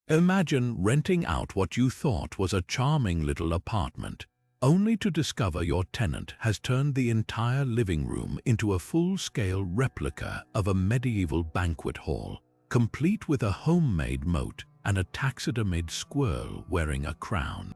Imagine renting out what you thought was a charming little apartment, only to discover your tenant has turned the entire living room into a full-scale replica of a medieval banquet hall, complete with a homemade moat and a taxidermied squirrel wearing a crown.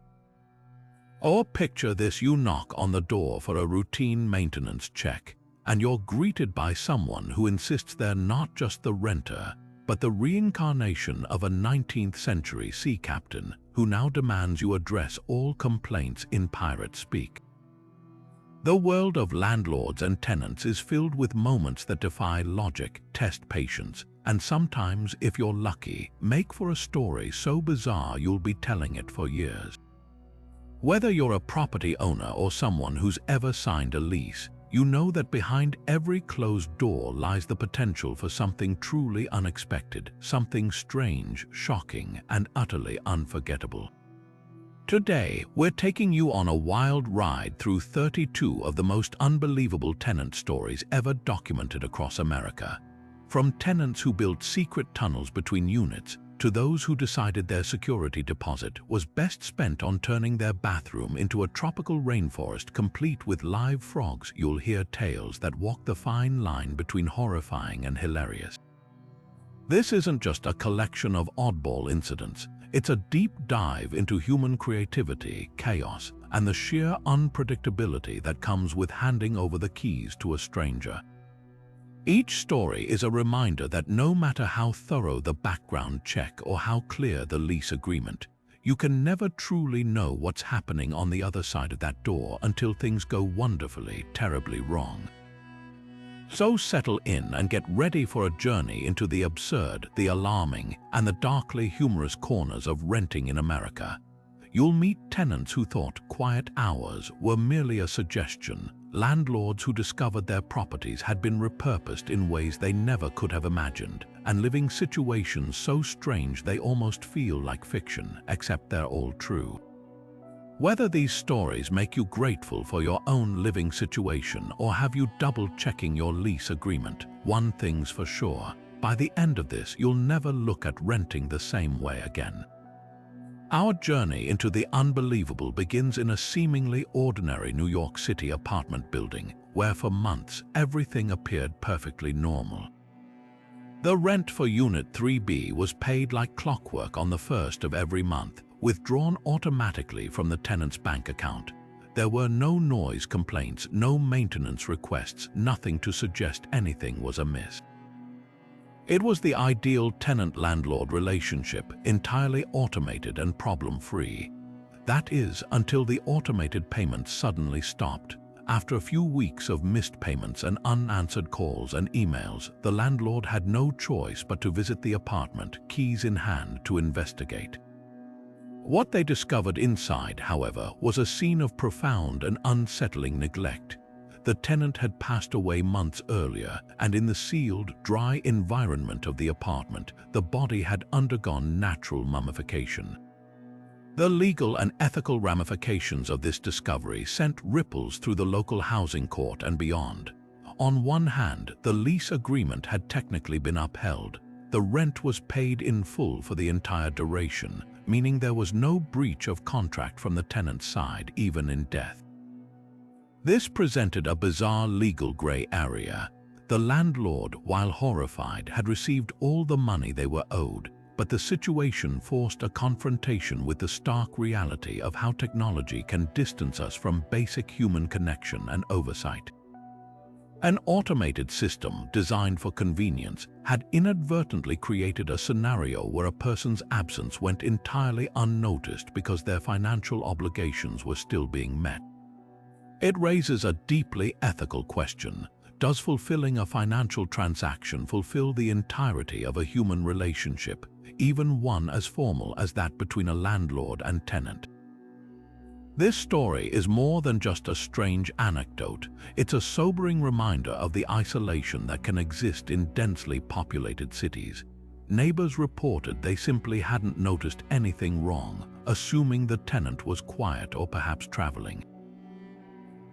Or picture this: you knock on the door for a routine maintenance check, and you're greeted by someone who insists they're not just the renter, but the reincarnation of a 19th century sea captain who now demands you address all complaints in pirate speak. The world of landlords and tenants is filled with moments that defy logic, test patience, and sometimes, if you're lucky, make for a story so bizarre you'll be telling it for years. Whether you're a property owner or someone who's ever signed a lease, you know that behind every closed door lies the potential for something truly unexpected, something strange, shocking, and utterly unforgettable. Today, we're taking you on a wild ride through 32 of the most unbelievable tenant stories ever documented across America. From tenants who built secret tunnels between units, to those who decided their security deposit was best spent on turning their bathroom into a tropical rainforest complete with live frogs, you'll hear tales that walk the fine line between horrifying and hilarious. This isn't just a collection of oddball incidents, it's a deep dive into human creativity, chaos, and the sheer unpredictability that comes with handing over the keys to a stranger. Each story is a reminder that no matter how thorough the background check or how clear the lease agreement, you can never truly know what's happening on the other side of that door until things go wonderfully, terribly wrong. So settle in and get ready for a journey into the absurd, the alarming, and the darkly humorous corners of renting in America. You'll meet tenants who thought quiet hours were merely a suggestion, landlords who discovered their properties had been repurposed in ways they never could have imagined, and living situations so strange they almost feel like fiction, except they're all true. Whether these stories make you grateful for your own living situation or have you double-checking your lease agreement, one thing's for sure: by the end of this, you'll never look at renting the same way again. Our journey into the unbelievable begins in a seemingly ordinary New York City apartment building, where for months everything appeared perfectly normal. The rent for Unit 3B was paid like clockwork on the first of every month, withdrawn automatically from the tenant's bank account. There were no noise complaints, no maintenance requests, nothing to suggest anything was amiss. It was the ideal tenant-landlord relationship, entirely automated and problem-free. That is, until the automated payments suddenly stopped. After a few weeks of missed payments and unanswered calls and emails, the landlord had no choice but to visit the apartment, keys in hand, to investigate. What they discovered inside, however, was a scene of profound and unsettling neglect. The tenant had passed away months earlier, and in the sealed, dry environment of the apartment, the body had undergone natural mummification. The legal and ethical ramifications of this discovery sent ripples through the local housing court and beyond. On one hand, the lease agreement had technically been upheld. The rent was paid in full for the entire duration, meaning there was no breach of contract from the tenant's side, even in death. This presented a bizarre legal gray area. The landlord, while horrified, had received all the money they were owed, but the situation forced a confrontation with the stark reality of how technology can distance us from basic human connection and oversight. An automated system designed for convenience had inadvertently created a scenario where a person's absence went entirely unnoticed because their financial obligations were still being met. It raises a deeply ethical question. Does fulfilling a financial transaction fulfill the entirety of a human relationship, even one as formal as that between a landlord and tenant? This story is more than just a strange anecdote. It's a sobering reminder of the isolation that can exist in densely populated cities. Neighbors reported they simply hadn't noticed anything wrong, assuming the tenant was quiet or perhaps traveling.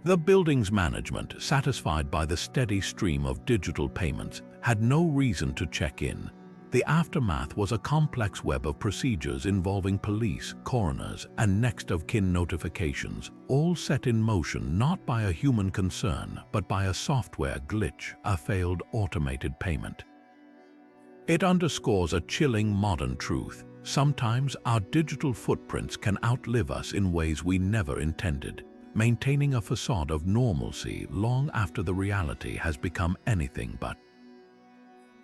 The building's management, satisfied by the steady stream of digital payments, had no reason to check in. The aftermath was a complex web of procedures involving police, coroners, and next-of-kin notifications, all set in motion not by a human concern, but by a software glitch, a failed automated payment. It underscores a chilling modern truth. Sometimes our digital footprints can outlive us in ways we never intended, maintaining a facade of normalcy long after the reality has become anything but.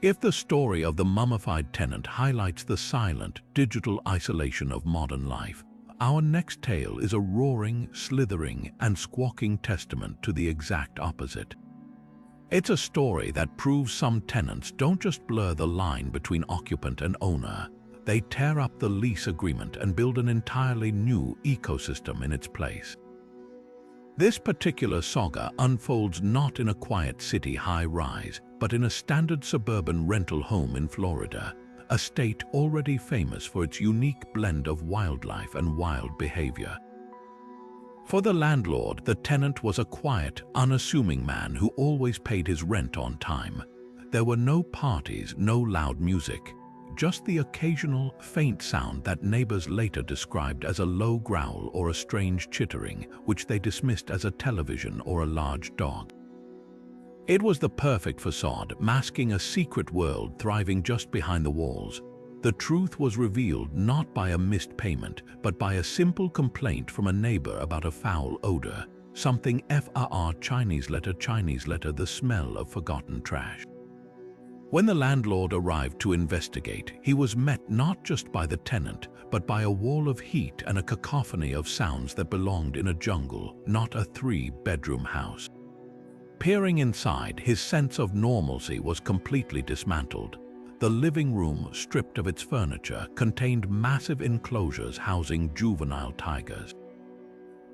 If the story of the mummified tenant highlights the silent, digital isolation of modern life, our next tale is a roaring, slithering, and squawking testament to the exact opposite. It's a story that proves some tenants don't just blur the line between occupant and owner, they tear up the lease agreement and build an entirely new ecosystem in its place. This particular saga unfolds not in a quiet city high-rise, but in a standard suburban rental home in Florida, a state already famous for its unique blend of wildlife and wild behavior. For the landlord, the tenant was a quiet, unassuming man who always paid his rent on time. There were no parties, no loud music, just the occasional, faint sound that neighbors later described as a low growl or a strange chittering, which they dismissed as a television or a large dog. It was the perfect facade, masking a secret world thriving just behind the walls. The truth was revealed not by a missed payment, but by a simple complaint from a neighbor about a foul odor, something FRR Chinese letter, the smell of forgotten trash. When the landlord arrived to investigate, he was met not just by the tenant, but by a wall of heat and a cacophony of sounds that belonged in a jungle, not a three-bedroom house. Peering inside, his sense of normalcy was completely dismantled. The living room, stripped of its furniture, contained massive enclosures housing juvenile tigers.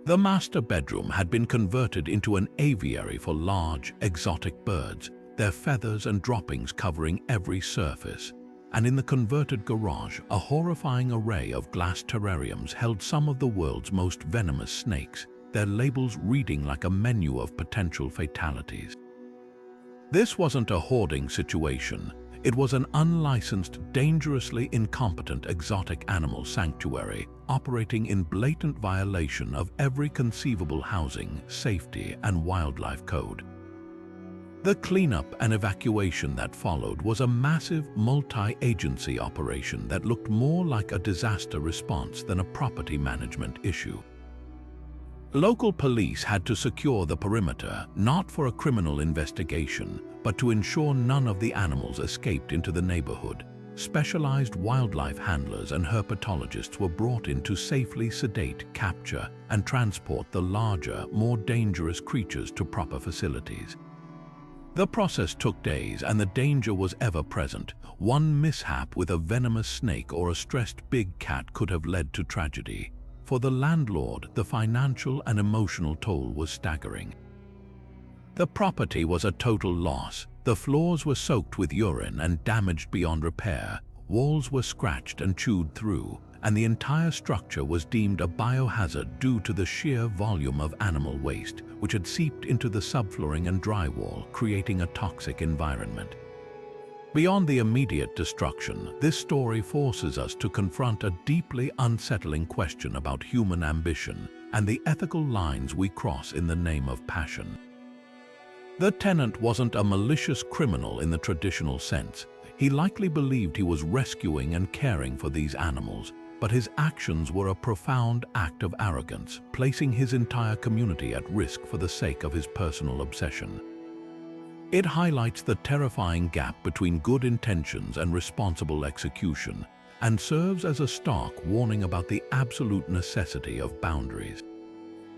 The master bedroom had been converted into an aviary for large, exotic birds, their feathers and droppings covering every surface. And in the converted garage, a horrifying array of glass terrariums held some of the world's most venomous snakes, their labels reading like a menu of potential fatalities. This wasn't a hoarding situation. It was an unlicensed, dangerously incompetent exotic animal sanctuary operating in blatant violation of every conceivable housing, safety, and wildlife code. The cleanup and evacuation that followed was a massive multi-agency operation that looked more like a disaster response than a property management issue. Local police had to secure the perimeter, not for a criminal investigation, but to ensure none of the animals escaped into the neighborhood. Specialized wildlife handlers and herpetologists were brought in to safely sedate, capture, and transport the larger, more dangerous creatures to proper facilities. The process took days and the danger was ever present. One mishap with a venomous snake or a stressed big cat could have led to tragedy. For the landlord, the financial and emotional toll was staggering. The property was a total loss. The floors were soaked with urine and damaged beyond repair. Walls were scratched and chewed through, and the entire structure was deemed a biohazard due to the sheer volume of animal waste, which had seeped into the subflooring and drywall, creating a toxic environment. Beyond the immediate destruction, this story forces us to confront a deeply unsettling question about human ambition and the ethical lines we cross in the name of passion. The tenant wasn't a malicious criminal in the traditional sense. He likely believed he was rescuing and caring for these animals, but his actions were a profound act of arrogance, placing his entire community at risk for the sake of his personal obsession. It highlights the terrifying gap between good intentions and responsible execution, and serves as a stark warning about the absolute necessity of boundaries.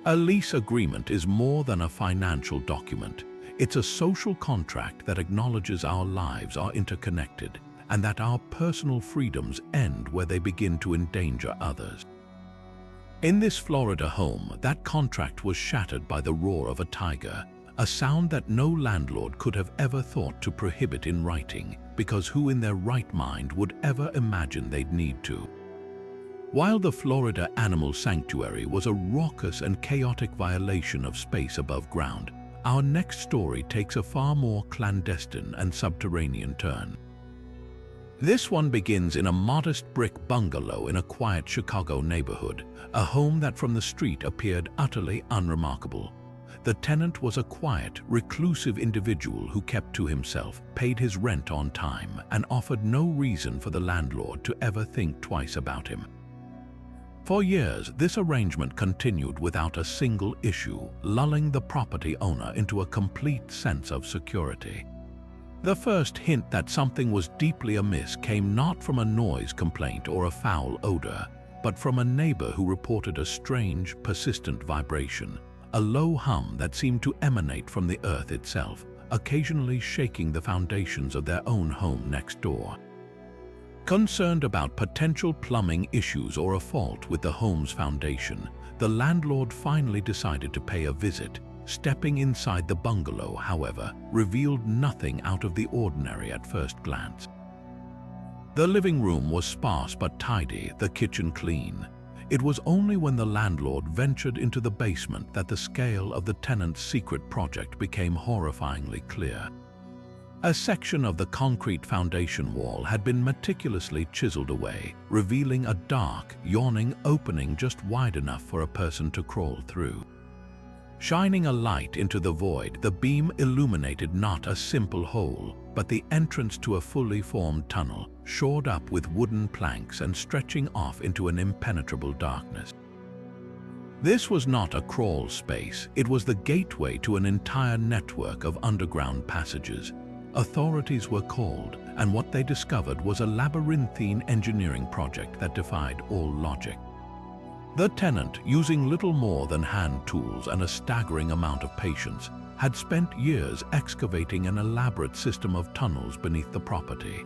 A lease agreement is more than a financial document. It's a social contract that acknowledges our lives are interconnected, and that our personal freedoms end where they begin to endanger others. In this Florida home, that contract was shattered by the roar of a tiger, a sound that no landlord could have ever thought to prohibit in writing, because who in their right mind would ever imagine they'd need to? While the Florida Animal Sanctuary was a raucous and chaotic violation of space above ground, our next story takes a far more clandestine and subterranean turn. This one begins in a modest brick bungalow in a quiet Chicago neighborhood, a home that from the street appeared utterly unremarkable. The tenant was a quiet, reclusive individual who kept to himself, paid his rent on time, and offered no reason for the landlord to ever think twice about him. For years, this arrangement continued without a single issue, lulling the property owner into a complete sense of security. The first hint that something was deeply amiss came not from a noise complaint or a foul odor, but from a neighbor who reported a strange, persistent vibration, a low hum that seemed to emanate from the earth itself, occasionally shaking the foundations of their own home next door. Concerned about potential plumbing issues or a fault with the home's foundation, the landlord finally decided to pay a visit. Stepping inside the bungalow, however, revealed nothing out of the ordinary at first glance. The living room was sparse but tidy, the kitchen clean. It was only when the landlord ventured into the basement that the scale of the tenant's secret project became horrifyingly clear. A section of the concrete foundation wall had been meticulously chiseled away, revealing a dark, yawning opening just wide enough for a person to crawl through. Shining a light into the void, the beam illuminated not a simple hole, but the entrance to a fully formed tunnel, shored up with wooden planks and stretching off into an impenetrable darkness. This was not a crawl space, it was the gateway to an entire network of underground passages. Authorities were called, and what they discovered was a labyrinthine engineering project that defied all logic. The tenant, using little more than hand tools and a staggering amount of patience, had spent years excavating an elaborate system of tunnels beneath the property.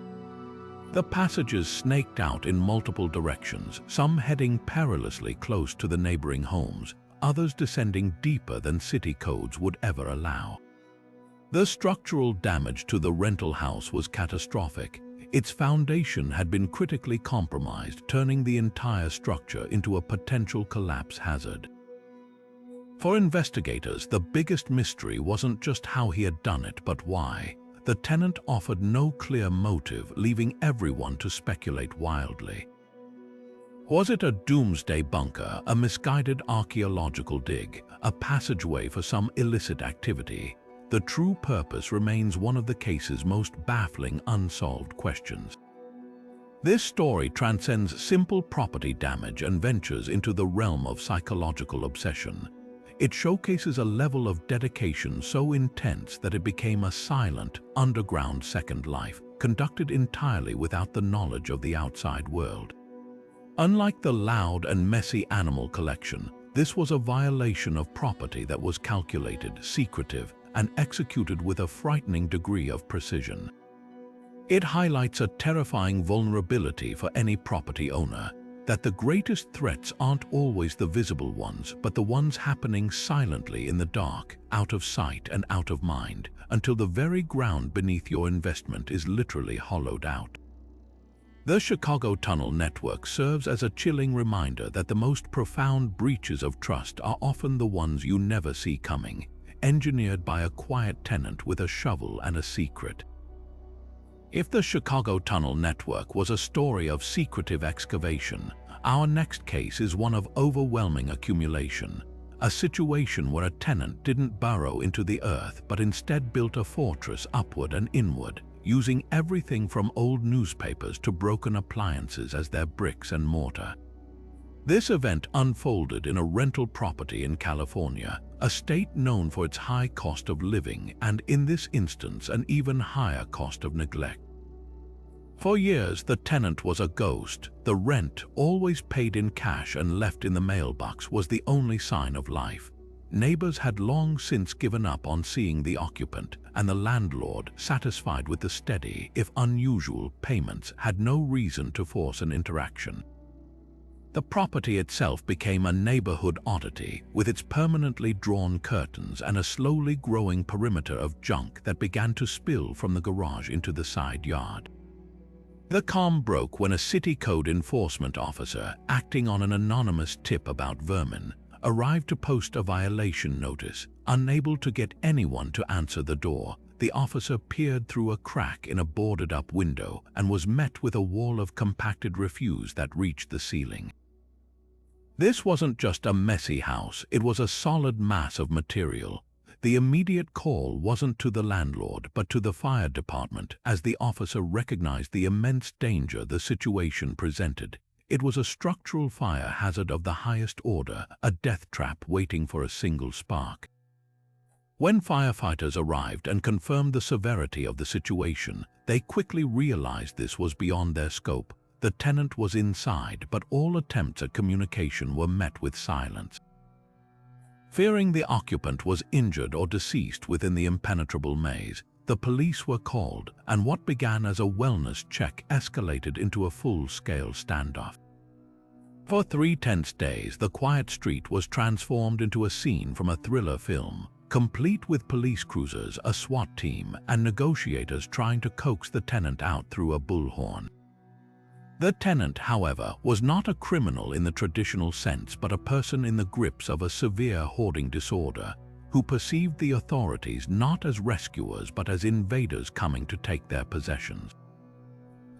The passages snaked out in multiple directions, some heading perilously close to the neighboring homes, others descending deeper than city codes would ever allow. The structural damage to the rental house was catastrophic. Its foundation had been critically compromised, turning the entire structure into a potential collapse hazard. For investigators, the biggest mystery wasn't just how he had done it, but why. The tenant offered no clear motive, leaving everyone to speculate wildly. Was it a doomsday bunker, a misguided archaeological dig, a passageway for some illicit activity? The true purpose remains one of the case's most baffling unsolved questions. This story transcends simple property damage and ventures into the realm of psychological obsession. It showcases a level of dedication so intense that it became a silent, underground second life, conducted entirely without the knowledge of the outside world. Unlike the loud and messy animal collection, this was a violation of property that was calculated, secretive, and executed with a frightening degree of precision. It highlights a terrifying vulnerability for any property owner, that the greatest threats aren't always the visible ones, but the ones happening silently in the dark, out of sight and out of mind, until the very ground beneath your investment is literally hollowed out. The Chicago tunnel network serves as a chilling reminder that the most profound breaches of trust are often the ones you never see coming, engineered by a quiet tenant with a shovel and a secret. If the Chicago tunnel network was a story of secretive excavation, our next case is one of overwhelming accumulation, a situation where a tenant didn't burrow into the earth but instead built a fortress upward and inward, using everything from old newspapers to broken appliances as their bricks and mortar. This event unfolded in a rental property in California, a state known for its high cost of living and, in this instance, an even higher cost of neglect. For years, the tenant was a ghost. The rent, always paid in cash and left in the mailbox, was the only sign of life. Neighbors had long since given up on seeing the occupant, and the landlord, satisfied with the steady, if unusual, payments, had no reason to force an interaction. The property itself became a neighborhood oddity, with its permanently drawn curtains and a slowly growing perimeter of junk that began to spill from the garage into the side yard. The calm broke when a city code enforcement officer, acting on an anonymous tip about vermin, arrived to post a violation notice. Unable to get anyone to answer the door, the officer peered through a crack in a boarded-up window and was met with a wall of compacted refuse that reached the ceiling. This wasn't just a messy house, it was a solid mass of material. The immediate call wasn't to the landlord, but to the fire department, as the officer recognized the immense danger the situation presented. It was a structural fire hazard of the highest order, a death trap waiting for a single spark. When firefighters arrived and confirmed the severity of the situation, they quickly realized this was beyond their scope. The tenant was inside, but all attempts at communication were met with silence. Fearing the occupant was injured or deceased within the impenetrable maze, the police were called, and what began as a wellness check escalated into a full-scale standoff. For 3 tense days, the quiet street was transformed into a scene from a thriller film, complete with police cruisers, a SWAT team, and negotiators trying to coax the tenant out through a bullhorn. The tenant, however, was not a criminal in the traditional sense, but a person in the grips of a severe hoarding disorder, who perceived the authorities not as rescuers but as invaders coming to take their possessions.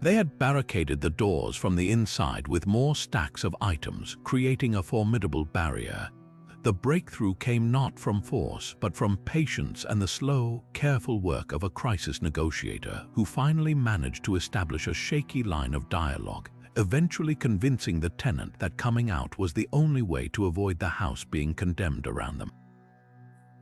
They had barricaded the doors from the inside with more stacks of items, creating a formidable barrier. The breakthrough came not from force, but from patience and the slow, careful work of a crisis negotiator who finally managed to establish a shaky line of dialogue, eventually convincing the tenant that coming out was the only way to avoid the house being condemned around them.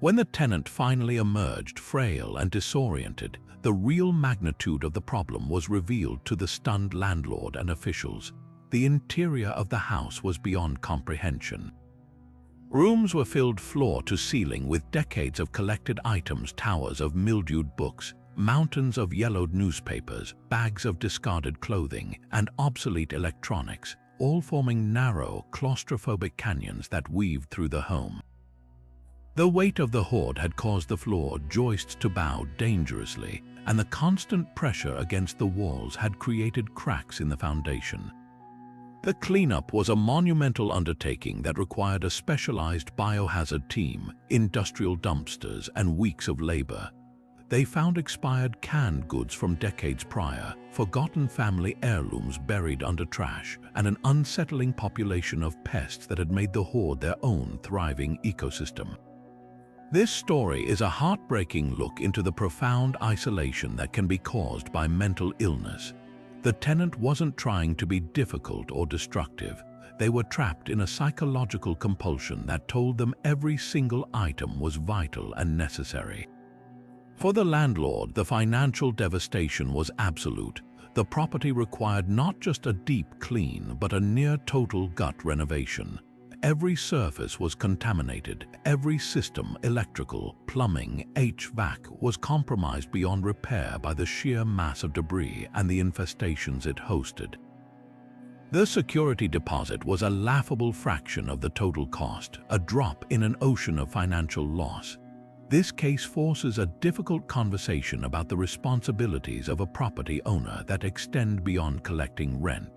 When the tenant finally emerged, frail and disoriented, the real magnitude of the problem was revealed to the stunned landlord and officials. The interior of the house was beyond comprehension. Rooms were filled floor to ceiling with decades of collected items, towers of mildewed books, mountains of yellowed newspapers, bags of discarded clothing, and obsolete electronics, all forming narrow, claustrophobic canyons that weaved through the home. The weight of the hoard had caused the floor joists to bow dangerously, and the constant pressure against the walls had created cracks in the foundation. The cleanup was a monumental undertaking that required a specialized biohazard team, industrial dumpsters, and weeks of labor. They found expired canned goods from decades prior, forgotten family heirlooms buried under trash, and an unsettling population of pests that had made the hoard their own thriving ecosystem. This story is a heartbreaking look into the profound isolation that can be caused by mental illness. The tenant wasn't trying to be difficult or destructive. They were trapped in a psychological compulsion that told them every single item was vital and necessary. For the landlord, the financial devastation was absolute. The property required not just a deep clean, but a near-total gut renovation. Every surface was contaminated, every system, electrical, plumbing, HVAC, was compromised beyond repair by the sheer mass of debris and the infestations it hosted. The security deposit was a laughable fraction of the total cost, a drop in an ocean of financial loss. This case forces a difficult conversation about the responsibilities of a property owner that extend beyond collecting rent.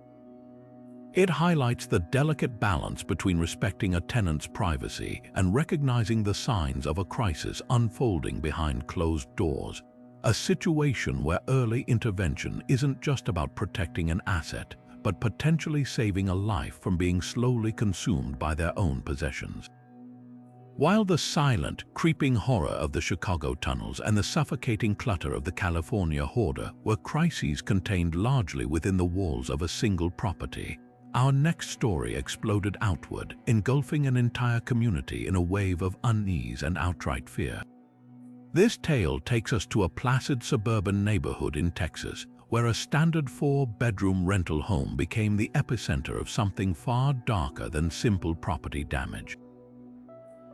It highlights the delicate balance between respecting a tenant's privacy and recognizing the signs of a crisis unfolding behind closed doors, a situation where early intervention isn't just about protecting an asset, but potentially saving a life from being slowly consumed by their own possessions. While the silent, creeping horror of the Chicago tunnels and the suffocating clutter of the California hoarder were crises contained largely within the walls of a single property, our next story exploded outward, engulfing an entire community in a wave of unease and outright fear. This tale takes us to a placid suburban neighborhood in Texas, where a standard 4-bedroom rental home became the epicenter of something far darker than simple property damage.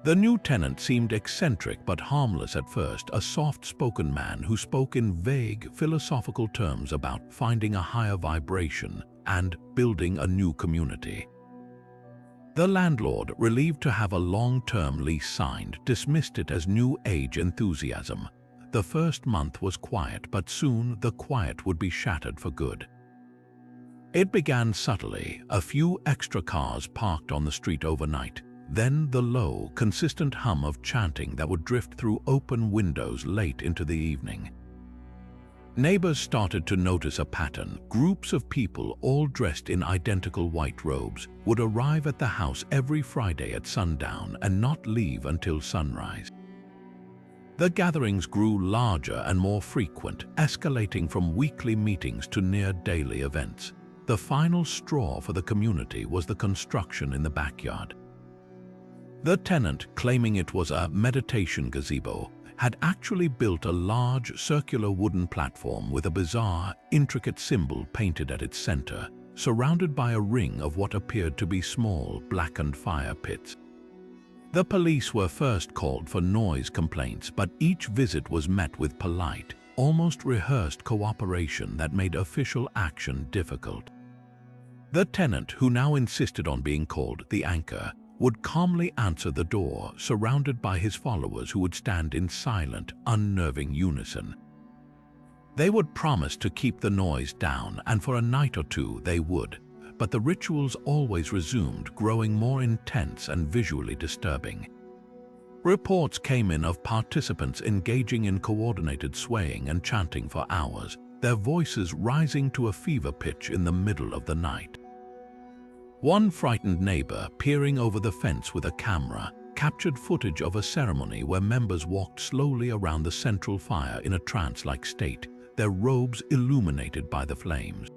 The new tenant seemed eccentric but harmless at first, a soft-spoken man who spoke in vague, philosophical terms about finding a higher vibration and building a new community. The landlord, relieved to have a long-term lease signed, dismissed it as new age enthusiasm. The first month was quiet, but soon the quiet would be shattered for good. It began subtly, a few extra cars parked on the street overnight. then the low, consistent hum of chanting that would drift through open windows late into the evening. Neighbors started to notice a pattern. Groups of people, all dressed in identical white robes, would arrive at the house every Friday at sundown and not leave until sunrise. The gatherings grew larger and more frequent, escalating from weekly meetings to near-daily events. The final straw for the community was the construction in the backyard. The tenant, claiming it was a meditation gazebo, had actually built a large circular wooden platform with a bizarre, intricate symbol painted at its center, surrounded by a ring of what appeared to be small, blackened fire pits. The police were first called for noise complaints, but each visit was met with polite, almost rehearsed cooperation that made official action difficult. The tenant, who now insisted on being called the anchor, would calmly answer the door, surrounded by his followers who would stand in silent, unnerving unison. They would promise to keep the noise down, and for a night or two they would, but the rituals always resumed, growing more intense and visually disturbing. Reports came in of participants engaging in coordinated swaying and chanting for hours, their voices rising to a fever pitch in the middle of the night. One frightened neighbor, peering over the fence with a camera, captured footage of a ceremony where members walked slowly around the central fire in a trance-like state, their robes illuminated by the flames.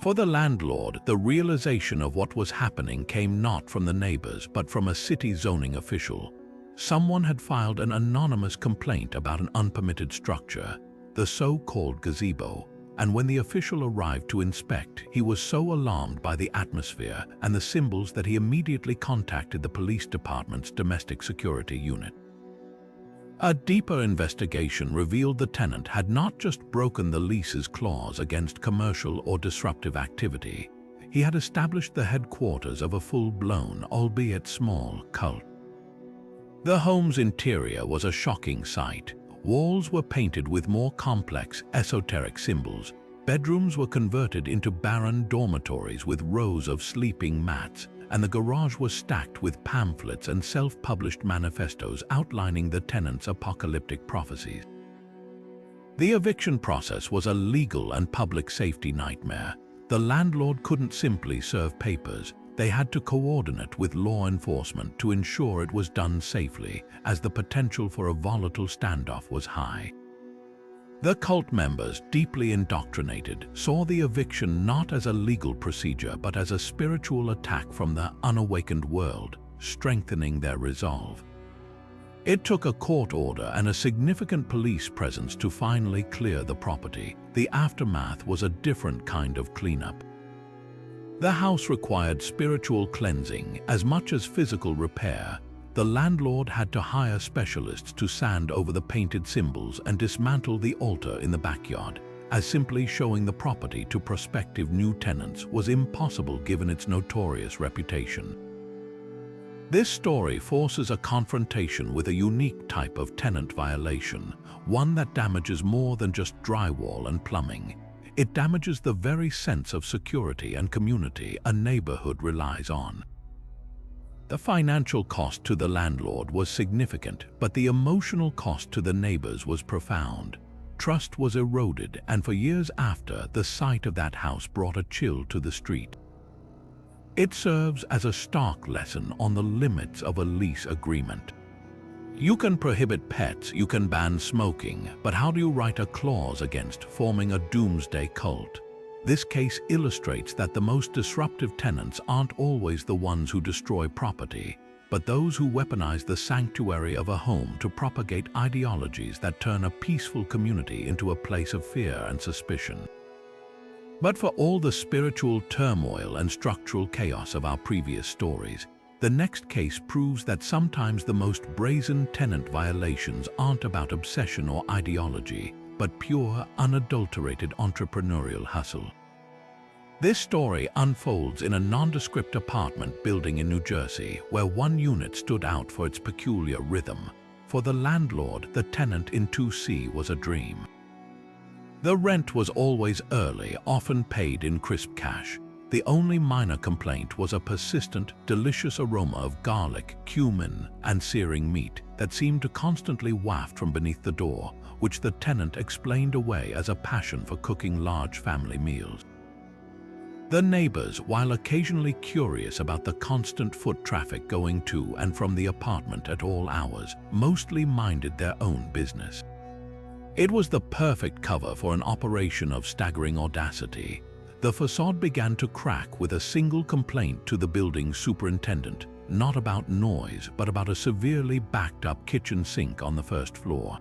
For the landlord, the realization of what was happening came not from the neighbors but from a city zoning official. Someone had filed an anonymous complaint about an unpermitted structure, the so-called gazebo, and when the official arrived to inspect, he was so alarmed by the atmosphere and the symbols that he immediately contacted the police department's domestic security unit. A deeper investigation revealed the tenant had not just broken the lease's clause against commercial or disruptive activity, he had established the headquarters of a full-blown, albeit small, cult. The home's interior was a shocking sight. Walls were painted with more complex, esoteric symbols. Bedrooms were converted into barren dormitories with rows of sleeping mats, and the garage was stacked with pamphlets and self-published manifestos outlining the tenant's apocalyptic prophecies. The eviction process was a legal and public safety nightmare. The landlord couldn't simply serve papers. They had to coordinate with law enforcement to ensure it was done safely, as the potential for a volatile standoff was high. The cult members, deeply indoctrinated, saw the eviction not as a legal procedure but as a spiritual attack from the unawakened world, strengthening their resolve. It took a court order and a significant police presence to finally clear the property. The aftermath was a different kind of cleanup. The house required spiritual cleansing as much as physical repair. The landlord had to hire specialists to sand over the painted symbols and dismantle the altar in the backyard, as simply showing the property to prospective new tenants was impossible given its notorious reputation. This story forces a confrontation with a unique type of tenant violation, one that damages more than just drywall and plumbing. It damages the very sense of security and community a neighborhood relies on. The financial cost to the landlord was significant, but the emotional cost to the neighbors was profound. Trust was eroded, and for years after, the sight of that house brought a chill to the street. It serves as a stark lesson on the limits of a lease agreement. You can prohibit pets, you can ban smoking, but how do you write a clause against forming a doomsday cult? This case illustrates that the most disruptive tenants aren't always the ones who destroy property, but those who weaponize the sanctuary of a home to propagate ideologies that turn a peaceful community into a place of fear and suspicion. But for all the spiritual turmoil and structural chaos of our previous stories, the next case proves that sometimes the most brazen tenant violations aren't about obsession or ideology, but pure, unadulterated entrepreneurial hustle. This story unfolds in a nondescript apartment building in New Jersey, where one unit stood out for its peculiar rhythm. For the landlord, the tenant in 2C was a dream. The rent was always early, often paid in crisp cash. The only minor complaint was a persistent, delicious aroma of garlic, cumin, and searing meat that seemed to constantly waft from beneath the door, which the tenant explained away as a passion for cooking large family meals. The neighbors, while occasionally curious about the constant foot traffic going to and from the apartment at all hours, mostly minded their own business. It was the perfect cover for an operation of staggering audacity. The facade began to crack with a single complaint to the building superintendent, not about noise, but about a severely backed-up kitchen sink on the first floor.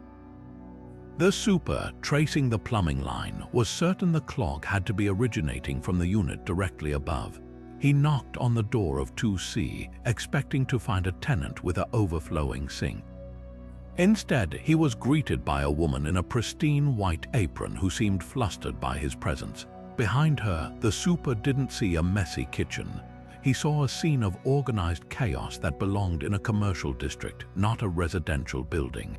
The super, tracing the plumbing line, was certain the clog had to be originating from the unit directly above. He knocked on the door of 2C, expecting to find a tenant with an overflowing sink. Instead, he was greeted by a woman in a pristine white apron who seemed flustered by his presence. Behind her, the super didn't see a messy kitchen. He saw a scene of organized chaos that belonged in a commercial district, not a residential building.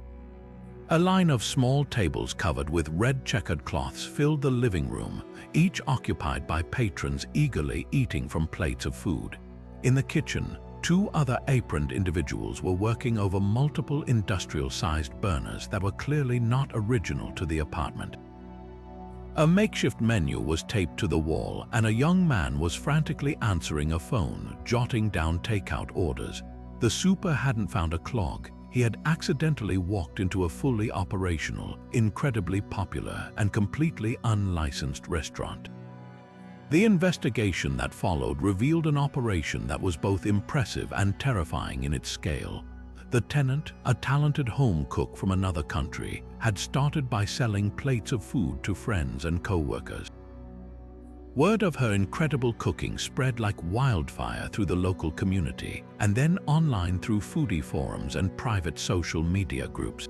A line of small tables covered with red checkered cloths filled the living room, each occupied by patrons eagerly eating from plates of food. In the kitchen, two other aproned individuals were working over multiple industrial-sized burners that were clearly not original to the apartment. A makeshift menu was taped to the wall, and a young man was frantically answering a phone, jotting down takeout orders. The super hadn't found a clog. He had accidentally walked into a fully operational, incredibly popular, and completely unlicensed restaurant. The investigation that followed revealed an operation that was both impressive and terrifying in its scale. The tenant, a talented home cook from another country, had started by selling plates of food to friends and co-workers. Word of her incredible cooking spread like wildfire through the local community, and then online through foodie forums and private social media groups.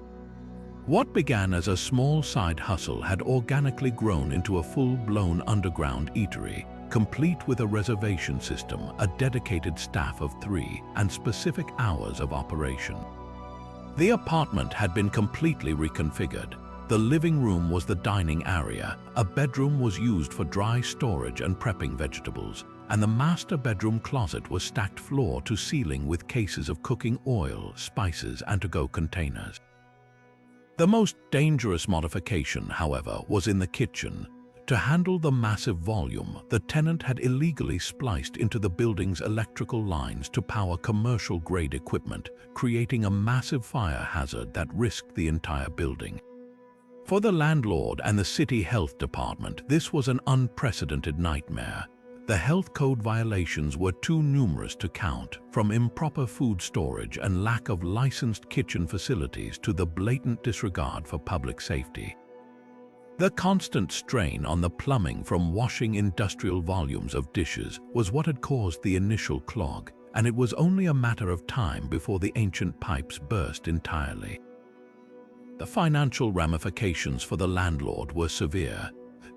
What began as a small side hustle had organically grown into a full-blown underground eatery, complete with a reservation system, a dedicated staff of 3, and specific hours of operation. The apartment had been completely reconfigured. The living room was the dining area, a bedroom was used for dry storage and prepping vegetables, and the master bedroom closet was stacked floor to ceiling with cases of cooking oil, spices, and to-go containers. The most dangerous modification, however, was in the kitchen. To handle the massive volume, the tenant had illegally spliced into the building's electrical lines to power commercial-grade equipment, creating a massive fire hazard that risked the entire building. For the landlord and the city health department, this was an unprecedented nightmare. The health code violations were too numerous to count, from improper food storage and lack of licensed kitchen facilities to the blatant disregard for public safety. The constant strain on the plumbing from washing industrial volumes of dishes was what had caused the initial clog, and it was only a matter of time before the ancient pipes burst entirely. The financial ramifications for the landlord were severe.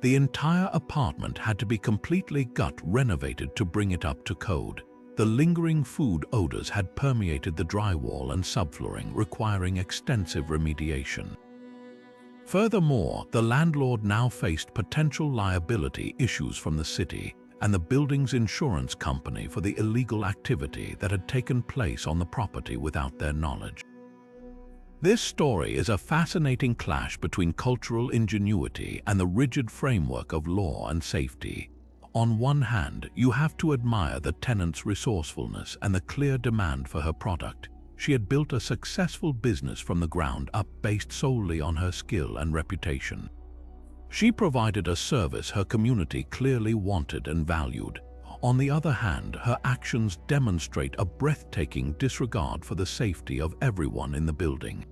The entire apartment had to be completely gut-renovated to bring it up to code. The lingering food odors had permeated the drywall and subflooring, requiring extensive remediation. Furthermore, the landlord now faced potential liability issues from the city and the building's insurance company for the illegal activity that had taken place on the property without their knowledge. This story is a fascinating clash between cultural ingenuity and the rigid framework of law and safety. On one hand, you have to admire the tenant's resourcefulness and the clear demand for her product. She had built a successful business from the ground up based solely on her skill and reputation. She provided a service her community clearly wanted and valued. On the other hand, her actions demonstrate a breathtaking disregard for the safety of everyone in the building.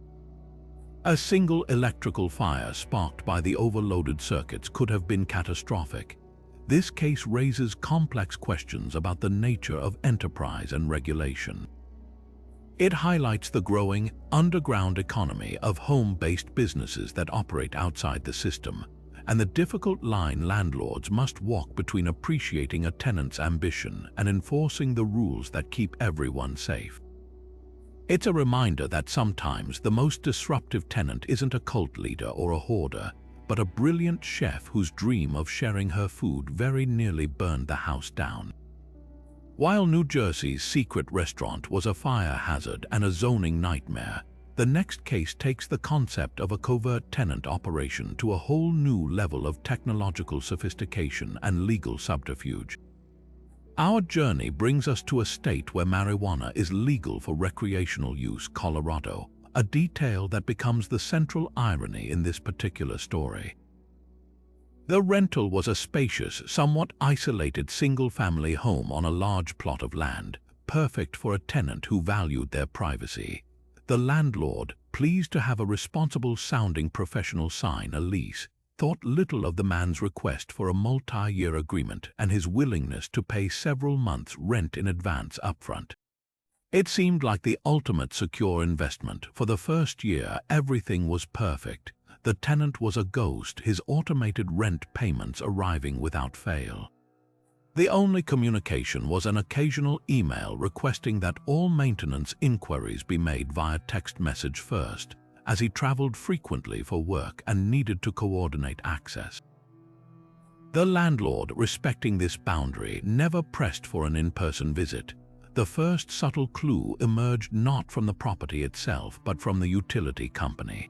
A single electrical fire sparked by the overloaded circuits could have been catastrophic. This case raises complex questions about the nature of enterprise and regulation. It highlights the growing, underground economy of home-based businesses that operate outside the system, and the difficult line landlords must walk between appreciating a tenant's ambition and enforcing the rules that keep everyone safe. It's a reminder that sometimes the most disruptive tenant isn't a cult leader or a hoarder, but a brilliant chef whose dream of sharing her food very nearly burned the house down. While New Jersey's secret restaurant was a fire hazard and a zoning nightmare, the next case takes the concept of a covert tenant operation to a whole new level of technological sophistication and legal subterfuge. Our journey brings us to a state where marijuana is legal for recreational use, Colorado, a detail that becomes the central irony in this particular story. The rental was a spacious, somewhat isolated single-family home on a large plot of land, perfect for a tenant who valued their privacy. The landlord, pleased to have a responsible-sounding professional sign a lease, thought little of the man's request for a multi-year agreement and his willingness to pay several months' rent in advance upfront. It seemed like the ultimate secure investment. For the first year, everything was perfect. The tenant was a ghost, his automated rent payments arriving without fail. The only communication was an occasional email requesting that all maintenance inquiries be made via text message first, as he traveled frequently for work and needed to coordinate access. The landlord, respecting this boundary, never pressed for an in-person visit. The first subtle clue emerged not from the property itself, but from the utility company.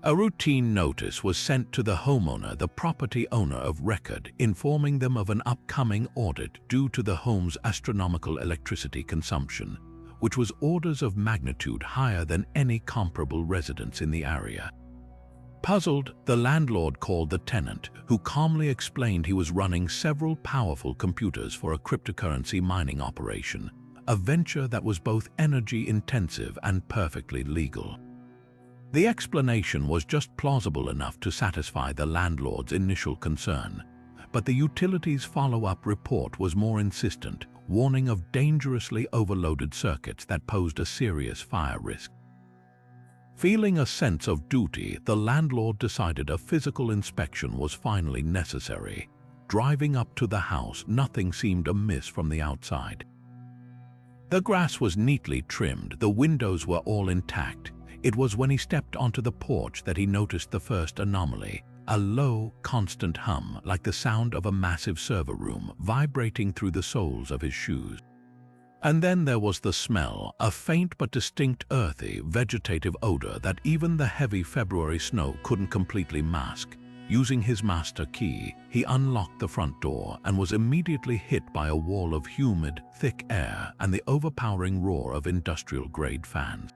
A routine notice was sent to the homeowner, the property owner of record, informing them of an upcoming audit due to the home's astronomical electricity consumption, which was orders of magnitude higher than any comparable residence in the area. Puzzled, the landlord called the tenant, who calmly explained he was running several powerful computers for a cryptocurrency mining operation, a venture that was both energy-intensive and perfectly legal. The explanation was just plausible enough to satisfy the landlord's initial concern, but the utility's follow-up report was more insistent, warning of dangerously overloaded circuits that posed a serious fire risk. Feeling a sense of duty, the landlord decided a physical inspection was finally necessary. Driving up to the house, nothing seemed amiss from the outside. The grass was neatly trimmed, the windows were all intact. It was when he stepped onto the porch that he noticed the first anomaly, a low, constant hum like the sound of a massive server room vibrating through the soles of his shoes. And then there was the smell, a faint but distinct earthy, vegetative odor that even the heavy February snow couldn't completely mask. Using his master key, he unlocked the front door and was immediately hit by a wall of humid, thick air and the overpowering roar of industrial-grade fans.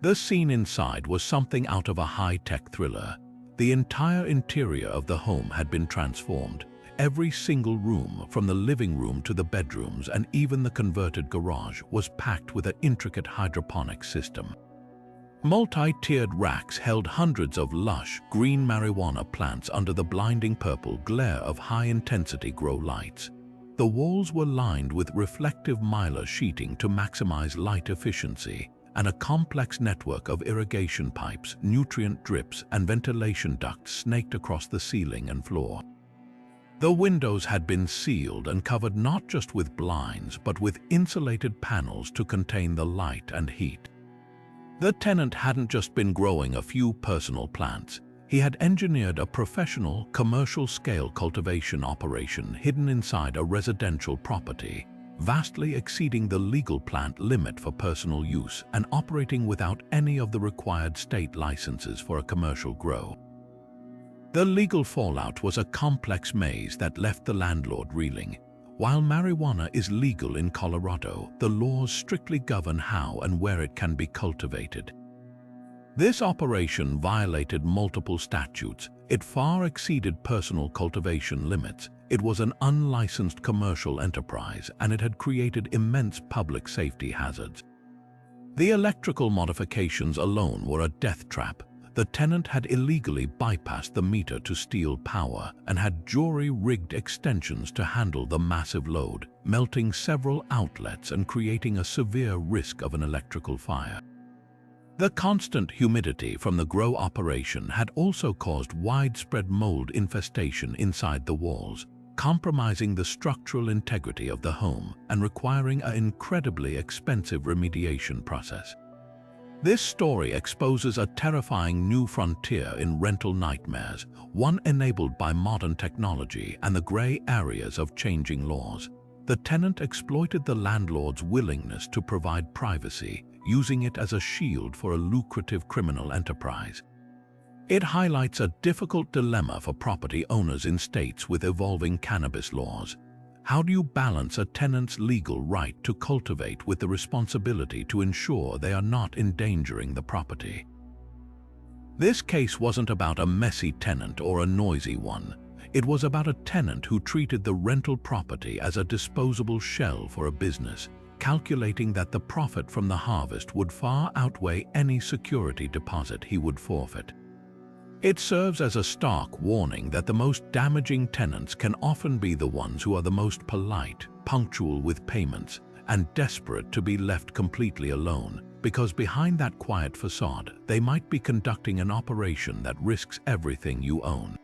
The scene inside was something out of a high-tech thriller. The entire interior of the home had been transformed. Every single room, from the living room to the bedrooms and even the converted garage, was packed with an intricate hydroponic system. Multi-tiered racks held hundreds of lush, green marijuana plants under the blinding purple glare of high-intensity grow lights. The walls were lined with reflective mylar sheeting to maximize light efficiency, and a complex network of irrigation pipes, nutrient drips, and ventilation ducts snaked across the ceiling and floor. The windows had been sealed and covered not just with blinds, but with insulated panels to contain the light and heat. The tenant hadn't just been growing a few personal plants. He had engineered a professional, commercial-scale cultivation operation hidden inside a residential property, vastly exceeding the legal plant limit for personal use and operating without any of the required state licenses for a commercial grow. The legal fallout was a complex maze that left the landlord reeling. While marijuana is legal in Colorado, the laws strictly govern how and where it can be cultivated. This operation violated multiple statutes. It far exceeded personal cultivation limits. It was an unlicensed commercial enterprise, and it had created immense public safety hazards. The electrical modifications alone were a death trap. The tenant had illegally bypassed the meter to steal power and had jury-rigged extensions to handle the massive load, melting several outlets and creating a severe risk of an electrical fire. The constant humidity from the grow operation had also caused widespread mold infestation inside the walls, compromising the structural integrity of the home and requiring an incredibly expensive remediation process. This story exposes a terrifying new frontier in rental nightmares, one enabled by modern technology and the gray areas of changing laws. The tenant exploited the landlord's willingness to provide privacy, using it as a shield for a lucrative criminal enterprise. It highlights a difficult dilemma for property owners in states with evolving cannabis laws. How do you balance a tenant's legal right to cultivate with the responsibility to ensure they are not endangering the property? This case wasn't about a messy tenant or a noisy one. It was about a tenant who treated the rental property as a disposable shell for a business, calculating that the profit from the harvest would far outweigh any security deposit he would forfeit. It serves as a stark warning that the most damaging tenants can often be the ones who are the most polite, punctual with payments, and desperate to be left completely alone, because behind that quiet facade, they might be conducting an operation that risks everything you own.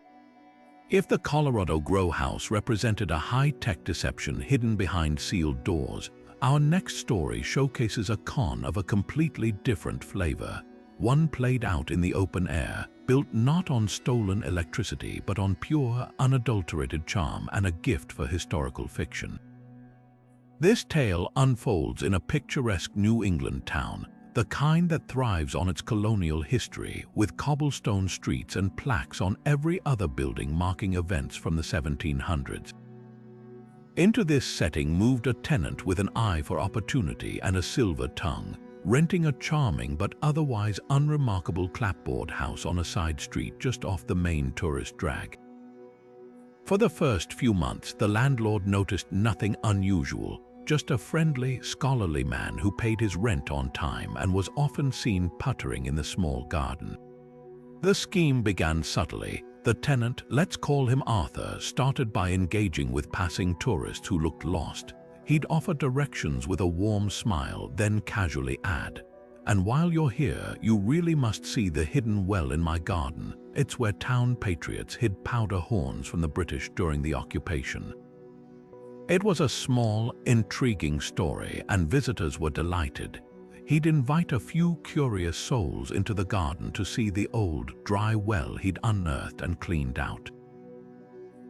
If the Colorado grow house represented a high-tech deception hidden behind sealed doors, our next story showcases a con of a completely different flavor, one played out in the open air, built not on stolen electricity but on pure, unadulterated charm and a gift for historical fiction. This tale unfolds in a picturesque New England town, the kind that thrives on its colonial history, with cobblestone streets and plaques on every other building marking events from the 1700s. Into this setting moved a tenant with an eye for opportunity and a silver tongue, renting a charming but otherwise unremarkable clapboard house on a side street just off the main tourist drag. For the first few months, the landlord noticed nothing unusual, just a friendly, scholarly man who paid his rent on time and was often seen puttering in the small garden. The scheme began subtly. The tenant, let's call him Arthur, started by engaging with passing tourists who looked lost. He'd offer directions with a warm smile, then casually add, "And while you're here, you really must see the hidden well in my garden. It's where town patriots hid powder horns from the British during the occupation." It was a small, intriguing story, and visitors were delighted. He'd invite a few curious souls into the garden to see the old, dry well he'd unearthed and cleaned out.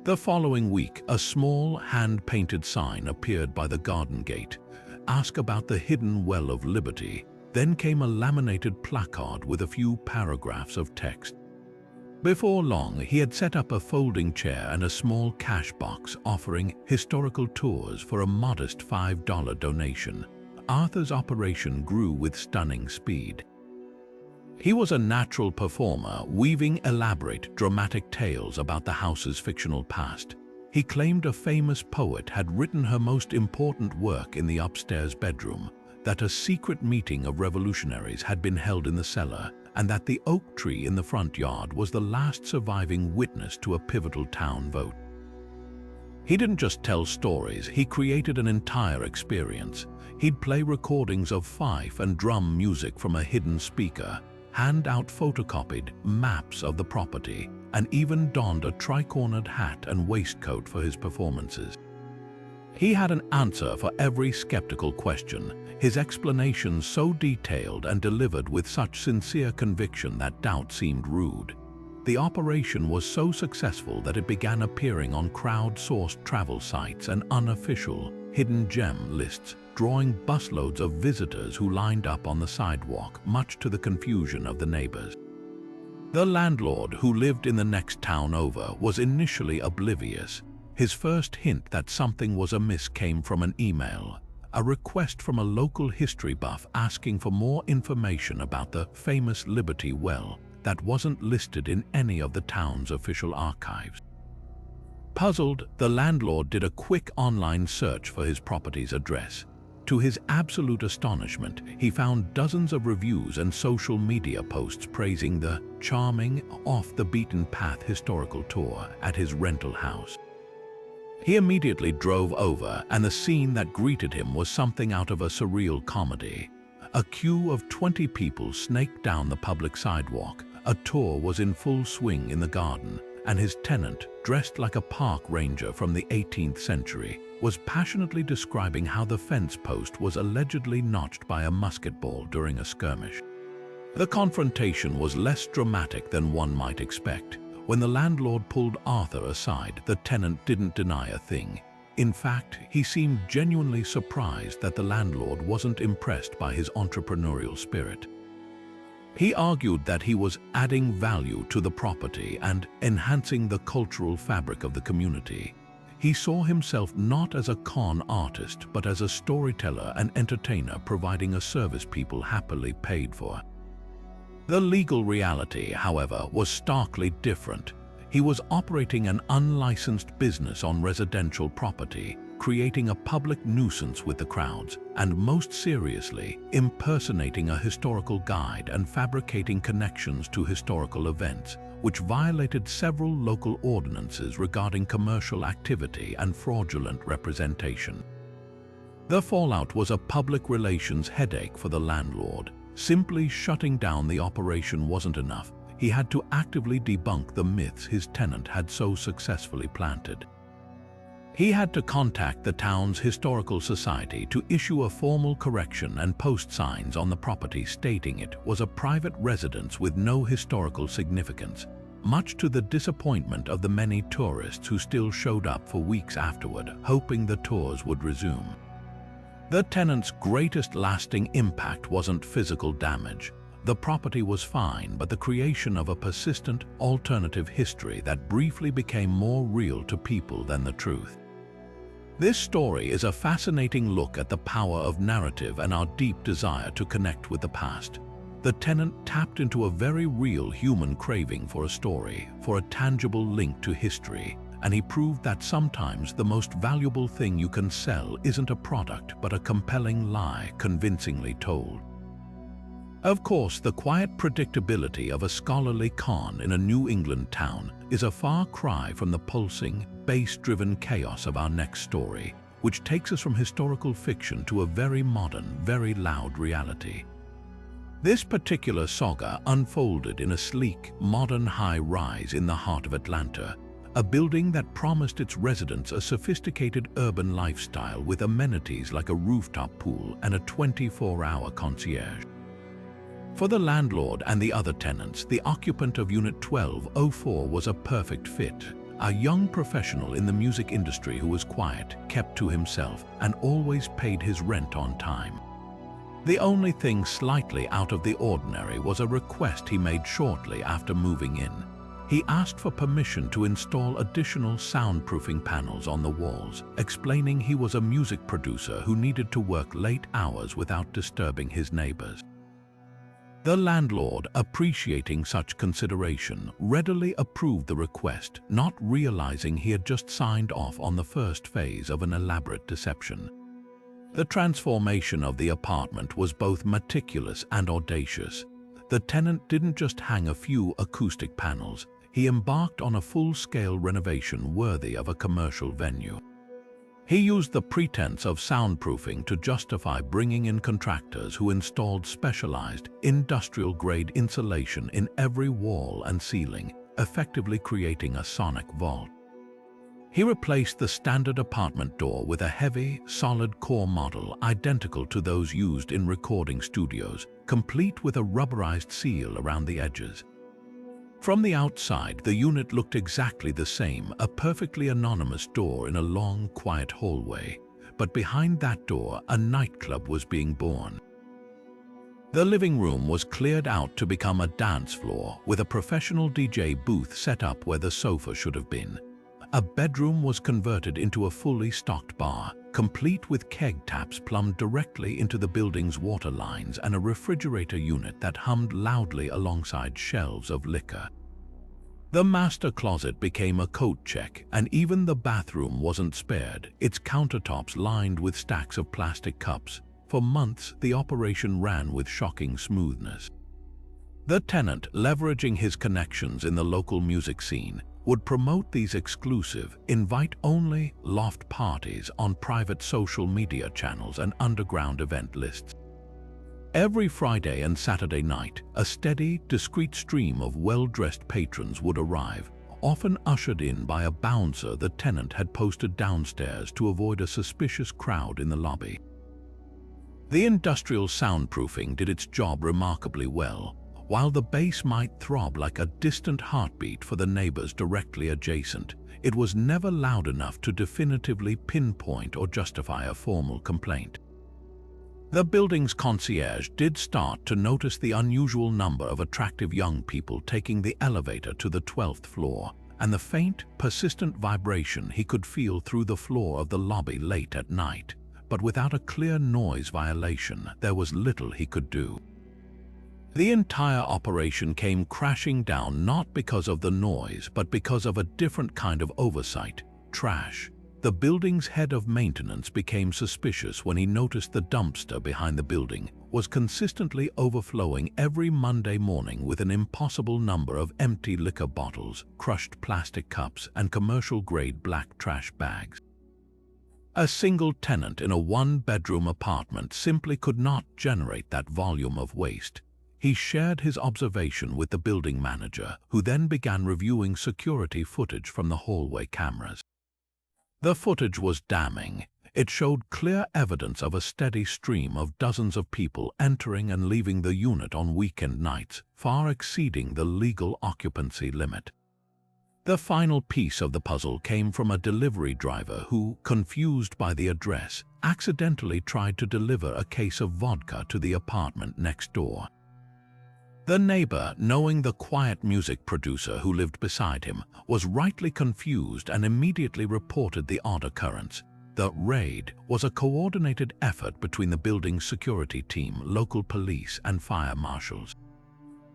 The following week, a small, hand-painted sign appeared by the garden gate. "Ask about the hidden well of liberty." Then came a laminated placard with a few paragraphs of text. Before long, he had set up a folding chair and a small cash box offering historical tours for a modest $5 donation. Arthur's operation grew with stunning speed. He was a natural performer, weaving elaborate, dramatic tales about the house's fictional past. He claimed a famous poet had written her most important work in the upstairs bedroom, that a secret meeting of revolutionaries had been held in the cellar, and that the oak tree in the front yard was the last surviving witness to a pivotal town vote. He didn't just tell stories, he created an entire experience. He'd play recordings of fife and drum music from a hidden speaker, hand out photocopied maps of the property, and even donned a tri-cornered hat and waistcoat for his performances. He had an answer for every skeptical question, his explanations so detailed and delivered with such sincere conviction that doubt seemed rude. The operation was so successful that it began appearing on crowd-sourced travel sites and unofficial, hidden gem lists, drawing busloads of visitors who lined up on the sidewalk, much to the confusion of the neighbors. The landlord, who lived in the next town over, was initially oblivious. His first hint that something was amiss came from an email, a request from a local history buff asking for more information about the famous Liberty Well that wasn't listed in any of the town's official archives. Puzzled, the landlord did a quick online search for his property's address. To his absolute astonishment, he found dozens of reviews and social media posts praising the charming, off-the-beaten-path historical tour at his rental house. He immediately drove over, and the scene that greeted him was something out of a surreal comedy. A queue of 20 people snaked down the public sidewalk. A tour was in full swing in the garden, and his tenant, dressed like a park ranger from the 18th century, was passionately describing how the fence post was allegedly notched by a musket ball during a skirmish. The confrontation was less dramatic than one might expect. When the landlord pulled Arthur aside, the tenant didn't deny a thing. In fact, he seemed genuinely surprised that the landlord wasn't impressed by his entrepreneurial spirit. He argued that he was adding value to the property and enhancing the cultural fabric of the community. He saw himself not as a con artist, but as a storyteller and entertainer providing a service people happily paid for. The legal reality, however, was starkly different. He was operating an unlicensed business on residential property, creating a public nuisance with the crowds, and most seriously, impersonating a historical guide and fabricating connections to historical events, which violated several local ordinances regarding commercial activity and fraudulent representation. The fallout was a public relations headache for the landlord. Simply shutting down the operation wasn't enough. He had to actively debunk the myths his tenant had so successfully planted. He had to contact the town's historical society to issue a formal correction and post signs on the property stating it was a private residence with no historical significance, much to the disappointment of the many tourists who still showed up for weeks afterward, hoping the tours would resume. The tenant's greatest lasting impact wasn't physical damage. The property was fine, but the creation of a persistent, alternative history that briefly became more real to people than the truth. This story is a fascinating look at the power of narrative and our deep desire to connect with the past. The tenant tapped into a very real human craving for a story, for a tangible link to history, and he proved that sometimes the most valuable thing you can sell isn't a product but a compelling lie convincingly told. Of course, the quiet predictability of a scholarly con in a New England town is a far cry from the pulsing, bass-driven chaos of our next story, which takes us from historical fiction to a very modern, very loud reality. This particular saga unfolded in a sleek, modern high-rise in the heart of Atlanta, a building that promised its residents a sophisticated urban lifestyle with amenities like a rooftop pool and a 24-hour concierge. For the landlord and the other tenants, the occupant of Unit 1204 was a perfect fit, a young professional in the music industry who was quiet, kept to himself, and always paid his rent on time. The only thing slightly out of the ordinary was a request he made shortly after moving in. He asked for permission to install additional soundproofing panels on the walls, explaining he was a music producer who needed to work late hours without disturbing his neighbors. The landlord, appreciating such consideration, readily approved the request, not realizing he had just signed off on the first phase of an elaborate deception. The transformation of the apartment was both meticulous and audacious. The tenant didn't just hang a few acoustic panels, he embarked on a full-scale renovation worthy of a commercial venue. He used the pretense of soundproofing to justify bringing in contractors who installed specialized, industrial-grade insulation in every wall and ceiling, effectively creating a sonic vault. He replaced the standard apartment door with a heavy, solid core model identical to those used in recording studios, complete with a rubberized seal around the edges. From the outside, the unit looked exactly the same, a perfectly anonymous door in a long, quiet hallway. But behind that door, a nightclub was being born. The living room was cleared out to become a dance floor, with a professional DJ booth set up where the sofa should have been. A bedroom was converted into a fully stocked bar, complete with keg taps plumbed directly into the building's water lines and a refrigerator unit that hummed loudly alongside shelves of liquor. The master closet became a coat check, and even the bathroom wasn't spared, its countertops lined with stacks of plastic cups. For months, the operation ran with shocking smoothness. The tenant, leveraging his connections in the local music scene, would promote these exclusive, invite-only loft parties on private social media channels and underground event lists. Every Friday and Saturday night, a steady, discreet stream of well-dressed patrons would arrive, often ushered in by a bouncer the tenant had posted downstairs to avoid a suspicious crowd in the lobby. The industrial soundproofing did its job remarkably well. While the bass might throb like a distant heartbeat for the neighbors directly adjacent, it was never loud enough to definitively pinpoint or justify a formal complaint. The building's concierge did start to notice the unusual number of attractive young people taking the elevator to the 12th floor, and the faint, persistent vibration he could feel through the floor of the lobby late at night. But without a clear noise violation, there was little he could do. The entire operation came crashing down not because of the noise, but because of a different kind of oversight: trash. The building's head of maintenance became suspicious when he noticed the dumpster behind the building was consistently overflowing every Monday morning with an impossible number of empty liquor bottles, crushed plastic cups, and commercial-grade black trash bags. A single tenant in a one-bedroom apartment simply could not generate that volume of waste. He shared his observation with the building manager, who then began reviewing security footage from the hallway cameras. The footage was damning. It showed clear evidence of a steady stream of dozens of people entering and leaving the unit on weekend nights, far exceeding the legal occupancy limit. The final piece of the puzzle came from a delivery driver who, confused by the address, accidentally tried to deliver a case of vodka to the apartment next door. The neighbor, knowing the quiet music producer who lived beside him, was rightly confused and immediately reported the odd occurrence. The raid was a coordinated effort between the building's security team, local police, and fire marshals.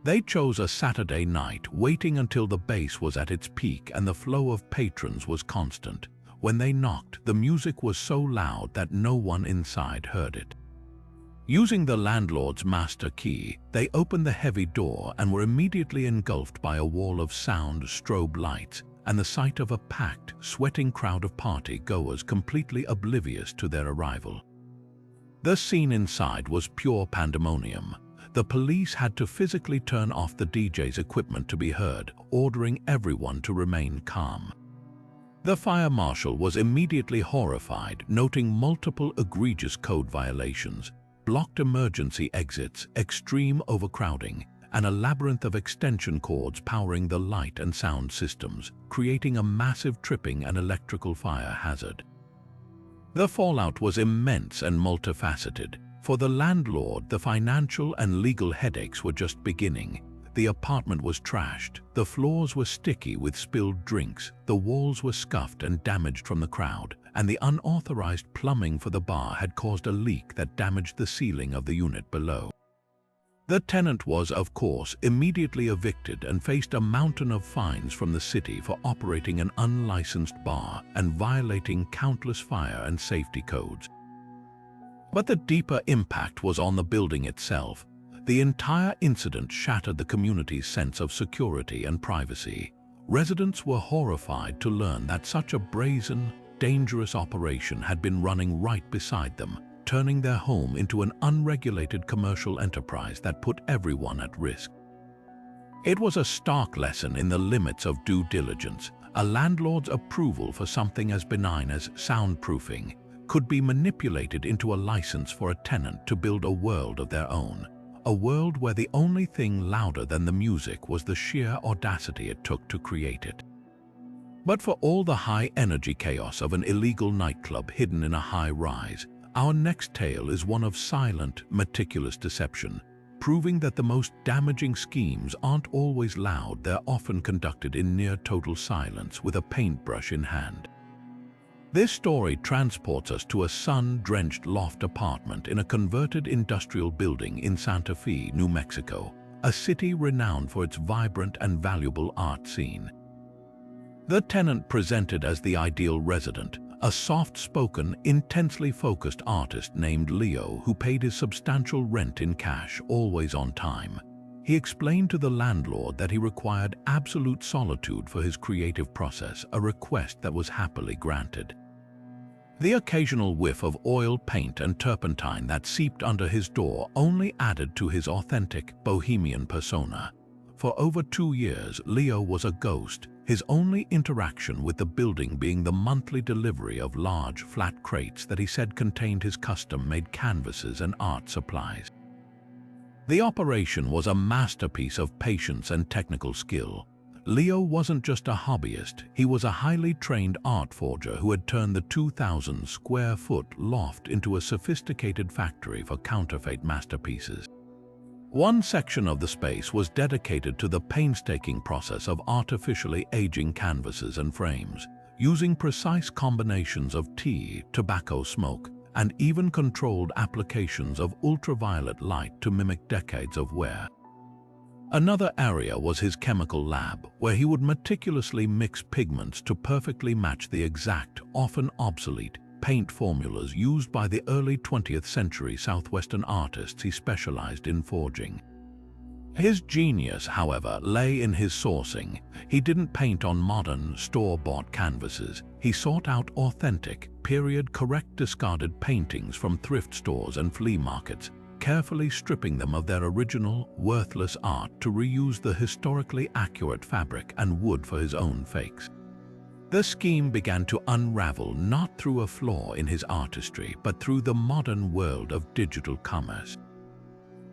They chose a Saturday night, waiting until the bass was at its peak and the flow of patrons was constant. When they knocked, the music was so loud that no one inside heard it. Using the landlord's master key, they opened the heavy door and were immediately engulfed by a wall of sound, strobe lights, and the sight of a packed, sweating crowd of party-goers completely oblivious to their arrival. The scene inside was pure pandemonium. The police had to physically turn off the DJ's equipment to be heard, ordering everyone to remain calm. The fire marshal was immediately horrified, noting multiple egregious code violations: blocked emergency exits, extreme overcrowding, and a labyrinth of extension cords powering the light and sound systems, creating a massive tripping and electrical fire hazard. The fallout was immense and multifaceted. For the landlord, the financial and legal headaches were just beginning. The apartment was trashed, the floors were sticky with spilled drinks, the walls were scuffed and damaged from the crowd, and the unauthorized plumbing for the bar had caused a leak that damaged the ceiling of the unit below. The tenant was, of course, immediately evicted and faced a mountain of fines from the city for operating an unlicensed bar and violating countless fire and safety codes. But the deeper impact was on the building itself. The entire incident shattered the community's sense of security and privacy. Residents were horrified to learn that such a brazen, dangerous operation had been running right beside them, turning their home into an unregulated commercial enterprise that put everyone at risk. It was a stark lesson in the limits of due diligence. A landlord's approval for something as benign as soundproofing could be manipulated into a license for a tenant to build a world of their own. A world where the only thing louder than the music was the sheer audacity it took to create it. But for all the high-energy chaos of an illegal nightclub hidden in a high-rise, our next tale is one of silent, meticulous deception, proving that the most damaging schemes aren't always loud. They're often conducted in near-total silence with a paintbrush in hand. This story transports us to a sun-drenched loft apartment in a converted industrial building in Santa Fe, New Mexico, a city renowned for its vibrant and valuable art scene. The tenant presented as the ideal resident, a soft-spoken, intensely focused artist named Leo who paid his substantial rent in cash, always on time. He explained to the landlord that he required absolute solitude for his creative process, a request that was happily granted. The occasional whiff of oil paint and turpentine that seeped under his door only added to his authentic, bohemian persona. For over 2 years, Leo was a ghost, his only interaction with the building being the monthly delivery of large, flat crates that he said contained his custom-made canvases and art supplies. The operation was a masterpiece of patience and technical skill. Leo wasn't just a hobbyist, he was a highly trained art forger who had turned the 2,000-square-foot loft into a sophisticated factory for counterfeit masterpieces. One section of the space was dedicated to the painstaking process of artificially aging canvases and frames, using precise combinations of tea, tobacco smoke, and even controlled applications of ultraviolet light to mimic decades of wear. Another area was his chemical lab, where he would meticulously mix pigments to perfectly match the exact, often obsolete, paint formulas used by the early 20th century Southwestern artists he specialized in forging. His genius, however, lay in his sourcing. He didn't paint on modern, store-bought canvases. He sought out authentic, period-correct discarded paintings from thrift stores and flea markets, carefully stripping them of their original, worthless art to reuse the historically accurate fabric and wood for his own fakes. The scheme began to unravel not through a flaw in his artistry, but through the modern world of digital commerce.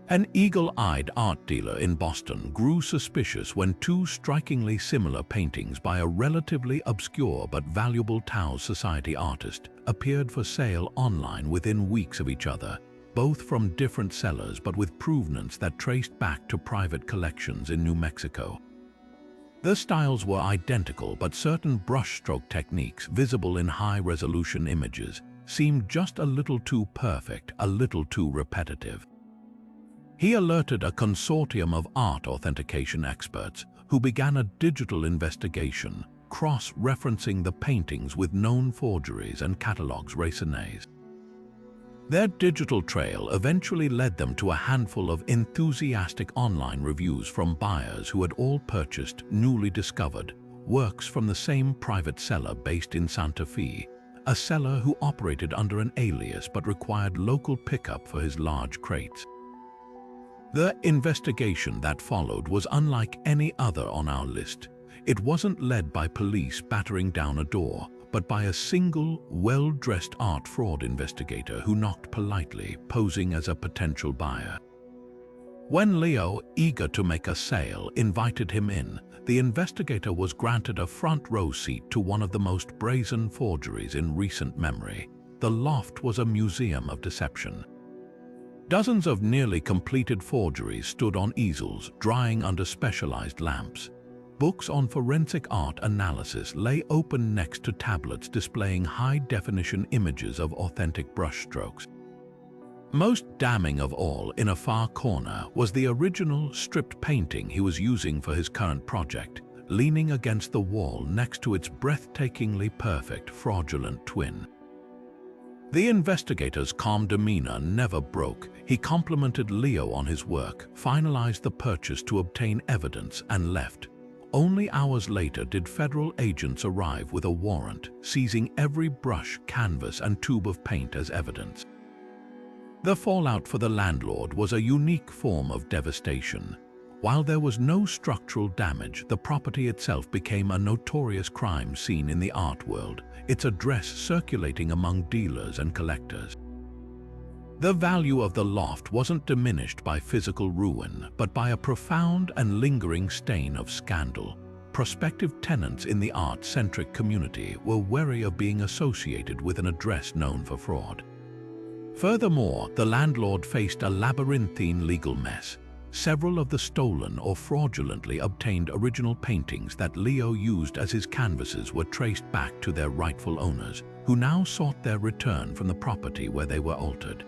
An eagle-eyed art dealer in Boston grew suspicious when two strikingly similar paintings by a relatively obscure but valuable Tao Society artist appeared for sale online within weeks of each other, both from different sellers but with provenance that traced back to private collections in New Mexico. The styles were identical, but certain brushstroke techniques visible in high-resolution images seemed just a little too perfect, a little too repetitive. He alerted a consortium of art authentication experts who began a digital investigation, cross-referencing the paintings with known forgeries and catalogs raisonnés. Their digital trail eventually led them to a handful of enthusiastic online reviews from buyers who had all purchased newly discovered works from the same private seller based in Santa Fe, a seller who operated under an alias but required local pickup for his large crates. The investigation that followed was unlike any other on our list. It wasn't led by police battering down a door, but by a single, well-dressed art fraud investigator who knocked politely, posing as a potential buyer. When Leo, eager to make a sale, invited him in, the investigator was granted a front-row seat to one of the most brazen forgeries in recent memory. The loft was a museum of deception. Dozens of nearly completed forgeries stood on easels, drying under specialized lamps. Books on forensic art analysis lay open next to tablets displaying high-definition images of authentic brushstrokes. Most damning of all, in a far corner, was the original stripped painting he was using for his current project, leaning against the wall next to its breathtakingly perfect fraudulent twin. The investigator's calm demeanor never broke. He complimented Leo on his work, finalized the purchase to obtain evidence, and left. Only hours later did federal agents arrive with a warrant, seizing every brush, canvas, and tube of paint as evidence. The fallout for the landlord was a unique form of devastation. While there was no structural damage, the property itself became a notorious crime scene in the art world, its address circulating among dealers and collectors. The value of the loft wasn't diminished by physical ruin, but by a profound and lingering stain of scandal. Prospective tenants in the art-centric community were wary of being associated with an address known for fraud. Furthermore, the landlord faced a labyrinthine legal mess. Several of the stolen or fraudulently obtained original paintings that Leo used as his canvases were traced back to their rightful owners, who now sought their return from the property where they were altered.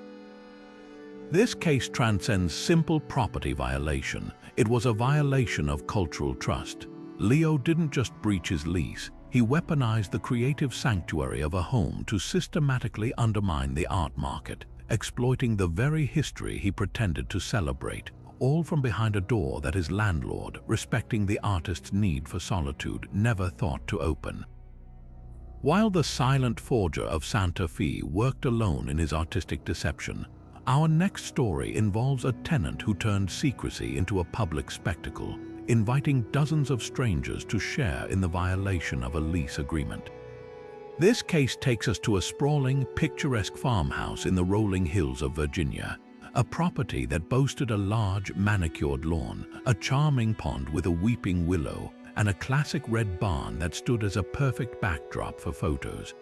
This case transcends simple property violation. It was a violation of cultural trust. Leo didn't just breach his lease, he weaponized the creative sanctuary of a home to systematically undermine the art market, exploiting the very history he pretended to celebrate, all from behind a door that his landlord, respecting the artist's need for solitude, never thought to open. While the silent forger of Santa Fe worked alone in his artistic deception, our next story involves a tenant who turned secrecy into a public spectacle, inviting dozens of strangers to share in the violation of a lease agreement. This case takes us to a sprawling, picturesque farmhouse in the rolling hills of Virginia. a property that boasted a large manicured lawn, a charming pond with a weeping willow, and a classic red barn that stood as a perfect backdrop for photos.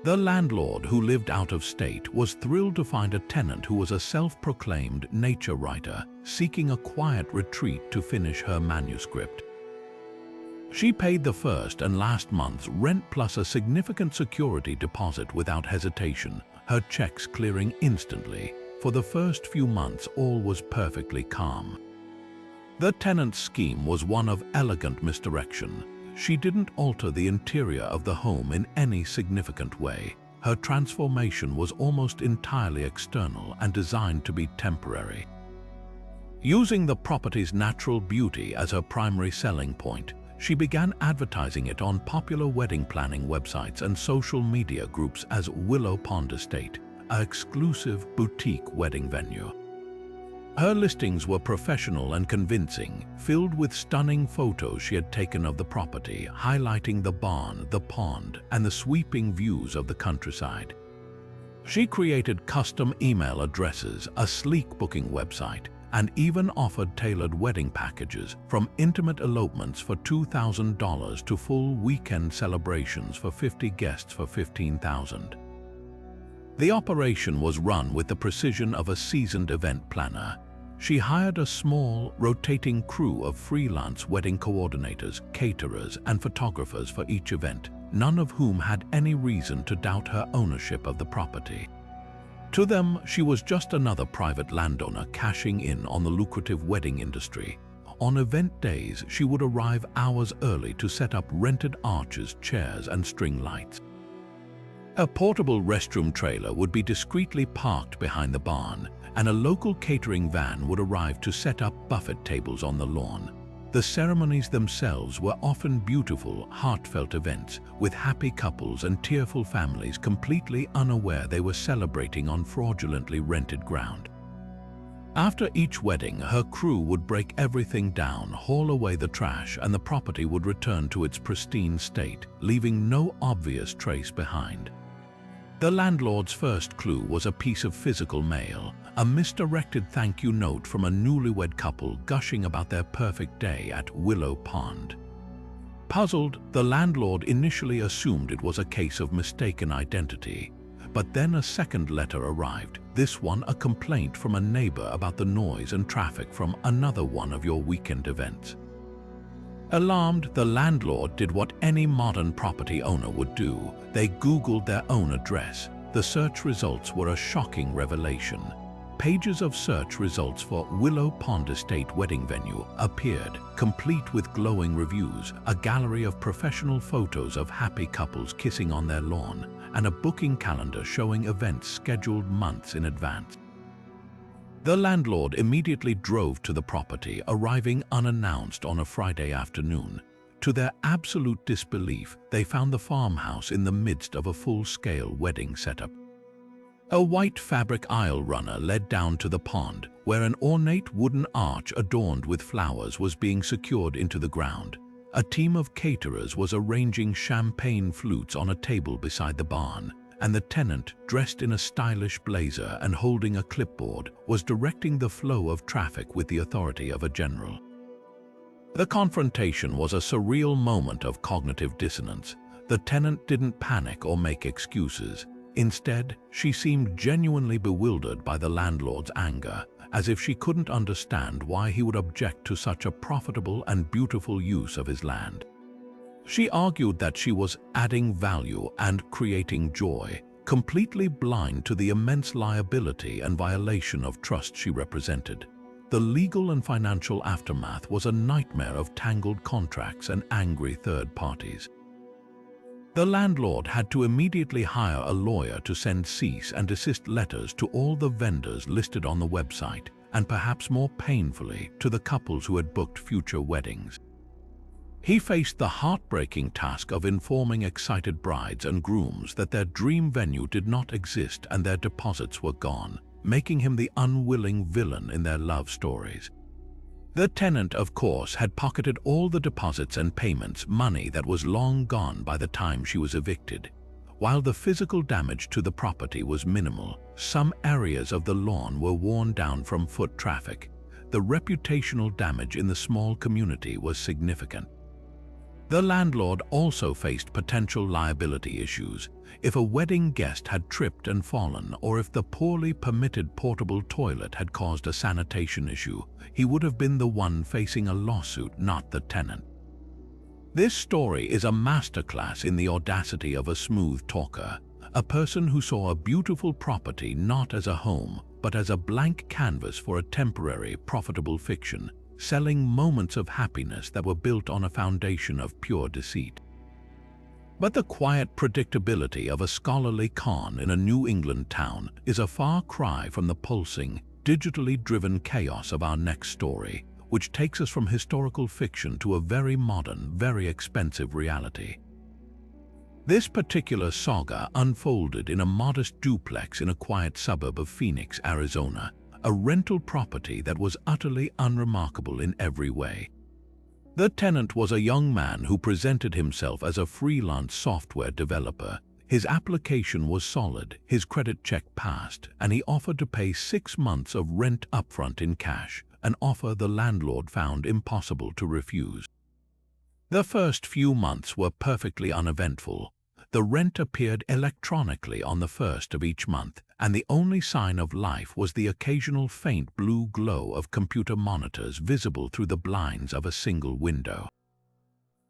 The landlord, who lived out of state, was thrilled to find a tenant who was a self-proclaimed nature writer seeking a quiet retreat to finish her manuscript. She paid the first and last month's rent plus a significant security deposit without hesitation, her checks clearing instantly. For the first few months, all was perfectly calm. The tenant's scheme was one of elegant misdirection. She didn't alter the interior of the home in any significant way. Her transformation was almost entirely external and designed to be temporary. Using the property's natural beauty as her primary selling point, she began advertising it on popular wedding planning websites and social media groups as Willow Pond Estate, an exclusive boutique wedding venue. Her listings were professional and convincing, filled with stunning photos she had taken of the property, highlighting the barn, the pond, and the sweeping views of the countryside. She created custom email addresses, a sleek booking website, and even offered tailored wedding packages, from intimate elopements for $2,000 to full weekend celebrations for 50 guests for $15,000. The operation was run with the precision of a seasoned event planner. She hired a small, rotating crew of freelance wedding coordinators, caterers, and photographers for each event, none of whom had any reason to doubt her ownership of the property. To them, she was just another private landowner cashing in on the lucrative wedding industry. On event days, she would arrive hours early to set up rented arches, chairs, and string lights. A portable restroom trailer would be discreetly parked behind the barn, and a local catering van would arrive to set up buffet tables on the lawn. The ceremonies themselves were often beautiful, heartfelt events, with happy couples and tearful families completely unaware they were celebrating on fraudulently rented ground. After each wedding, her crew would break everything down, haul away the trash, and the property would return to its pristine state, leaving no obvious trace behind. The landlord's first clue was a piece of physical mail, a misdirected thank you note from a newlywed couple gushing about their perfect day at Willow Pond. Puzzled, the landlord initially assumed it was a case of mistaken identity, but then a second letter arrived, this one a complaint from a neighbor about the noise and traffic from another one of your weekend events. Alarmed, the landlord did what any modern property owner would do. They Googled their own address. The search results were a shocking revelation. Pages of search results for Willow Pond Estate wedding venue appeared, complete with glowing reviews, a gallery of professional photos of happy couples kissing on their lawn, and a booking calendar showing events scheduled months in advance. The landlord immediately drove to the property, arriving unannounced on a Friday afternoon. To their absolute disbelief, they found the farmhouse in the midst of a full-scale wedding setup. A white fabric aisle runner led down to the pond, where an ornate wooden arch adorned with flowers was being secured into the ground. A team of caterers was arranging champagne flutes on a table beside the barn, and the tenant, dressed in a stylish blazer and holding a clipboard, was directing the flow of traffic with the authority of a general. The confrontation was a surreal moment of cognitive dissonance. The tenant didn't panic or make excuses. Instead, she seemed genuinely bewildered by the landlord's anger, as if she couldn't understand why he would object to such a profitable and beautiful use of his land. She argued that she was adding value and creating joy, completely blind to the immense liability and violation of trust she represented. The legal and financial aftermath was a nightmare of tangled contracts and angry third parties. The landlord had to immediately hire a lawyer to send cease and desist letters to all the vendors listed on the website, and perhaps more painfully, to the couples who had booked future weddings. He faced the heartbreaking task of informing excited brides and grooms that their dream venue did not exist and their deposits were gone, making him the unwilling villain in their love stories. The tenant, of course, had pocketed all the deposits and payments, money that was long gone by the time she was evicted. While the physical damage to the property was minimal, some areas of the lawn were worn down from foot traffic. The reputational damage in the small community was significant. The landlord also faced potential liability issues. If a wedding guest had tripped and fallen, or if the poorly permitted portable toilet had caused a sanitation issue, he would have been the one facing a lawsuit, not the tenant. This story is a masterclass in the audacity of a smooth talker, a person who saw a beautiful property not as a home, but as a blank canvas for a temporary, profitable fiction, selling moments of happiness that were built on a foundation of pure deceit. But the quiet predictability of a scholarly con in a New England town is a far cry from the pulsing, digitally driven chaos of our next story, which takes us from historical fiction to a very modern, very expensive reality. This particular saga unfolded in a modest duplex in a quiet suburb of Phoenix, Arizona, a rental property that was utterly unremarkable in every way. The tenant was a young man who presented himself as a freelance software developer. His application was solid, his credit check passed, and he offered to pay 6 months of rent upfront in cash, an offer the landlord found impossible to refuse. The first few months were perfectly uneventful. The rent appeared electronically on the first of each month, and the only sign of life was the occasional faint blue glow of computer monitors visible through the blinds of a single window.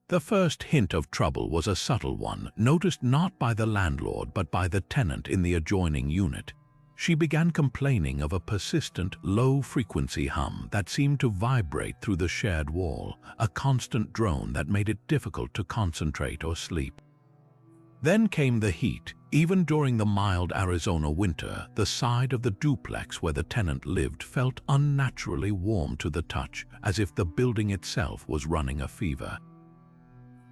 The first hint of trouble was a subtle one, noticed not by the landlord but by the tenant in the adjoining unit. She began complaining of a persistent, low-frequency hum that seemed to vibrate through the shared wall, a constant drone that made it difficult to concentrate or sleep. Then came the heat. Even during the mild Arizona winter, the side of the duplex where the tenant lived felt unnaturally warm to the touch, as if the building itself was running a fever.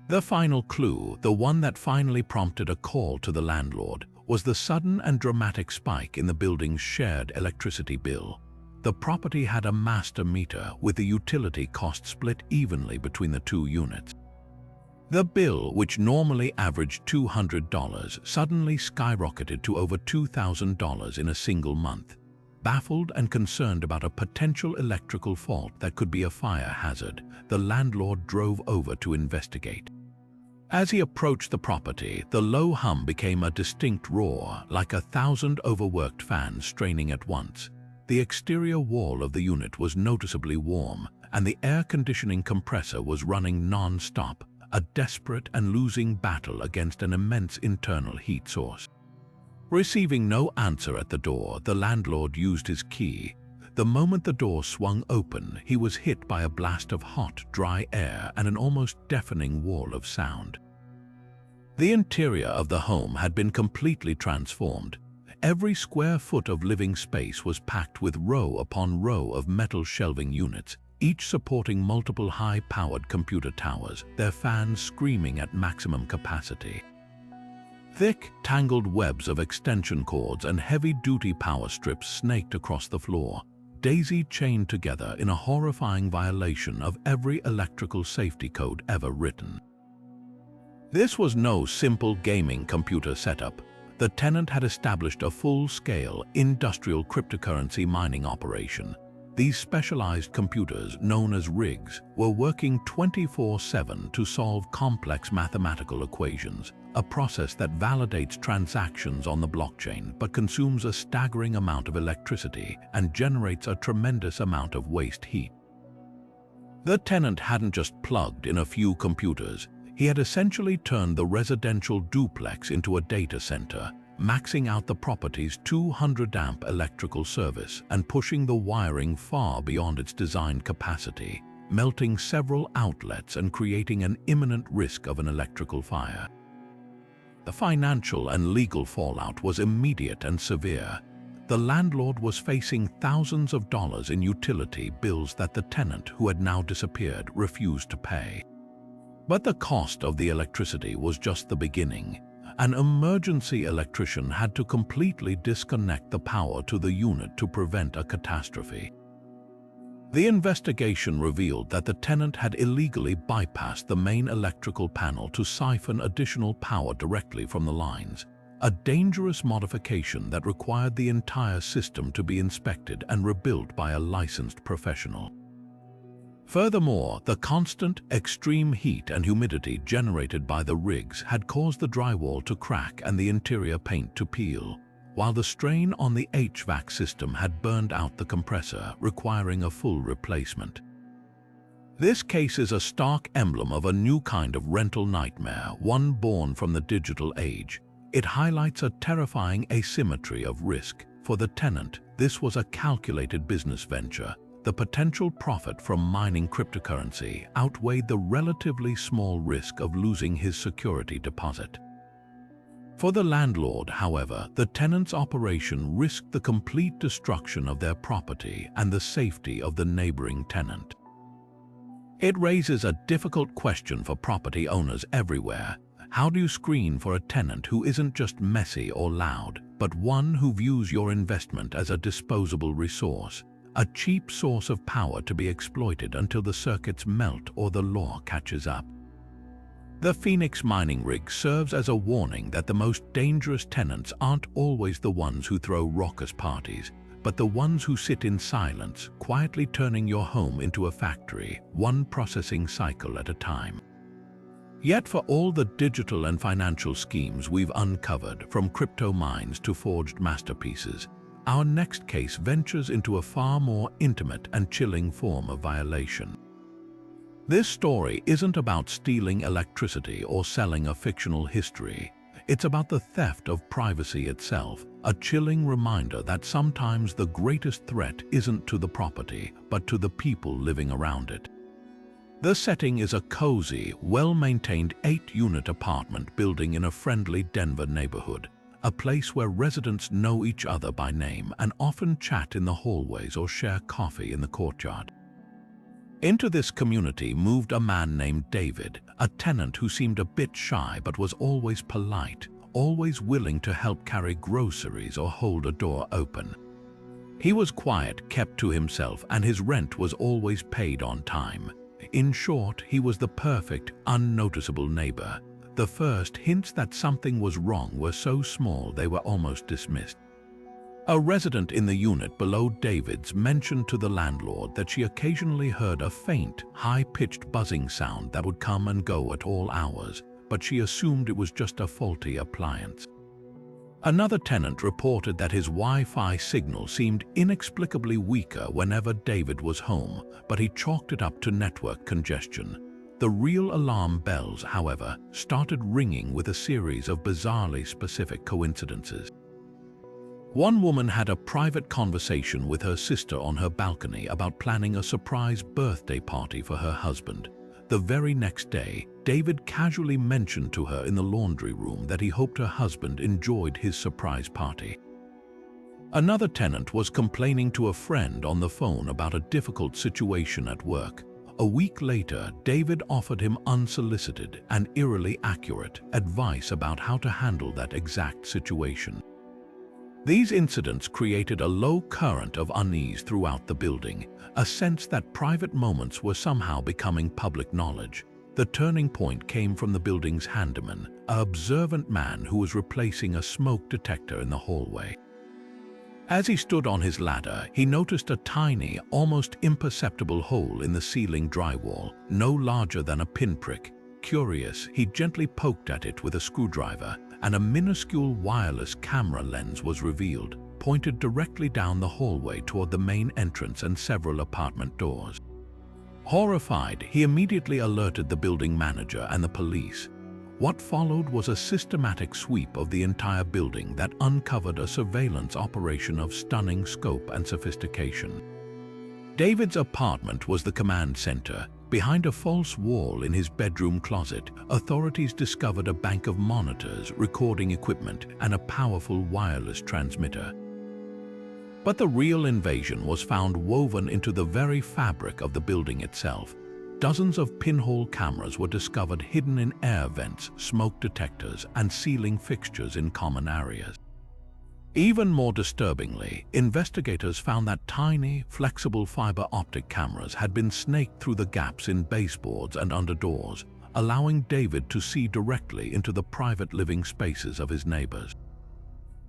The final clue, the one that finally prompted a call to the landlord, was the sudden and dramatic spike in the building's shared electricity bill. The property had a master meter, with the utility cost split evenly between the two units. The bill, which normally averaged $200, suddenly skyrocketed to over $2,000 in a single month. Baffled and concerned about a potential electrical fault that could be a fire hazard, the landlord drove over to investigate. As he approached the property, the low hum became a distinct roar, like 1,000 overworked fans straining at once. The exterior wall of the unit was noticeably warm, and the air conditioning compressor was running non-stop, a desperate and losing battle against an immense internal heat source. Receiving no answer at the door, the landlord used his key. The moment the door swung open, he was hit by a blast of hot, dry air and an almost deafening wall of sound. The interior of the home had been completely transformed. Every square foot of living space was packed with row upon row of metal shelving units, each supporting multiple high-powered computer towers, their fans screaming at maximum capacity. Thick, tangled webs of extension cords and heavy-duty power strips snaked across the floor, daisy-chained together in a horrifying violation of every electrical safety code ever written. This was no simple gaming computer setup. The tenant had established a full-scale, industrial cryptocurrency mining operation. These specialized computers, known as rigs, were working 24/7 to solve complex mathematical equations, a process that validates transactions on the blockchain but consumes a staggering amount of electricity and generates a tremendous amount of waste heat. The tenant hadn't just plugged in a few computers. He had essentially turned the residential duplex into a data center, maxing out the property's 200-amp electrical service and pushing the wiring far beyond its designed capacity, melting several outlets and creating an imminent risk of an electrical fire. The financial and legal fallout was immediate and severe. The landlord was facing thousands of dollars in utility bills that the tenant, who had now disappeared, refused to pay. But the cost of the electricity was just the beginning. An emergency electrician had to completely disconnect the power to the unit to prevent a catastrophe. The investigation revealed that the tenant had illegally bypassed the main electrical panel to siphon additional power directly from the lines. a dangerous modification that required the entire system to be inspected and rebuilt by a licensed professional. Furthermore, the constant, extreme heat and humidity generated by the rigs had caused the drywall to crack and the interior paint to peel, while the strain on the HVAC system had burned out the compressor, requiring a full replacement. This case is a stark emblem of a new kind of rental nightmare, one born from the digital age. It highlights a terrifying asymmetry of risk. For the tenant, this was a calculated business venture. The potential profit from mining cryptocurrency outweighed the relatively small risk of losing his security deposit. For the landlord, however, the tenant's operation risked the complete destruction of their property and the safety of the neighboring tenant. It raises a difficult question for property owners everywhere. How do you screen for a tenant who isn't just messy or loud, but one who views your investment as a disposable resource, a cheap source of power to be exploited until the circuits melt or the law catches up? The Phoenix mining rig serves as a warning that the most dangerous tenants aren't always the ones who throw raucous parties, but the ones who sit in silence, quietly turning your home into a factory, one processing cycle at a time. Yet for all the digital and financial schemes we've uncovered, from crypto mines to forged masterpieces, our next case ventures into a far more intimate and chilling form of violation. This story isn't about stealing electricity or selling a fictional history. It's about the theft of privacy itself, a chilling reminder that sometimes the greatest threat isn't to the property, but to the people living around it. The setting is a cozy, well-maintained 8-unit apartment building in a friendly Denver neighborhood, a place where residents know each other by name and often chat in the hallways or share coffee in the courtyard. Into this community moved a man named David, a tenant who seemed a bit shy but was always polite, always willing to help carry groceries or hold a door open. He was quiet, kept to himself, and his rent was always paid on time. In short, he was the perfect, unnoticeable neighbor. The first hints that something was wrong were so small they were almost dismissed. A resident in the unit below David's mentioned to the landlord that she occasionally heard a faint, high-pitched buzzing sound that would come and go at all hours, but she assumed it was just a faulty appliance. Another tenant reported that his Wi-Fi signal seemed inexplicably weaker whenever David was home, but he chalked it up to network congestion. The real alarm bells, however, started ringing with a series of bizarrely specific coincidences. One woman had a private conversation with her sister on her balcony about planning a surprise birthday party for her husband. The very next day, David casually mentioned to her in the laundry room that he hoped her husband enjoyed his surprise party. Another tenant was complaining to a friend on the phone about a difficult situation at work. A week later, David offered him unsolicited and eerily accurate advice about how to handle that exact situation. These incidents created a low current of unease throughout the building, a sense that private moments were somehow becoming public knowledge. The turning point came from the building's handyman, an observant man who was replacing a smoke detector in the hallway. As he stood on his ladder, he noticed a tiny, almost imperceptible hole in the ceiling drywall, no larger than a pinprick. Curious, he gently poked at it with a screwdriver, and a minuscule wireless camera lens was revealed, pointed directly down the hallway toward the main entrance and several apartment doors. Horrified, he immediately alerted the building manager and the police. What followed was a systematic sweep of the entire building that uncovered a surveillance operation of stunning scope and sophistication. David's apartment was the command center. Behind a false wall in his bedroom closet, authorities discovered a bank of monitors, recording equipment, and a powerful wireless transmitter. But the real invasion was found woven into the very fabric of the building itself. Dozens of pinhole cameras were discovered hidden in air vents, smoke detectors, and ceiling fixtures in common areas. Even more disturbingly, investigators found that tiny, flexible fiber optic cameras had been snaked through the gaps in baseboards and under doors, allowing David to see directly into the private living spaces of his neighbors.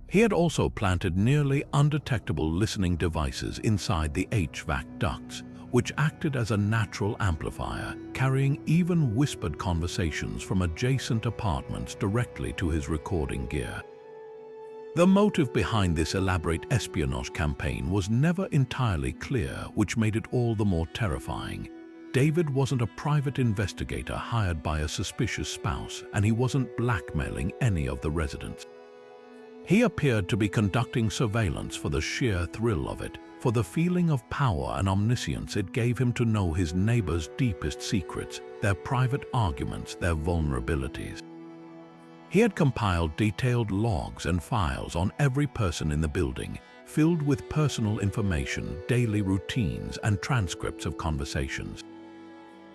He had also planted nearly undetectable listening devices inside the HVAC ducts, which acted as a natural amplifier, carrying even whispered conversations from adjacent apartments directly to his recording gear. The motive behind this elaborate espionage campaign was never entirely clear, which made it all the more terrifying. David wasn't a private investigator hired by a suspicious spouse, and he wasn't blackmailing any of the residents. He appeared to be conducting surveillance for the sheer thrill of it, for the feeling of power and omniscience it gave him to know his neighbors' deepest secrets, their private arguments, their vulnerabilities. He had compiled detailed logs and files on every person in the building, filled with personal information, daily routines, and transcripts of conversations.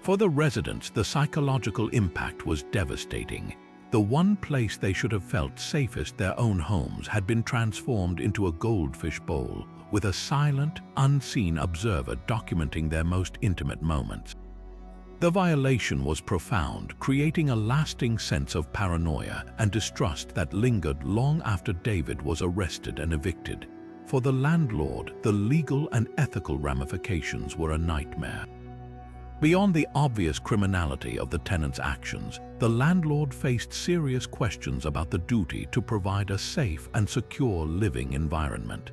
For the residents, the psychological impact was devastating. The one place they should have felt safest, their own homes, had been transformed into a goldfish bowl, with a silent, unseen observer documenting their most intimate moments. The violation was profound, creating a lasting sense of paranoia and distrust that lingered long after David was arrested and evicted. For the landlord, the legal and ethical ramifications were a nightmare. Beyond the obvious criminality of the tenant's actions, the landlord faced serious questions about the duty to provide a safe and secure living environment.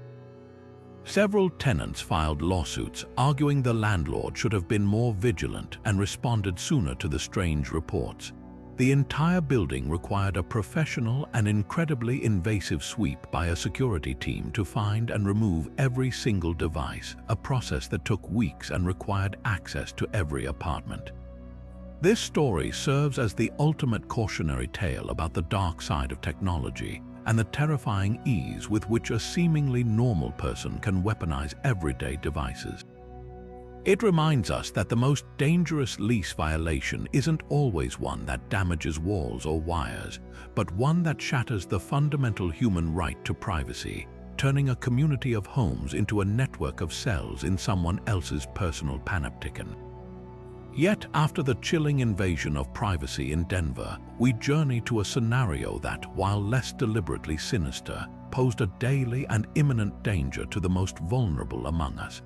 Several tenants filed lawsuits, arguing the landlord should have been more vigilant and responded sooner to the strange reports. The entire building required a professional and incredibly invasive sweep by a security team to find and remove every single device, a process that took weeks and required access to every apartment. This story serves as the ultimate cautionary tale about the dark side of technology and the terrifying ease with which a seemingly normal person can weaponize everyday devices. It reminds us that the most dangerous lease violation isn't always one that damages walls or wires, but one that shatters the fundamental human right to privacy, turning a community of homes into a network of cells in someone else's personal panopticon. Yet, after the chilling invasion of privacy in Denver, we journey to a scenario that, while less deliberately sinister, posed a daily and imminent danger to the most vulnerable among us.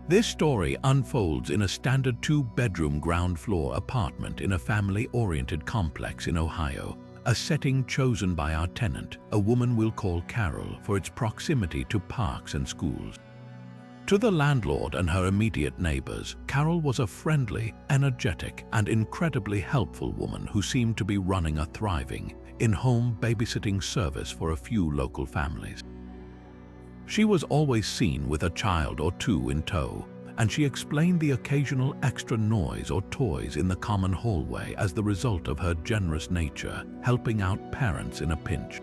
This story unfolds in a standard two-bedroom ground-floor apartment in a family-oriented complex in Ohio, a setting chosen by our tenant, a woman we'll call Carol, for its proximity to parks and schools. To the landlord and her immediate neighbors, Carol was a friendly, energetic, and incredibly helpful woman who seemed to be running a thriving, in-home babysitting service for a few local families. She was always seen with a child or two in tow, and she explained the occasional extra noise or toys in the common hallway as the result of her generous nature, helping out parents in a pinch.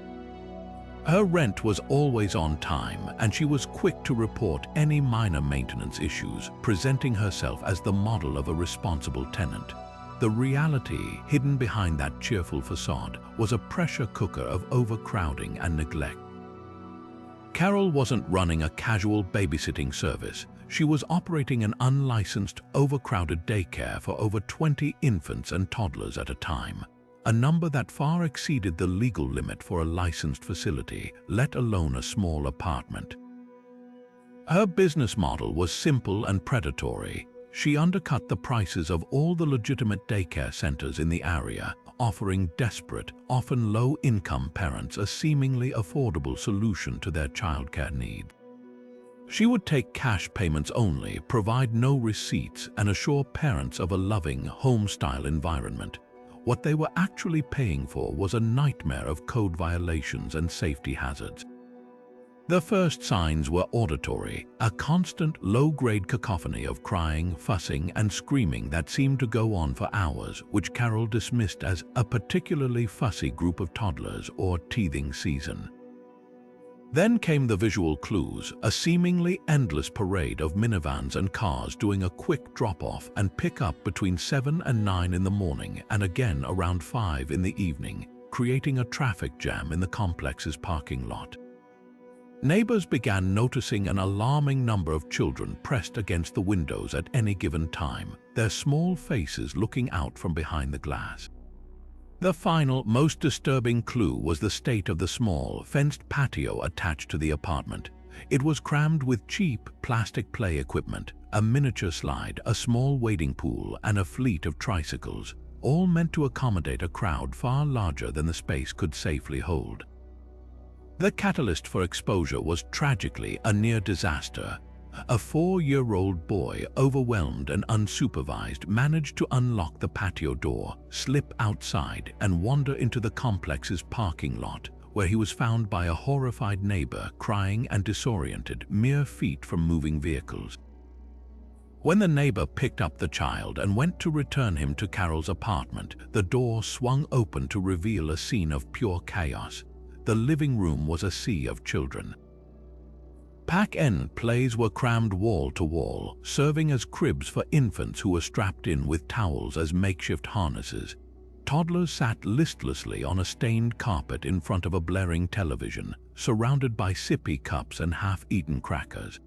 Her rent was always on time, and she was quick to report any minor maintenance issues, presenting herself as the model of a responsible tenant. The reality hidden behind that cheerful facade was a pressure cooker of overcrowding and neglect. Carol wasn't running a casual babysitting service. She was operating an unlicensed, overcrowded daycare for over 20 infants and toddlers at a time, a number that far exceeded the legal limit for a licensed facility, let alone a small apartment. Her business model was simple and predatory. She undercut the prices of all the legitimate daycare centers in the area, offering desperate, often low-income parents a seemingly affordable solution to their childcare needs. She would take cash payments only, provide no receipts, and assure parents of a loving, home-style environment. What they were actually paying for was a nightmare of code violations and safety hazards. The first signs were auditory, a constant, low-grade cacophony of crying, fussing, and screaming that seemed to go on for hours, which Carol dismissed as a particularly fussy group of toddlers or teething season. Then came the visual clues, a seemingly endless parade of minivans and cars doing a quick drop-off and pick-up between 7 and 9 in the morning and again around 5 in the evening, creating a traffic jam in the complex's parking lot. Neighbors began noticing an alarming number of children pressed against the windows at any given time, their small faces looking out from behind the glass. The final, most disturbing clue was the state of the small, fenced patio attached to the apartment. It was crammed with cheap plastic play equipment, a miniature slide, a small wading pool, and a fleet of tricycles, all meant to accommodate a crowd far larger than the space could safely hold. The catalyst for exposure was tragically a near disaster. A 4-year-old boy, overwhelmed and unsupervised, managed to unlock the patio door, slip outside, and wander into the complex's parking lot, where he was found by a horrified neighbor, crying and disoriented, mere feet from moving vehicles. When the neighbor picked up the child and went to return him to Carol's apartment, the door swung open to reveal a scene of pure chaos. The living room was a sea of children. Pack-end plays were crammed wall to wall, serving as cribs for infants who were strapped in with towels as makeshift harnesses. Toddlers sat listlessly on a stained carpet in front of a blaring television, surrounded by sippy cups and half-eaten crackers.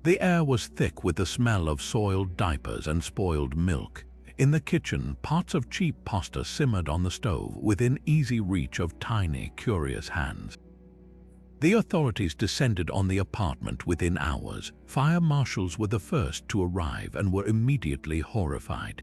The air was thick with the smell of soiled diapers and spoiled milk. In the kitchen, pots of cheap pasta simmered on the stove within easy reach of tiny, curious hands. The authorities descended on the apartment within hours. Fire marshals were the first to arrive and were immediately horrified.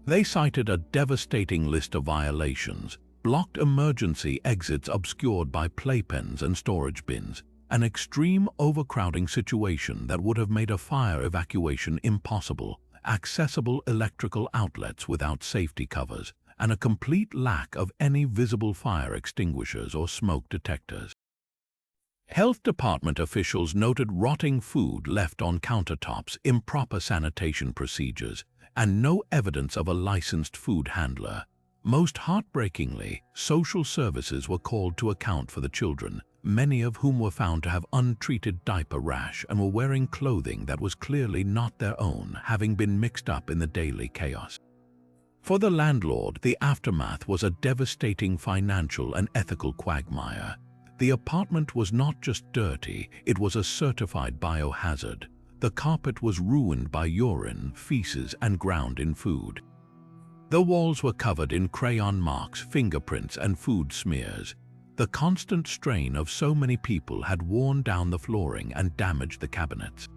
They cited a devastating list of violations: blocked emergency exits obscured by playpens and storage bins, an extreme overcrowding situation that would have made a fire evacuation impossible, accessible electrical outlets without safety covers, and a complete lack of any visible fire extinguishers or smoke detectors. Health department officials noted rotting food left on countertops, improper sanitation procedures, and no evidence of a licensed food handler. Most heartbreakingly, social services were called to account for the children, many of whom were found to have untreated diaper rash and were wearing clothing that was clearly not their own, having been mixed up in the daily chaos. For the landlord, the aftermath was a devastating financial and ethical quagmire. The apartment was not just dirty, it was a certified biohazard. The carpet was ruined by urine, feces, and ground in food. The walls were covered in crayon marks, fingerprints, and food smears. The constant strain of so many people had worn down the flooring and damaged the cabinets.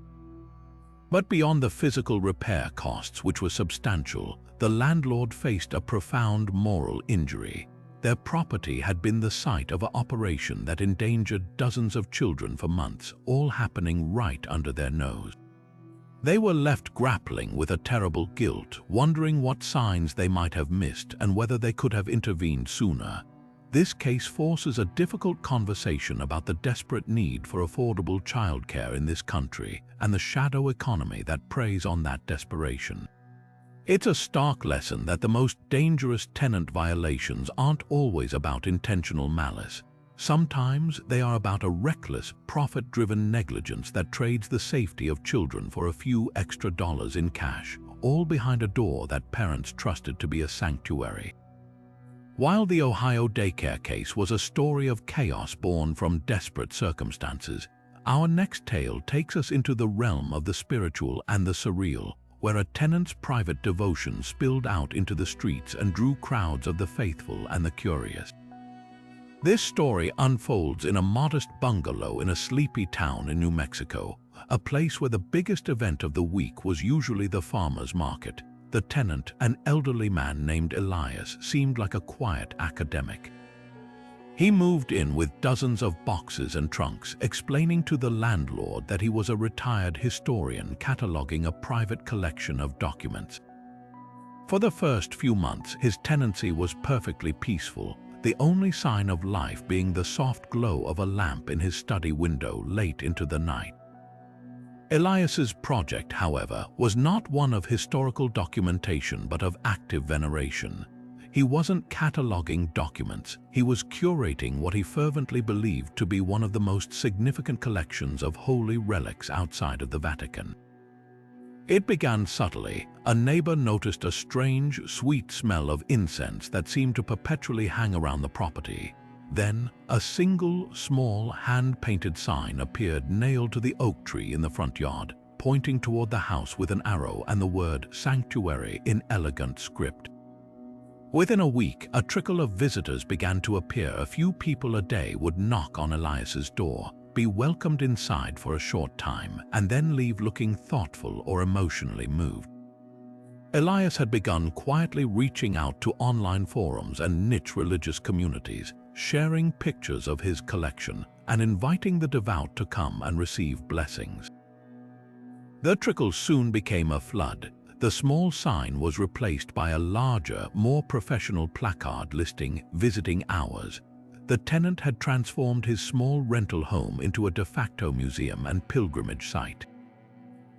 But beyond the physical repair costs, which were substantial, the landlord faced a profound moral injury. Their property had been the site of an operation that endangered dozens of children for months, all happening right under their nose. They were left grappling with a terrible guilt, wondering what signs they might have missed and whether they could have intervened sooner. This case forces a difficult conversation about the desperate need for affordable childcare in this country and the shadow economy that preys on that desperation. It's a stark lesson that the most dangerous tenant violations aren't always about intentional malice. Sometimes they are about a reckless, profit-driven negligence that trades the safety of children for a few extra dollars in cash, all behind a door that parents trusted to be a sanctuary. While the Ohio daycare case was a story of chaos born from desperate circumstances, our next tale takes us into the realm of the spiritual and the surreal, where a tenant's private devotion spilled out into the streets and drew crowds of the faithful and the curious. This story unfolds in a modest bungalow in a sleepy town in New Mexico, a place where the biggest event of the week was usually the farmer's market. The tenant, an elderly man named Elias, seemed like a quiet academic. He moved in with dozens of boxes and trunks, explaining to the landlord that he was a retired historian cataloging a private collection of documents. For the first few months, his tenancy was perfectly peaceful, the only sign of life being the soft glow of a lamp in his study window late into the night. Elias's project, however, was not one of historical documentation but of active veneration. He wasn't cataloging documents, he was curating what he fervently believed to be one of the most significant collections of holy relics outside of the Vatican. It began subtly. A neighbor noticed a strange, sweet smell of incense that seemed to perpetually hang around the property. Then, a single, small, hand-painted sign appeared nailed to the oak tree in the front yard, pointing toward the house with an arrow and the word "sanctuary" in elegant script. Within a week, a trickle of visitors began to appear. A few people a day would knock on Elias's door, be welcomed inside for a short time, and then leave looking thoughtful or emotionally moved. Elias had begun quietly reaching out to online forums and niche religious communities, sharing pictures of his collection and inviting the devout to come and receive blessings. The trickle soon became a flood. The small sign was replaced by a larger, more professional placard listing visiting hours. The tenant had transformed his small rental home into a de facto museum and pilgrimage site.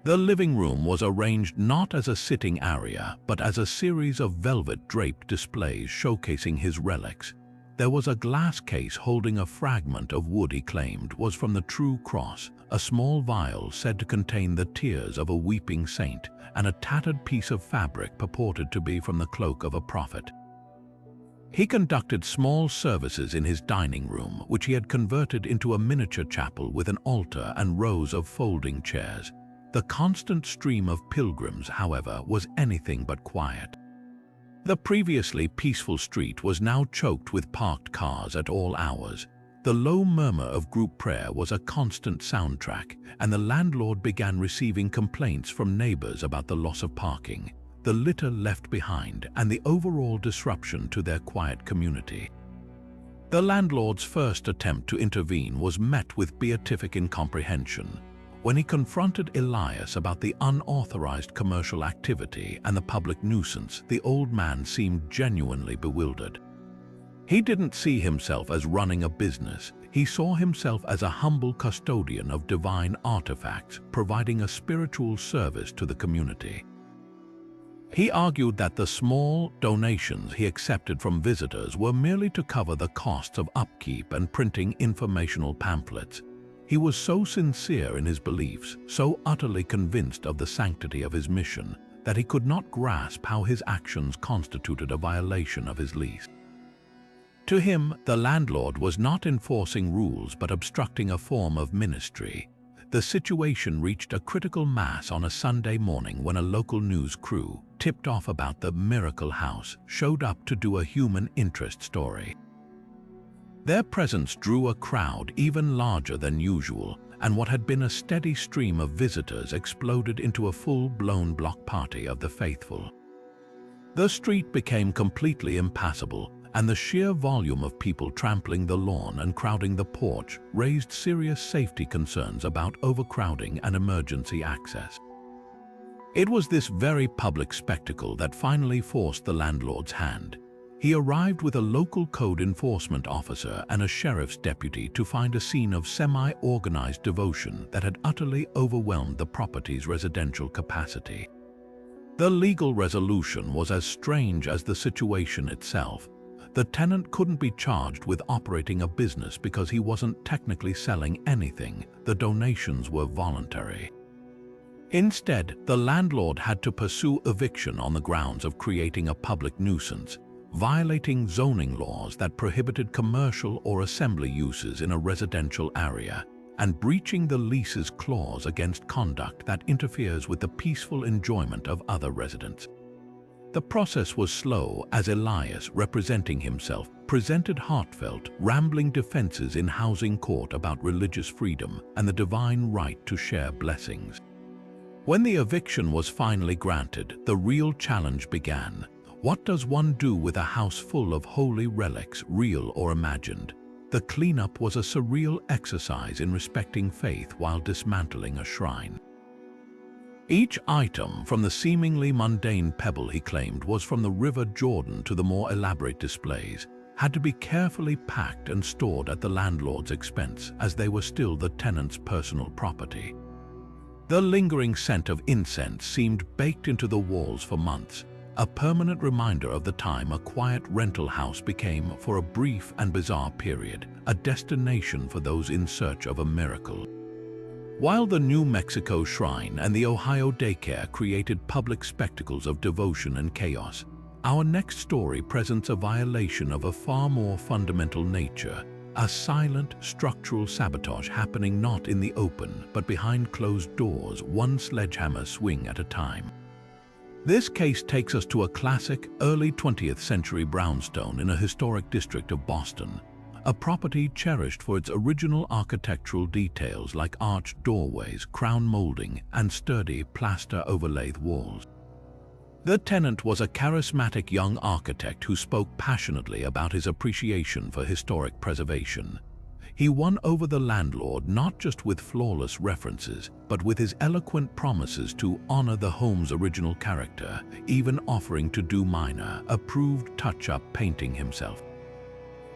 The living room was arranged not as a sitting area, but as a series of velvet-draped displays showcasing his relics. There was a glass case holding a fragment of wood he claimed was from the true cross, a small vial said to contain the tears of a weeping saint, and a tattered piece of fabric purported to be from the cloak of a prophet. He conducted small services in his dining room, which he had converted into a miniature chapel with an altar and rows of folding chairs. The constant stream of pilgrims, however, was anything but quiet. The previously peaceful street was now choked with parked cars at all hours. The low murmur of group prayer was a constant soundtrack, and the landlord began receiving complaints from neighbors about the loss of parking, the litter left behind, and the overall disruption to their quiet community. The landlord's first attempt to intervene was met with beatific incomprehension. When he confronted Elias about the unauthorized commercial activity and the public nuisance, the old man seemed genuinely bewildered. He didn't see himself as running a business. He saw himself as a humble custodian of divine artifacts, providing a spiritual service to the community. He argued that the small donations he accepted from visitors were merely to cover the costs of upkeep and printing informational pamphlets. He was so sincere in his beliefs, so utterly convinced of the sanctity of his mission, that he could not grasp how his actions constituted a violation of his lease. To him, the landlord was not enforcing rules but obstructing a form of ministry. The situation reached a critical mass on a Sunday morning when a local news crew, tipped off about the miracle house, showed up to do a human interest story. Their presence drew a crowd even larger than usual, and what had been a steady stream of visitors exploded into a full-blown block party of the faithful. The street became completely impassable, and the sheer volume of people trampling the lawn and crowding the porch raised serious safety concerns about overcrowding and emergency access. It was this very public spectacle that finally forced the landlord's hand. He arrived with a local code enforcement officer and a sheriff's deputy to find a scene of semi-organized devotion that had utterly overwhelmed the property's residential capacity. The legal resolution was as strange as the situation itself. The tenant couldn't be charged with operating a business because he wasn't technically selling anything. The donations were voluntary. Instead, the landlord had to pursue eviction on the grounds of creating a public nuisance, violating zoning laws that prohibited commercial or assembly uses in a residential area, and breaching the lease's clause against conduct that interferes with the peaceful enjoyment of other residents. The process was slow as Elias, representing himself, presented heartfelt, rambling defenses in housing court about religious freedom and the divine right to share blessings. When the eviction was finally granted, the real challenge began. What does one do with a house full of holy relics, real or imagined? The cleanup was a surreal exercise in respecting faith while dismantling a shrine. Each item, from the seemingly mundane pebble he claimed was from the River Jordan to the more elaborate displays, had to be carefully packed and stored at the landlord's expense, as they were still the tenant's personal property. The lingering scent of incense seemed baked into the walls for months, a permanent reminder of the time a quiet rental house became, for a brief and bizarre period, a destination for those in search of a miracle. While the New Mexico Shrine and the Ohio daycare created public spectacles of devotion and chaos, our next story presents a violation of a far more fundamental nature, a silent structural sabotage happening not in the open but behind closed doors, one sledgehammer swing at a time. This case takes us to a classic, early 20th century brownstone in a historic district of Boston, a property cherished for its original architectural details like arched doorways, crown molding, and sturdy plaster-overlaid walls. The tenant was a charismatic young architect who spoke passionately about his appreciation for historic preservation. He won over the landlord not just with flawless references, but with his eloquent promises to honor the home's original character, even offering to do minor, approved touch-up painting himself.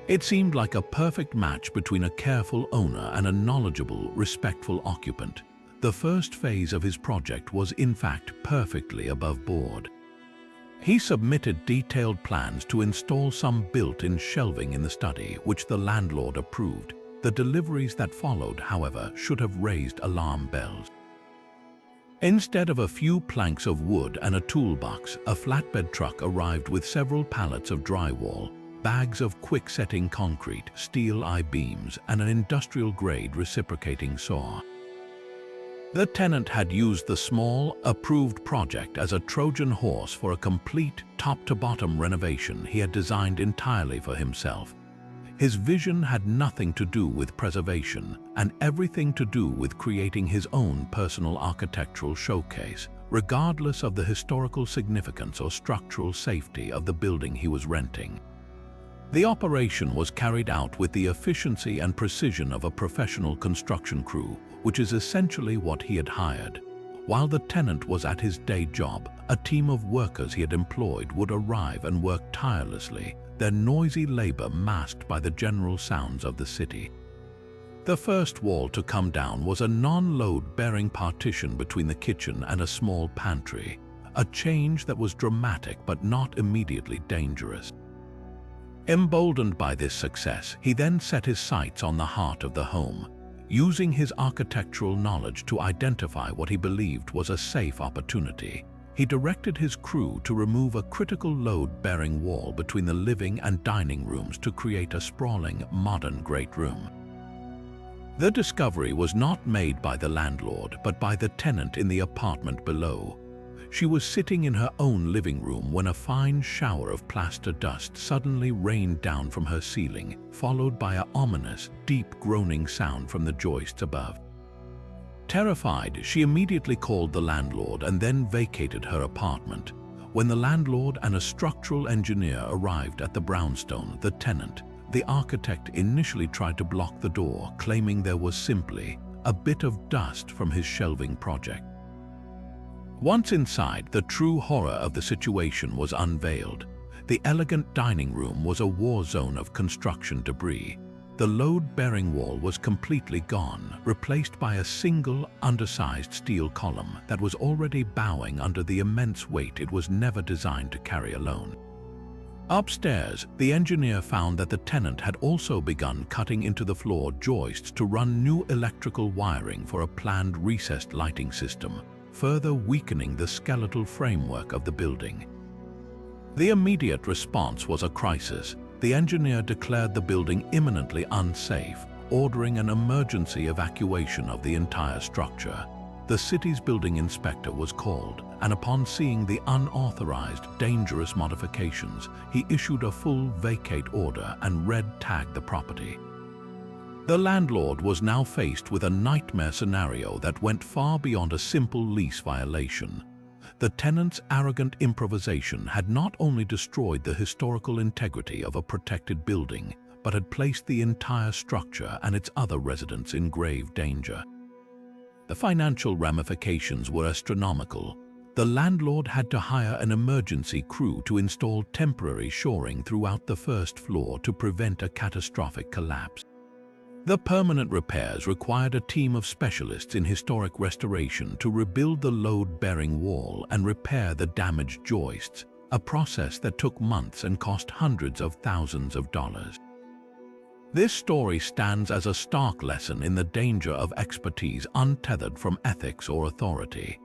It seemed like a perfect match between a careful owner and a knowledgeable, respectful occupant. The first phase of his project was in fact perfectly above board. He submitted detailed plans to install some built-in shelving in the study, which the landlord approved. The deliveries that followed, however, should have raised alarm bells. Instead of a few planks of wood and a toolbox, a flatbed truck arrived with several pallets of drywall, bags of quick-setting concrete, steel I-beams, and an industrial-grade reciprocating saw. The tenant had used the small, approved project as a Trojan horse for a complete, top-to-bottom renovation he had designed entirely for himself. His vision had nothing to do with preservation and everything to do with creating his own personal architectural showcase, regardless of the historical significance or structural safety of the building he was renting. The operation was carried out with the efficiency and precision of a professional construction crew, which is essentially what he had hired. While the tenant was at his day job, a team of workers he had employed would arrive and work tirelessly, their noisy labor masked by the general sounds of the city. The first wall to come down was a non-load-bearing partition between the kitchen and a small pantry, a change that was dramatic but not immediately dangerous. Emboldened by this success, he then set his sights on the heart of the home, using his architectural knowledge to identify what he believed was a safe opportunity. He directed his crew to remove a critical load-bearing wall between the living and dining rooms to create a sprawling, modern great room. The discovery was not made by the landlord, but by the tenant in the apartment below. She was sitting in her own living room when a fine shower of plaster dust suddenly rained down from her ceiling, followed by an ominous, deep groaning sound from the joists above. Terrified, she immediately called the landlord and then vacated her apartment. When the landlord and a structural engineer arrived at the brownstone, the tenant, the architect initially tried to block the door, claiming there was simply a bit of dust from his shelving project. Once inside, the true horror of the situation was unveiled. The elegant dining room was a war zone of construction debris. The load-bearing wall was completely gone, replaced by a single, undersized steel column that was already bowing under the immense weight it was never designed to carry alone. Upstairs, the engineer found that the tenant had also begun cutting into the floor joists to run new electrical wiring for a planned recessed lighting system, further weakening the skeletal framework of the building. The immediate response was a crisis. The engineer declared the building imminently unsafe, ordering an emergency evacuation of the entire structure. The city's building inspector was called, and upon seeing the unauthorized, dangerous modifications, he issued a full vacate order and red-tagged the property. The landlord was now faced with a nightmare scenario that went far beyond a simple lease violation. The tenant's arrogant improvisation had not only destroyed the historical integrity of a protected building, but had placed the entire structure and its other residents in grave danger. The financial ramifications were astronomical. The landlord had to hire an emergency crew to install temporary shoring throughout the first floor to prevent a catastrophic collapse. The permanent repairs required a team of specialists in historic restoration to rebuild the load-bearing wall and repair the damaged joists, a process that took months and cost hundreds of thousands of dollars. This story stands as a stark lesson in the danger of expertise untethered from ethics or authority.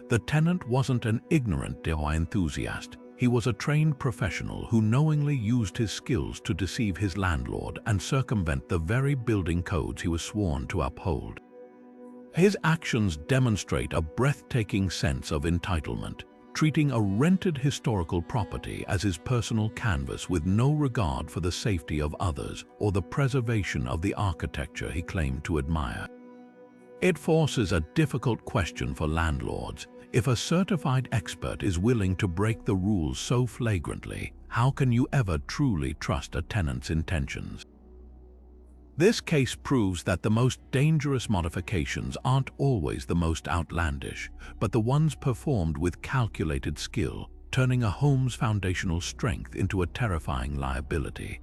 The tenant wasn't an ignorant DIY enthusiast. He was a trained professional who knowingly used his skills to deceive his landlord and circumvent the very building codes he was sworn to uphold. His actions demonstrate a breathtaking sense of entitlement. treating a rented historical property as his personal canvas with no regard for the safety of others or the preservation of the architecture he claimed to admire. It forces a difficult question for landlords. If a certified expert is willing to break the rules so flagrantly, how can you ever truly trust a tenant's intentions? This case proves that the most dangerous modifications aren't always the most outlandish, but the ones performed with calculated skill, turning a home's foundational strength into a terrifying liability.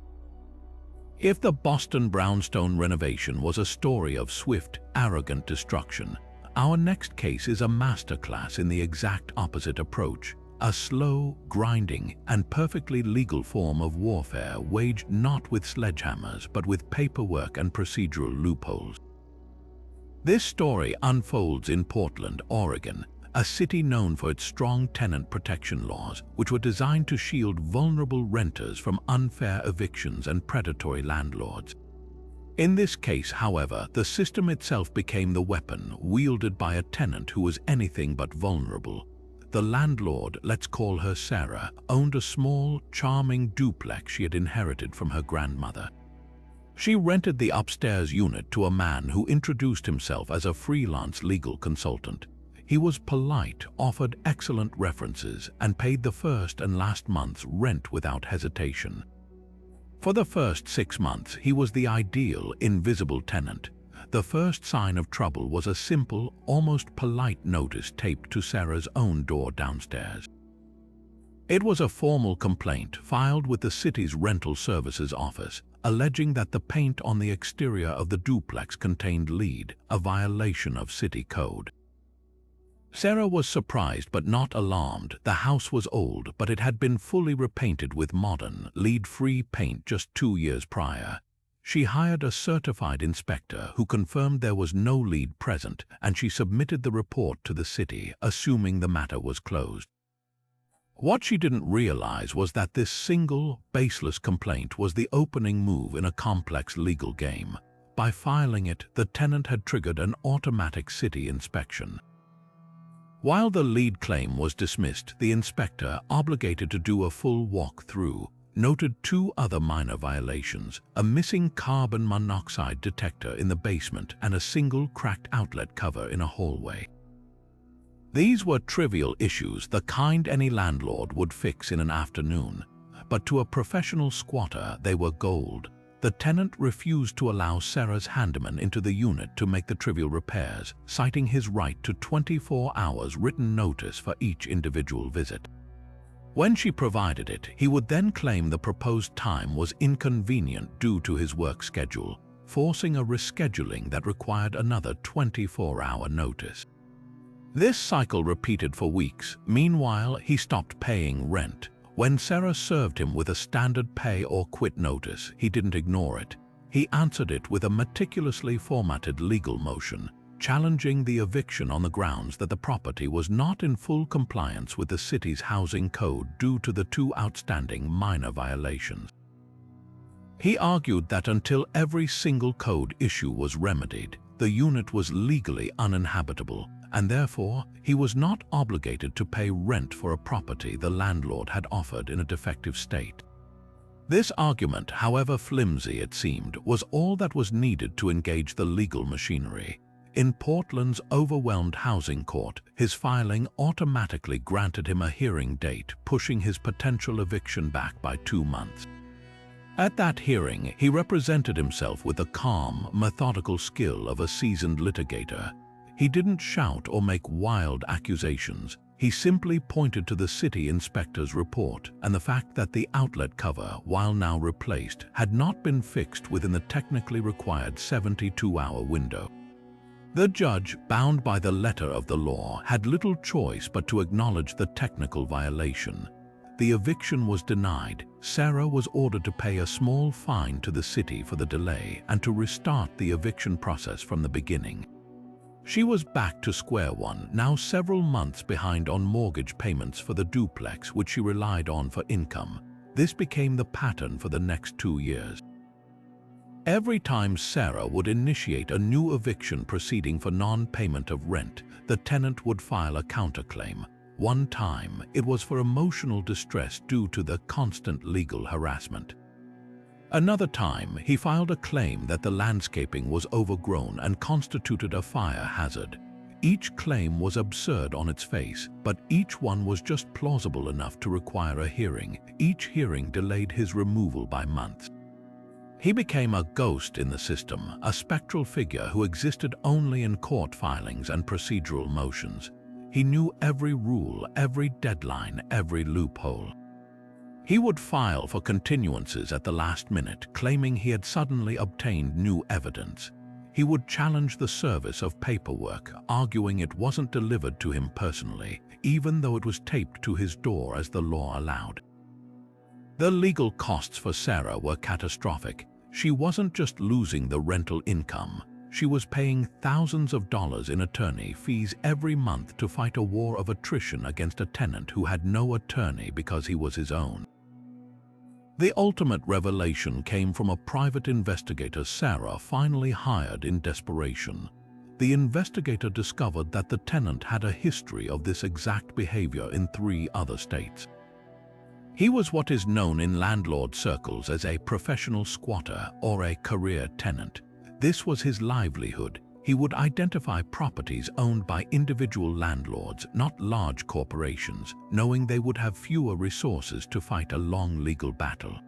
If the Boston brownstone renovation was a story of swift, arrogant destruction, our next case is a masterclass in the exact opposite approach, a slow, grinding, and perfectly legal form of warfare waged not with sledgehammers but with paperwork and procedural loopholes. This story unfolds in Portland, Oregon, a city known for its strong tenant protection laws, which were designed to shield vulnerable renters from unfair evictions and predatory landlords. In this case, however, the system itself became the weapon wielded by a tenant who was anything but vulnerable. The landlord, let's call her Sarah, owned a small, charming duplex she had inherited from her grandmother. She rented the upstairs unit to a man who introduced himself as a freelance legal consultant. He was polite, offered excellent references, and paid the first and last month's rent without hesitation. For the first 6 months, he was the ideal, invisible tenant. The first sign of trouble was a simple, almost polite notice taped to Sarah's own door downstairs. It was a formal complaint filed with the city's rental services office, alleging that the paint on the exterior of the duplex contained lead, a violation of city code. Sarah was surprised but not alarmed. The house was old, but it had been fully repainted with modern, lead-free paint just 2 years prior. She hired a certified inspector who confirmed there was no lead present, and she submitted the report to the city, assuming the matter was closed. What she didn't realize was that this single, baseless complaint was the opening move in a complex legal game. By filing it, the tenant had triggered an automatic city inspection. While the lead claim was dismissed, the inspector, obligated to do a full walk-through, noted 2 other minor violations: a missing carbon monoxide detector in the basement and a single cracked outlet cover in a hallway. These were trivial issues, the kind any landlord would fix in an afternoon, but to a professional squatter they were gold. The tenant refused to allow Sarah's handyman into the unit to make the trivial repairs, citing his right to 24 hours written notice for each individual visit. When she provided it, he would then claim the proposed time was inconvenient due to his work schedule, forcing a rescheduling that required another 24-hour notice. This cycle repeated for weeks. Meanwhile, he stopped paying rent. When Sarah served him with a standard pay or quit notice, he didn't ignore it. He answered it with a meticulously formatted legal motion, challenging the eviction on the grounds that the property was not in full compliance with the city's housing code due to the 2 outstanding minor violations. He argued that until every single code issue was remedied, the unit was legally uninhabitable, and therefore he was not obligated to pay rent for a property the landlord had offered in a defective state. This argument, however flimsy it seemed, was all that was needed to engage the legal machinery. In Portland's overwhelmed housing court, his filing automatically granted him a hearing date, pushing his potential eviction back by 2 months. At that hearing, he represented himself with the calm, methodical skill of a seasoned litigator. He didn't shout or make wild accusations. He simply pointed to the city inspector's report and the fact that the outlet cover, while now replaced, had not been fixed within the technically required 72-hour window. The judge, bound by the letter of the law, had little choice but to acknowledge the technical violation. The eviction was denied. Sarah was ordered to pay a small fine to the city for the delay and to restart the eviction process from the beginning. She was back to square one, now several months behind on mortgage payments for the duplex which she relied on for income. This became the pattern for the next 2 years. Every time Sarah would initiate a new eviction proceeding for non-payment of rent, the tenant would file a counterclaim. One time, it was for emotional distress due to the constant legal harassment. Another time, he filed a claim that the landscaping was overgrown and constituted a fire hazard. Each claim was absurd on its face, but each one was just plausible enough to require a hearing. Each hearing delayed his removal by months. He became a ghost in the system, a spectral figure who existed only in court filings and procedural motions. He knew every rule, every deadline, every loophole. He would file for continuances at the last minute, claiming he had suddenly obtained new evidence. He would challenge the service of paperwork, arguing it wasn't delivered to him personally, even though it was taped to his door as the law allowed. The legal costs for Sarah were catastrophic. She wasn't just losing the rental income. She was paying thousands of dollars in attorney fees every month to fight a war of attrition against a tenant who had no attorney because he was his own. The ultimate revelation came from a private investigator Sarah finally hired in desperation. The investigator discovered that the tenant had a history of this exact behavior in 3 other states. He was what is known in landlord circles as a professional squatter or a career tenant. This was his livelihood. He would identify properties owned by individual landlords, not large corporations, knowing they would have fewer resources to fight a long legal battle.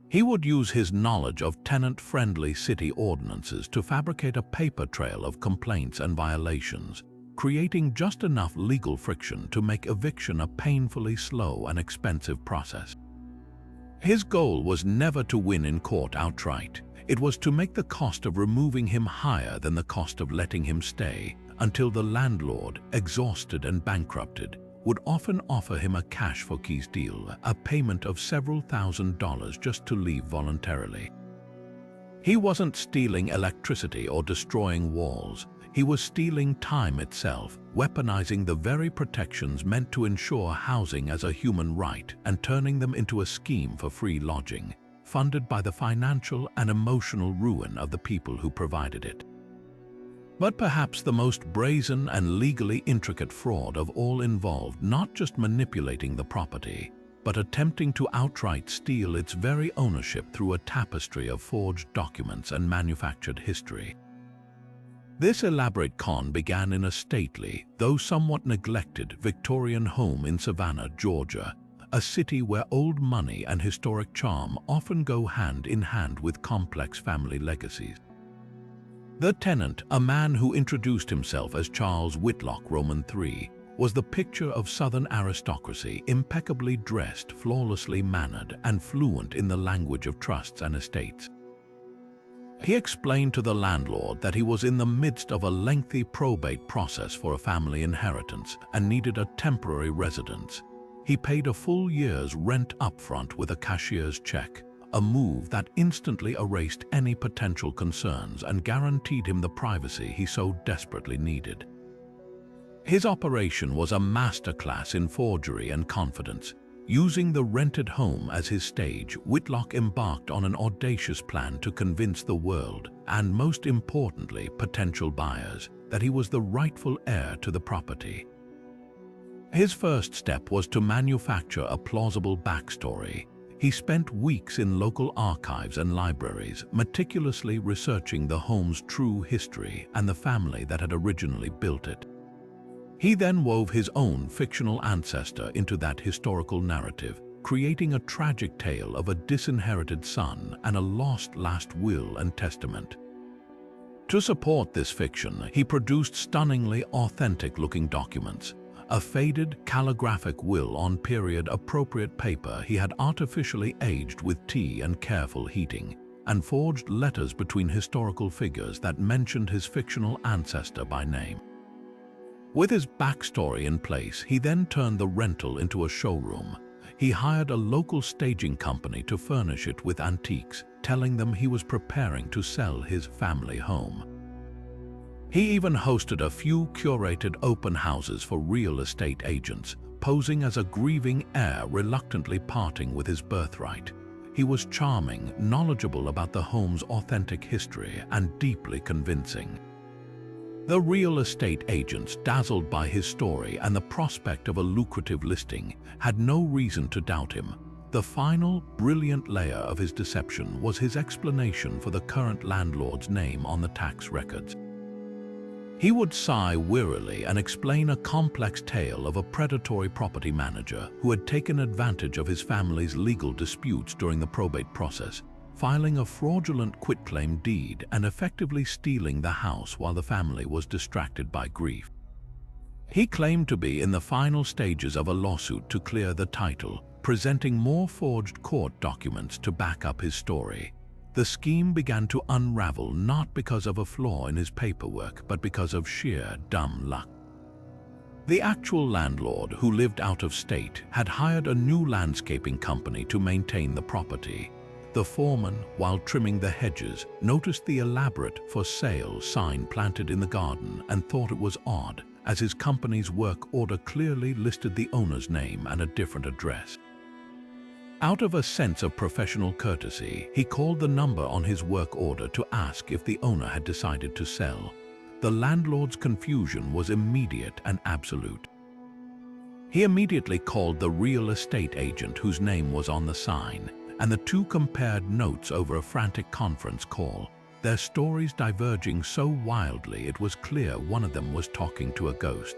He would use his knowledge of tenant-friendly city ordinances to fabricate a paper trail of complaints and violations, creating just enough legal friction to make eviction a painfully slow and expensive process. His goal was never to win in court outright. It was to make the cost of removing him higher than the cost of letting him stay, until the landlord, exhausted and bankrupted, would often offer him a cash-for-keys deal, a payment of several $1,000s just to leave voluntarily. He wasn't stealing electricity or destroying walls. He was stealing time itself, weaponizing the very protections meant to ensure housing as a human right and turning them into a scheme for free lodging, funded by the financial and emotional ruin of the people who provided it. But perhaps the most brazen and legally intricate fraud of all involved not just manipulating the property, but attempting to outright steal its very ownership through a tapestry of forged documents and manufactured history. This elaborate con began in a stately, though somewhat neglected, Victorian home in Savannah, Georgia, a city where old money and historic charm often go hand in hand with complex family legacies. The tenant, a man who introduced himself as Charles Whitlock Roman III, was the picture of Southern aristocracy, impeccably dressed, flawlessly mannered, and fluent in the language of trusts and estates. He explained to the landlord that he was in the midst of a lengthy probate process for a family inheritance and needed a temporary residence. He paid a full year's rent upfront with a cashier's check, a move that instantly erased any potential concerns and guaranteed him the privacy he so desperately needed. His operation was a masterclass in forgery and confidence. Using the rented home as his stage, Whitlock embarked on an audacious plan to convince the world, and most importantly, potential buyers, that he was the rightful heir to the property. His first step was to manufacture a plausible backstory. He spent weeks in local archives and libraries, meticulously researching the home's true history and the family that had originally built it. He then wove his own fictional ancestor into that historical narrative, creating a tragic tale of a disinherited son and a lost last will and testament. To support this fiction, he produced stunningly authentic-looking documents. A faded, calligraphic will on period-appropriate paper he had artificially aged with tea and careful heating, and forged letters between historical figures that mentioned his fictional ancestor by name. With his backstory in place, he then turned the rental into a showroom. He hired a local staging company to furnish it with antiques, telling them he was preparing to sell his family home. He even hosted a few curated open houses for real estate agents, posing as a grieving heir reluctantly parting with his birthright. He was charming, knowledgeable about the home's authentic history, and deeply convincing. The real estate agents, dazzled by his story and the prospect of a lucrative listing, had no reason to doubt him. The final, brilliant layer of his deception was his explanation for the current landlord's name on the tax records. He would sigh wearily and explain a complex tale of a predatory property manager who had taken advantage of his family's legal disputes during the probate process, filing a fraudulent quitclaim deed and effectively stealing the house while the family was distracted by grief. He claimed to be in the final stages of a lawsuit to clear the title, presenting more forged court documents to back up his story. The scheme began to unravel not because of a flaw in his paperwork, but because of sheer dumb luck. The actual landlord, who lived out of state, had hired a new landscaping company to maintain the property. The foreman, while trimming the hedges, noticed the elaborate "for sale" sign planted in the garden and thought it was odd, as his company's work order clearly listed the owner's name and a different address. Out of a sense of professional courtesy, he called the number on his work order to ask if the owner had decided to sell. The landlord's confusion was immediate and absolute. He immediately called the real estate agent whose name was on the sign, and the two compared notes over a frantic conference call, their stories diverging so wildly it was clear one of them was talking to a ghost.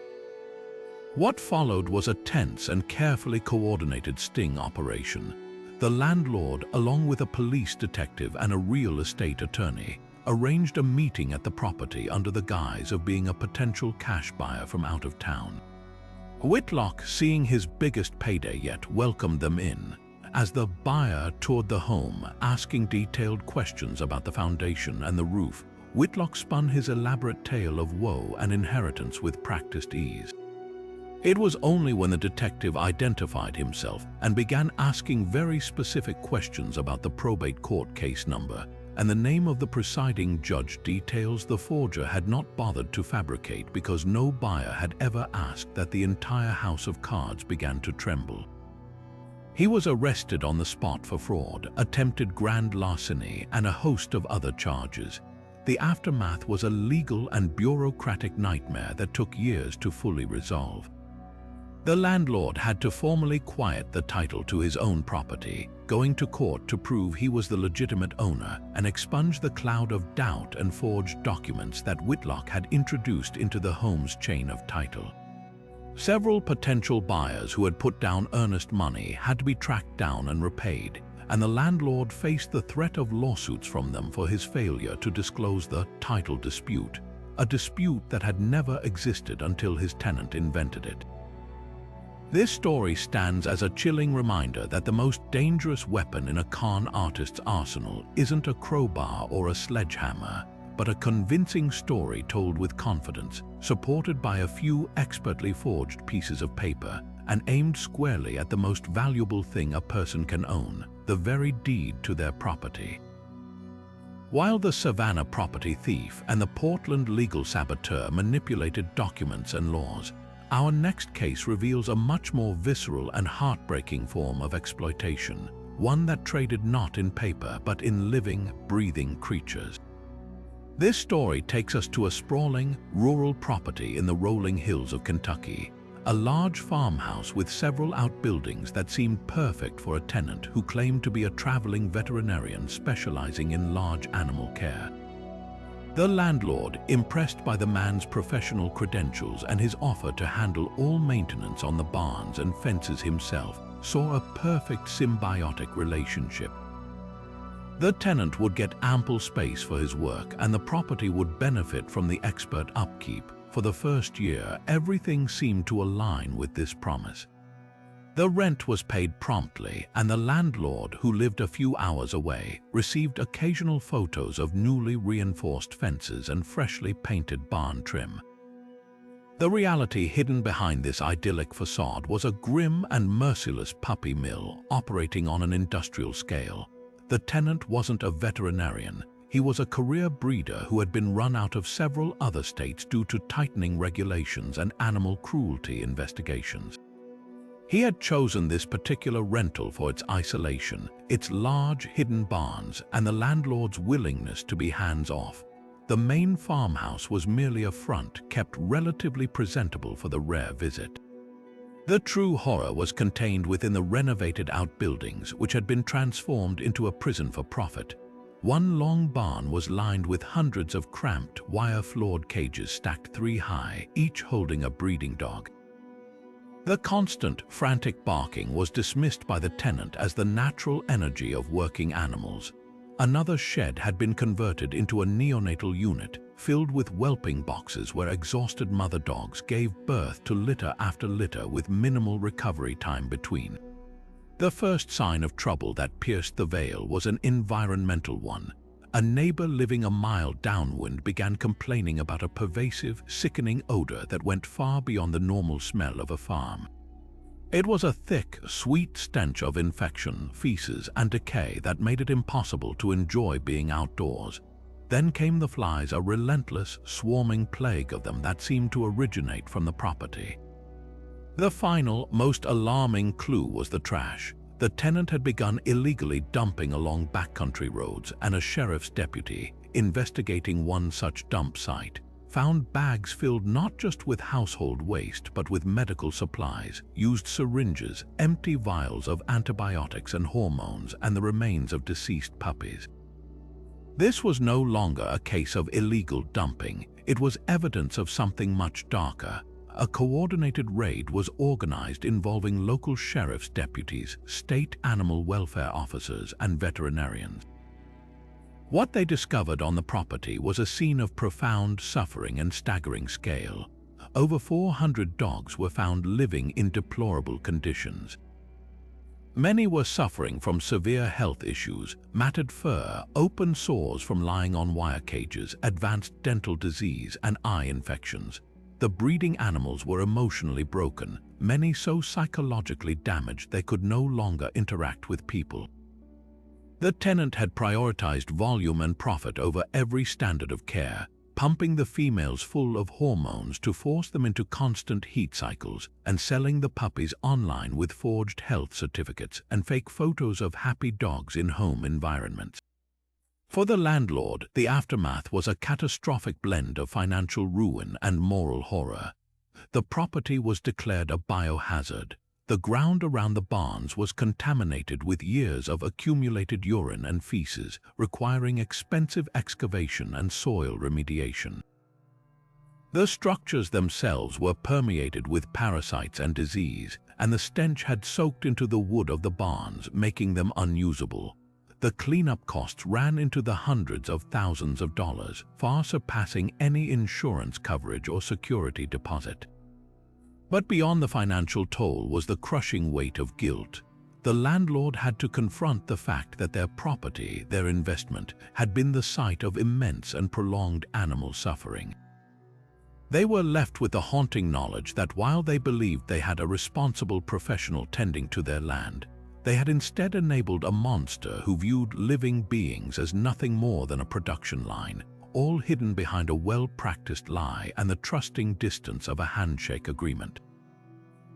What followed was a tense and carefully coordinated sting operation. The landlord, along with a police detective and a real estate attorney, arranged a meeting at the property under the guise of being a potential cash buyer from out of town. Whitlock, seeing his biggest payday yet, welcomed them in. As the buyer toured the home, asking detailed questions about the foundation and the roof, Whitlock spun his elaborate tale of woe and inheritance with practiced ease. It was only when the detective identified himself and began asking very specific questions about the probate court case number and the name of the presiding judge, details the forger had not bothered to fabricate because no buyer had ever asked, that the entire house of cards began to tremble. He was arrested on the spot for fraud, attempted grand larceny, and a host of other charges. The aftermath was a legal and bureaucratic nightmare that took years to fully resolve. The landlord had to formally quiet the title to his own property, going to court to prove he was the legitimate owner and expunge the cloud of doubt and forged documents that Whitlock had introduced into the home's chain of title. Several potential buyers who had put down earnest money had to be tracked down and repaid, and the landlord faced the threat of lawsuits from them for his failure to disclose the title dispute, a dispute that had never existed until his tenant invented it. This story stands as a chilling reminder that the most dangerous weapon in a con artist's arsenal isn't a crowbar or a sledgehammer, but a convincing story told with confidence, supported by a few expertly forged pieces of paper, and aimed squarely at the most valuable thing a person can own, the very deed to their property. While the Savannah property thief and the Portland legal saboteur manipulated documents and laws, our next case reveals a much more visceral and heartbreaking form of exploitation, one that traded not in paper but in living, breathing creatures. This story takes us to a sprawling, rural property in the rolling hills of Kentucky, a large farmhouse with several outbuildings that seemed perfect for a tenant who claimed to be a traveling veterinarian specializing in large animal care. The landlord, impressed by the man's professional credentials and his offer to handle all maintenance on the barns and fences himself, saw a perfect symbiotic relationship. The tenant would get ample space for his work, and the property would benefit from the expert upkeep. For the first year, everything seemed to align with this promise. The rent was paid promptly, and the landlord, who lived a few hours away, received occasional photos of newly reinforced fences and freshly painted barn trim. The reality hidden behind this idyllic facade was a grim and merciless puppy mill operating on an industrial scale. The tenant wasn't a veterinarian. He was a career breeder who had been run out of several other states due to tightening regulations and animal cruelty investigations. He had chosen this particular rental for its isolation, its large hidden barns, and the landlord's willingness to be hands-off. The main farmhouse was merely a front kept relatively presentable for the rare visit. The true horror was contained within the renovated outbuildings, which had been transformed into a prison for profit. One long barn was lined with hundreds of cramped, wire-floored cages stacked 3 high, each holding a breeding dog. The constant, frantic barking was dismissed by the tenant as the natural energy of working animals. Another shed had been converted into a neonatal unit, filled with whelping boxes where exhausted mother dogs gave birth to litter after litter with minimal recovery time between. The first sign of trouble that pierced the veil was an environmental one. A neighbor living a mile downwind began complaining about a pervasive, sickening odor that went far beyond the normal smell of a farm. It was a thick, sweet stench of infection, feces, and decay that made it impossible to enjoy being outdoors. Then came the flies, a relentless, swarming plague of them that seemed to originate from the property. The final, most alarming clue was the trash. The tenant had begun illegally dumping along backcountry roads, and a sheriff's deputy, investigating one such dump site, found bags filled not just with household waste but with medical supplies, used syringes, empty vials of antibiotics and hormones, and the remains of deceased puppies. This was no longer a case of illegal dumping. It was evidence of something much darker. A coordinated raid was organized involving local sheriff's deputies, state animal welfare officers, and veterinarians. What they discovered on the property was a scene of profound suffering and staggering scale. Over 400 dogs were found living in deplorable conditions. Many were suffering from severe health issues, matted fur, open sores from lying on wire cages, advanced dental disease, and eye infections. The breeding animals were emotionally broken, many so psychologically damaged they could no longer interact with people. The tenant had prioritized volume and profit over every standard of care, pumping the females full of hormones to force them into constant heat cycles, and selling the puppies online with forged health certificates and fake photos of happy dogs in home environments. For the landlord, the aftermath was a catastrophic blend of financial ruin and moral horror. The property was declared a biohazard. The ground around the barns was contaminated with years of accumulated urine and feces, requiring expensive excavation and soil remediation. The structures themselves were permeated with parasites and disease, and the stench had soaked into the wood of the barns, making them unusable. The cleanup costs ran into the hundreds of thousands of dollars, far surpassing any insurance coverage or security deposit. But beyond the financial toll was the crushing weight of guilt. The landlord had to confront the fact that their property, their investment, had been the site of immense and prolonged animal suffering. They were left with the haunting knowledge that while they believed they had a responsible professional tending to their land, they had instead enabled a monster who viewed living beings as nothing more than a production line, all hidden behind a well-practiced lie and the trusting distance of a handshake agreement.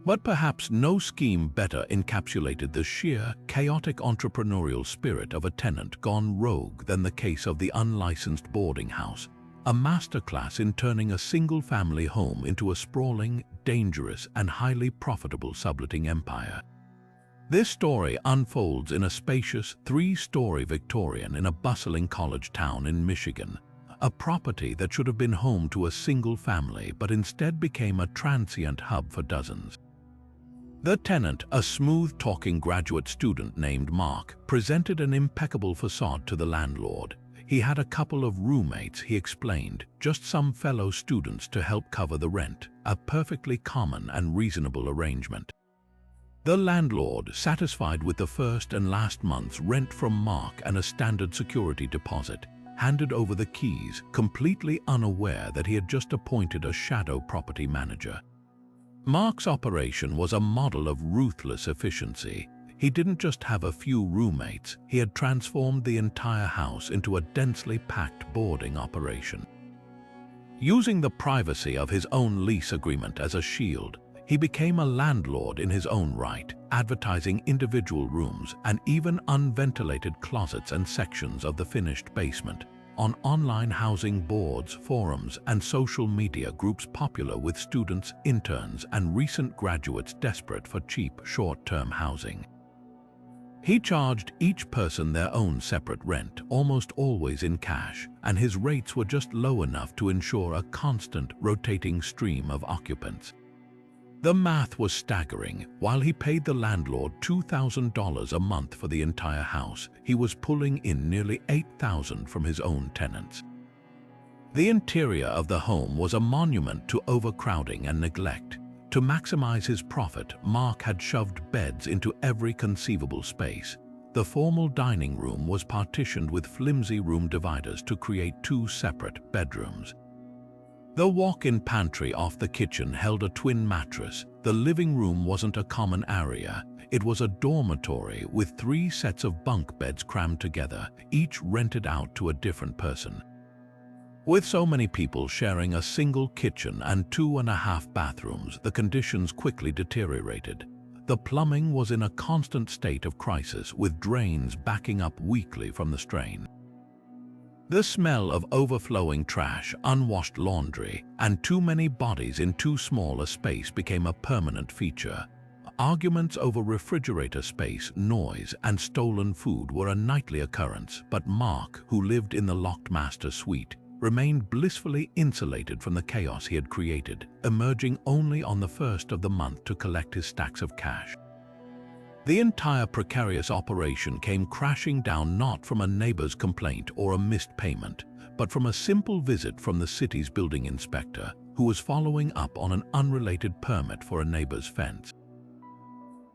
But perhaps no scheme better encapsulated the sheer, chaotic entrepreneurial spirit of a tenant gone rogue than the case of the unlicensed boarding house, a masterclass in turning a single-family home into a sprawling, dangerous, and highly profitable subletting empire. This story unfolds in a spacious, 3-story Victorian in a bustling college town in Michigan, a property that should have been home to a single family but instead became a transient hub for dozens. The tenant, a smooth-talking graduate student named Mark, presented an impeccable facade to the landlord. He had a couple of roommates, he explained, just some fellow students to help cover the rent, a perfectly common and reasonable arrangement. The landlord, satisfied with the first and last month's rent from Mark and a standard security deposit, handed over the keys, completely unaware that he had just appointed a shadow property manager. Mark's operation was a model of ruthless efficiency. He didn't just have a few roommates, he had transformed the entire house into a densely packed boarding operation. Using the privacy of his own lease agreement as a shield, he became a landlord in his own right, advertising individual rooms and even unventilated closets and sections of the finished basement, on online housing boards, forums, and social media groups popular with students, interns, and recent graduates desperate for cheap, short-term housing. He charged each person their own separate rent, almost always in cash, and his rates were just low enough to ensure a constant, rotating stream of occupants. The math was staggering. While he paid the landlord $2,000 a month for the entire house, he was pulling in nearly $8,000 from his own tenants. The interior of the home was a monument to overcrowding and neglect. To maximize his profit, Mark had shoved beds into every conceivable space. The formal dining room was partitioned with flimsy room dividers to create two separate bedrooms. The walk-in pantry off the kitchen held a twin mattress. The living room wasn't a common area. It was a dormitory with 3 sets of bunk beds crammed together, each rented out to a different person. With so many people sharing a single kitchen and 2.5 bathrooms, the conditions quickly deteriorated. The plumbing was in a constant state of crisis, with drains backing up weekly from the strain. The smell of overflowing trash, unwashed laundry, and too many bodies in too small a space became a permanent feature. Arguments over refrigerator space, noise, and stolen food were a nightly occurrence, but Mark, who lived in the locked master suite, remained blissfully insulated from the chaos he had created, emerging only on the first of the month to collect his stacks of cash. The entire precarious operation came crashing down not from a neighbor's complaint or a missed payment, but from a simple visit from the city's building inspector, who was following up on an unrelated permit for a neighbor's fence.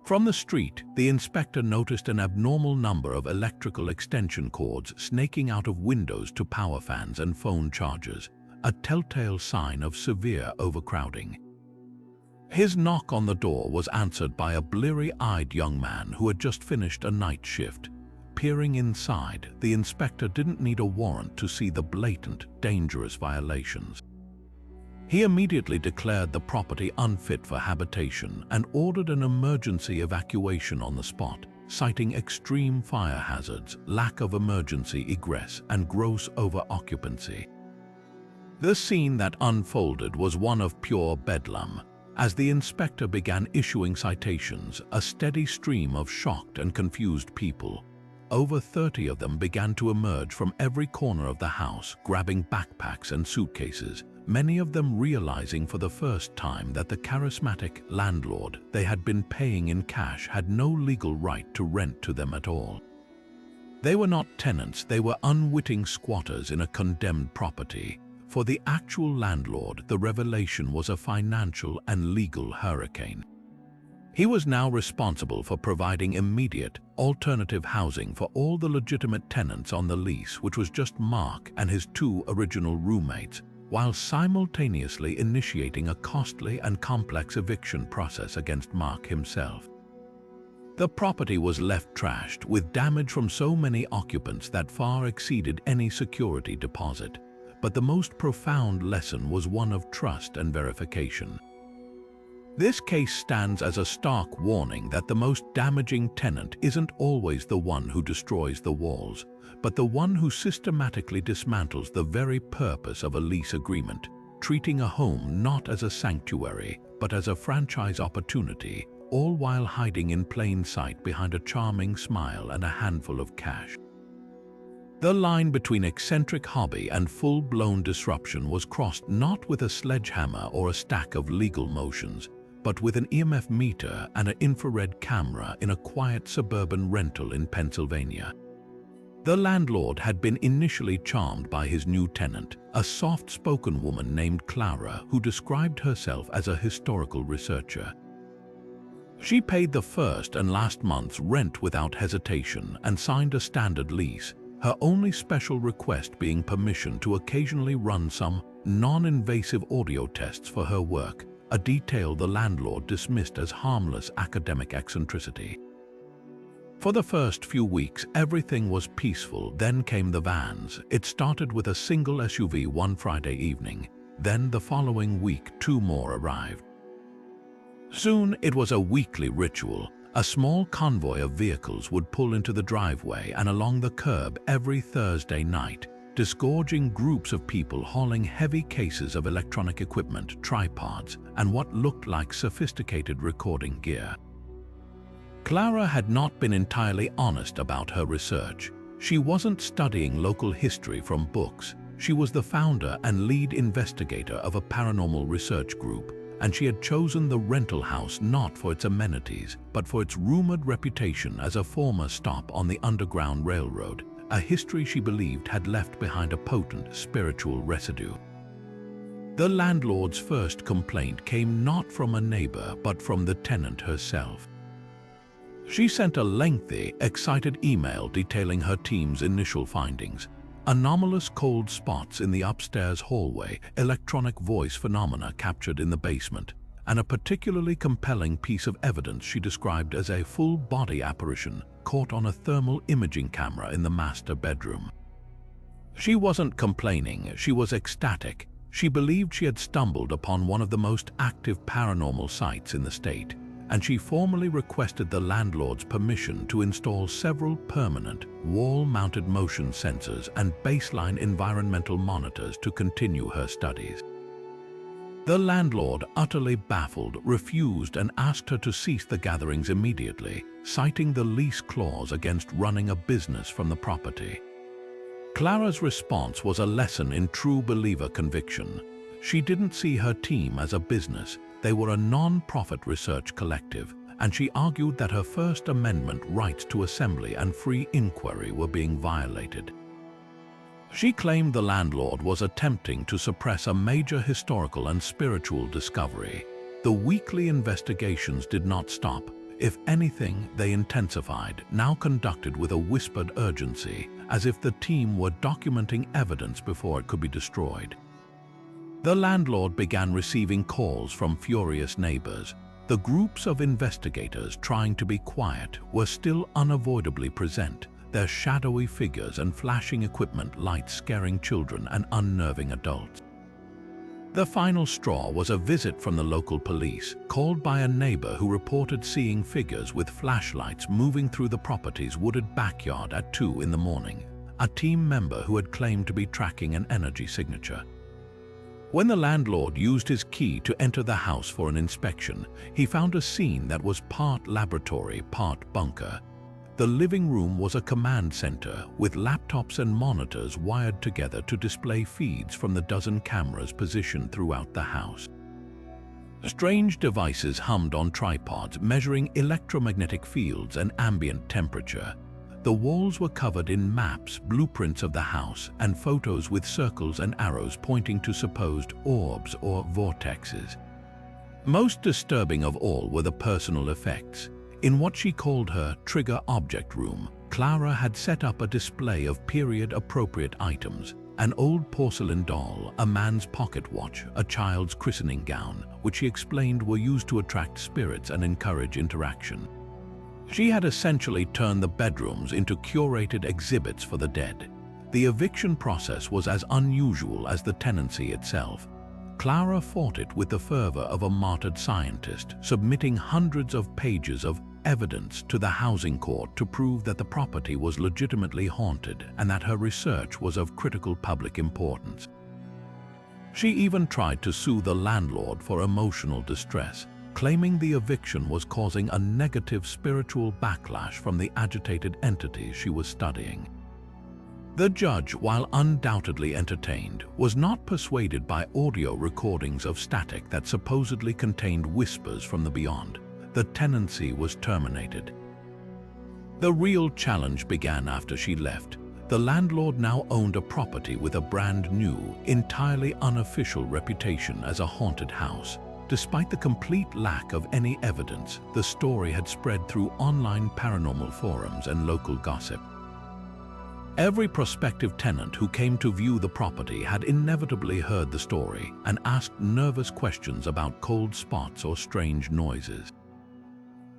From the street, the inspector noticed an abnormal number of electrical extension cords snaking out of windows to power fans and phone chargers, a telltale sign of severe overcrowding. His knock on the door was answered by a bleary-eyed young man who had just finished a night shift. Peering inside, the inspector didn't need a warrant to see the blatant, dangerous violations. He immediately declared the property unfit for habitation and ordered an emergency evacuation on the spot, citing extreme fire hazards, lack of emergency egress, and gross over-occupancy. The scene that unfolded was one of pure bedlam. As the inspector began issuing citations, a steady stream of shocked and confused people, over 30 of them, began to emerge from every corner of the house, grabbing backpacks and suitcases, many of them realizing for the first time that the charismatic landlord they had been paying in cash had no legal right to rent to them at all. They were not tenants, they were unwitting squatters in a condemned property. For the actual landlord, the revelation was a financial and legal hurricane. He was now responsible for providing immediate, alternative housing for all the legitimate tenants on the lease, which was just Mark and his 2 original roommates, while simultaneously initiating a costly and complex eviction process against Mark himself. The property was left trashed, with damage from so many occupants that far exceeded any security deposit. But the most profound lesson was one of trust and verification. This case stands as a stark warning that the most damaging tenant isn't always the one who destroys the walls, but the one who systematically dismantles the very purpose of a lease agreement, treating a home not as a sanctuary, but as a franchise opportunity, all while hiding in plain sight behind a charming smile and a handful of cash. The line between eccentric hobby and full-blown disruption was crossed not with a sledgehammer or a stack of legal motions, but with an EMF meter and an infrared camera in a quiet suburban rental in Pennsylvania. The landlord had been initially charmed by his new tenant, a soft-spoken woman named Clara, who described herself as a historical researcher. She paid the first and last month's rent without hesitation and signed a standard lease, her only special request being permission to occasionally run some non-invasive audio tests for her work, a detail the landlord dismissed as harmless academic eccentricity. For the first few weeks, everything was peaceful. Then came the vans. It started with a single SUV one Friday evening. Then the following week, 2 more arrived. Soon it was a weekly ritual. A small convoy of vehicles would pull into the driveway and along the curb every Thursday night, disgorging groups of people hauling heavy cases of electronic equipment, tripods, and what looked like sophisticated recording gear. Clara had not been entirely honest about her research. She wasn't studying local history from books. She was the founder and lead investigator of a paranormal research group, and she had chosen the rental house not for its amenities, but for its rumored reputation as a former stop on the Underground Railroad, a history she believed had left behind a potent spiritual residue. The landlord's first complaint came not from a neighbor, but from the tenant herself. She sent a lengthy, excited email detailing her team's initial findings: anomalous cold spots in the upstairs hallway, electronic voice phenomena captured in the basement, and a particularly compelling piece of evidence she described as a full-body apparition caught on a thermal imaging camera in the master bedroom. She wasn't complaining, she was ecstatic. She believed she had stumbled upon one of the most active paranormal sites in the state, and she formally requested the landlord's permission to install several permanent, wall-mounted motion sensors and baseline environmental monitors to continue her studies. The landlord, utterly baffled, refused and asked her to cease the gatherings immediately, citing the lease clause against running a business from the property. Clara's response was a lesson in true believer conviction. She didn't see her team as a business. They were a non-profit research collective, and she argued that her First Amendment rights to assembly and free inquiry were being violated. She claimed the landlord was attempting to suppress a major historical and spiritual discovery. The weekly investigations did not stop. If anything, they intensified, now conducted with a whispered urgency, as if the team were documenting evidence before it could be destroyed. The landlord began receiving calls from furious neighbors. The groups of investigators trying to be quiet were still unavoidably present, their shadowy figures and flashing equipment lights scaring children and unnerving adults. The final straw was a visit from the local police, called by a neighbor who reported seeing figures with flashlights moving through the property's wooded backyard at 2 in the morning, a team member who had claimed to be tracking an energy signature. When the landlord used his key to enter the house for an inspection, he found a scene that was part laboratory, part bunker. The living room was a command center with laptops and monitors wired together to display feeds from the dozen cameras positioned throughout the house. Strange devices hummed on tripods, measuring electromagnetic fields and ambient temperature. The walls were covered in maps, blueprints of the house, and photos with circles and arrows pointing to supposed orbs or vortexes. Most disturbing of all were the personal effects. In what she called her trigger object room, Clara had set up a display of period-appropriate items: an old porcelain doll, a man's pocket watch, a child's christening gown, which she explained were used to attract spirits and encourage interaction. She had essentially turned the bedrooms into curated exhibits for the dead. The eviction process was as unusual as the tenancy itself. Clara fought it with the fervor of a martyred scientist, submitting hundreds of pages of evidence to the housing court to prove that the property was legitimately haunted and that her research was of critical public importance. She even tried to sue the landlord for emotional distress, claiming the eviction was causing a negative spiritual backlash from the agitated entities she was studying. The judge, while undoubtedly entertained, was not persuaded by audio recordings of static that supposedly contained whispers from the beyond. The tenancy was terminated. The real challenge began after she left. The landlord now owned a property with a brand new, entirely unofficial reputation as a haunted house. Despite the complete lack of any evidence, the story had spread through online paranormal forums and local gossip. Every prospective tenant who came to view the property had inevitably heard the story and asked nervous questions about cold spots or strange noises.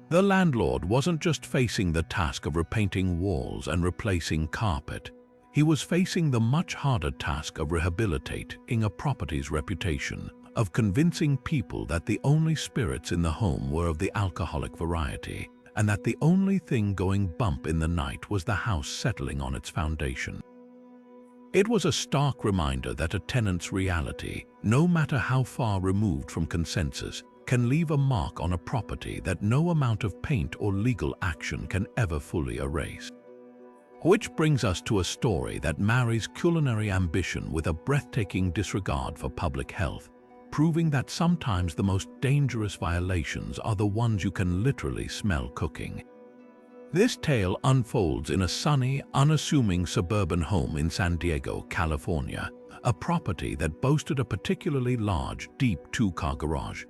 The landlord wasn't just facing the task of repainting walls and replacing carpet. He was facing the much harder task of rehabilitating a property's reputation, of convincing people that the only spirits in the home were of the alcoholic variety, and that the only thing going bump in the night was the house settling on its foundation. It was a stark reminder that a tenant's reality, no matter how far removed from consensus, can leave a mark on a property that no amount of paint or legal action can ever fully erase. Which brings us to a story that marries culinary ambition with a breathtaking disregard for public health, proving that sometimes the most dangerous violations are the ones you can literally smell cooking. This tale unfolds in a sunny, unassuming suburban home in San Diego, California, a property that boasted a particularly large, deep two-car garage.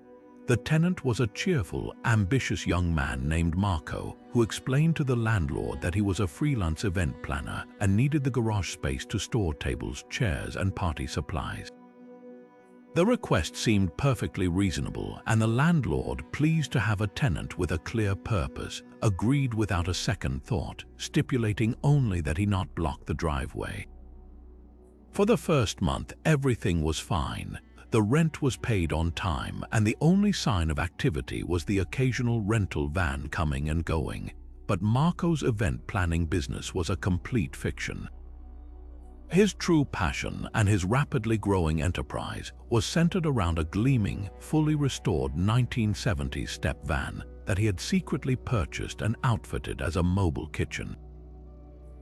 The tenant was a cheerful, ambitious young man named Marco, who explained to the landlord that he was a freelance event planner and needed the garage space to store tables, chairs, and party supplies. The request seemed perfectly reasonable, and the landlord, pleased to have a tenant with a clear purpose, agreed without a second thought, stipulating only that he not block the driveway. For the first month, everything was fine. The rent was paid on time, and the only sign of activity was the occasional rental van coming and going. But Marco's event planning business was a complete fiction. His true passion and his rapidly growing enterprise was centered around a gleaming, fully restored 1970s step van that he had secretly purchased and outfitted as a mobile kitchen.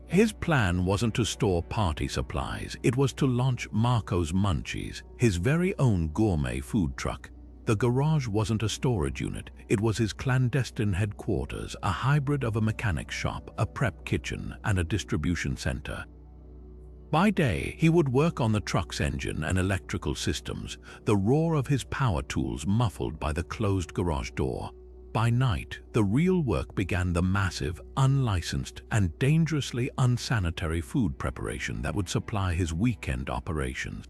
His plan wasn't to store party supplies, it was to launch Marco's Munchies, his very own gourmet food truck. The garage wasn't a storage unit, it was his clandestine headquarters, a hybrid of a mechanic shop, a prep kitchen, and a distribution center. By day, he would work on the truck's engine and electrical systems, the roar of his power tools muffled by the closed garage door. By night, the real work began: the massive, unlicensed, and dangerously unsanitary food preparation that would supply his weekend operations.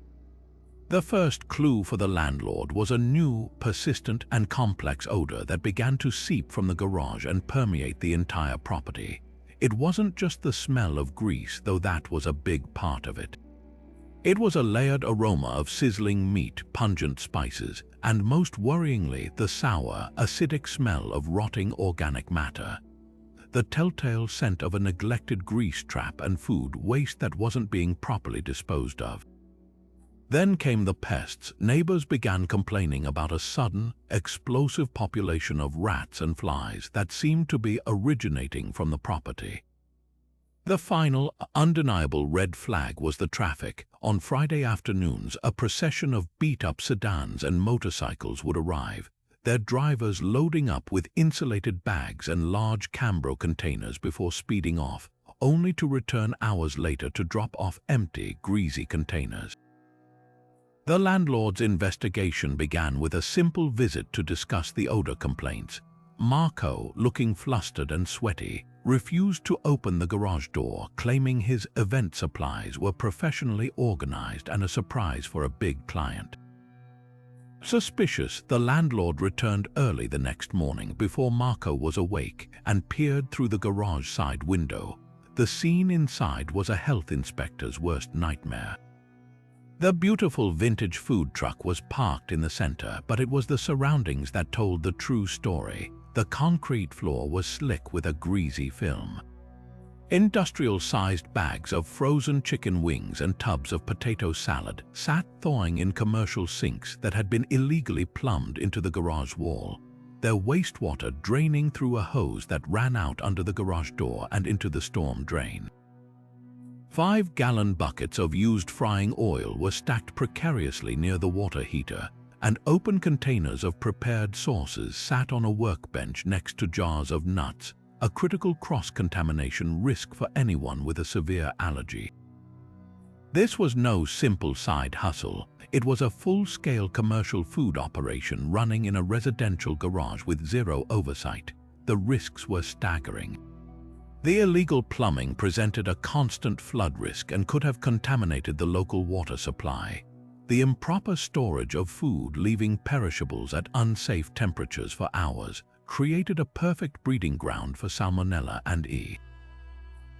The first clue for the landlord was a new, persistent, and complex odor that began to seep from the garage and permeate the entire property. It wasn't just the smell of grease, though that was a big part of it. It was a layered aroma of sizzling meat, pungent spices, and most worryingly, the sour, acidic smell of rotting organic matter. The telltale scent of a neglected grease trap and food waste that wasn't being properly disposed of. Then came the pests. Neighbors began complaining about a sudden, explosive population of rats and flies that seemed to be originating from the property. The final, undeniable red flag was the traffic. On Friday afternoons, a procession of beat-up sedans and motorcycles would arrive, their drivers loading up with insulated bags and large Cambro containers before speeding off, only to return hours later to drop off empty, greasy containers. The landlord's investigation began with a simple visit to discuss the odor complaints. Marco, looking flustered and sweaty, refused to open the garage door, claiming his event supplies were professionally organized and a surprise for a big client. Suspicious, the landlord returned early the next morning before Marco was awake and peered through the garage side window. The scene inside was a health inspector's worst nightmare. The beautiful vintage food truck was parked in the center, but it was the surroundings that told the true story. The concrete floor was slick with a greasy film. Industrial-sized bags of frozen chicken wings and tubs of potato salad sat thawing in commercial sinks that had been illegally plumbed into the garage wall, their wastewater draining through a hose that ran out under the garage door and into the storm drain. 5-gallon buckets of used frying oil were stacked precariously near the water heater, and open containers of prepared sauces sat on a workbench next to jars of nuts, a critical cross-contamination risk for anyone with a severe allergy. This was no simple side hustle. It was a full-scale commercial food operation running in a residential garage with zero oversight. The risks were staggering. The illegal plumbing presented a constant flood risk and could have contaminated the local water supply. The improper storage of food, leaving perishables at unsafe temperatures for hours, created a perfect breeding ground for Salmonella and E.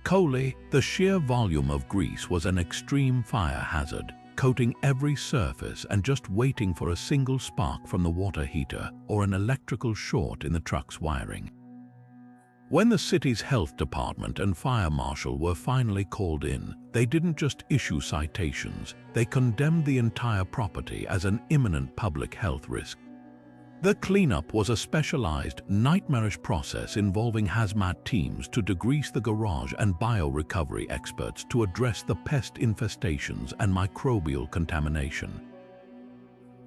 coli. The sheer volume of grease was an extreme fire hazard, coating every surface and just waiting for a single spark from the water heater or an electrical short in the truck's wiring. When the city's health department and fire marshal were finally called in, they didn't just issue citations, they condemned the entire property as an imminent public health risk. The cleanup was a specialized, nightmarish process involving hazmat teams to degrease the garage and biorecovery experts to address the pest infestations and microbial contamination.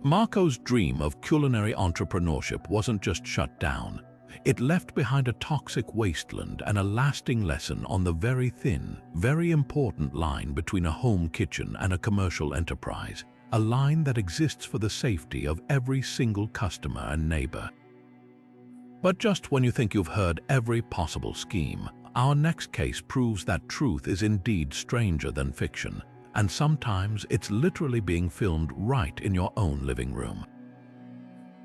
Marco's dream of culinary entrepreneurship wasn't just shut down. It left behind a toxic wasteland and a lasting lesson on the very thin, very important line between a home kitchen and a commercial enterprise, a line that exists for the safety of every single customer and neighbor. But just when you think you've heard every possible scheme, our next case proves that truth is indeed stranger than fiction, and sometimes it's literally being filmed right in your own living room.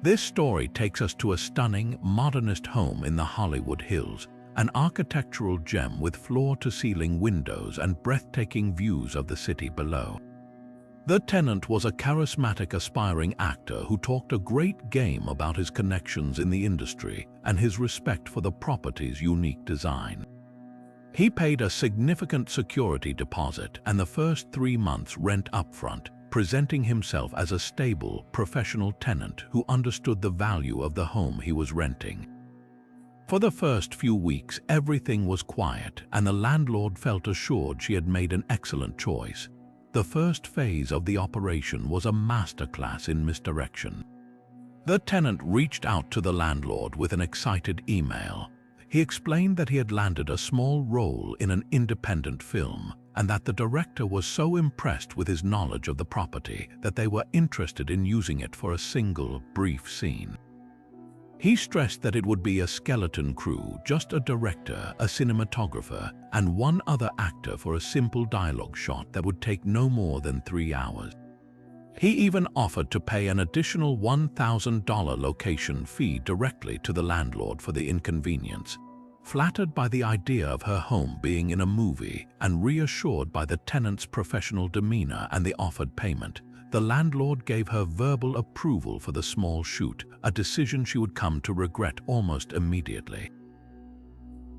This story takes us to a stunning, modernist home in the Hollywood Hills, an architectural gem with floor-to-ceiling windows and breathtaking views of the city below. The tenant was a charismatic aspiring actor who talked a great game about his connections in the industry and his respect for the property's unique design. He paid a significant security deposit and the first 3 months' rent upfront, presenting himself as a stable, professional tenant who understood the value of the home he was renting. For the first few weeks, everything was quiet, and the landlord felt assured she had made an excellent choice. The first phase of the operation was a masterclass in misdirection. The tenant reached out to the landlord with an excited email. He explained that he had landed a small role in an independent film, and that the director was so impressed with his knowledge of the property that they were interested in using it for a single, brief scene. He stressed that it would be a skeleton crew, just a director, a cinematographer, and one other actor for a simple dialogue shot that would take no more than 3 hours. He even offered to pay an additional $1,000 location fee directly to the landlord for the inconvenience. Flattered by the idea of her home being in a movie and reassured by the tenant's professional demeanor and the offered payment, the landlord gave her verbal approval for the small shoot, a decision she would come to regret almost immediately.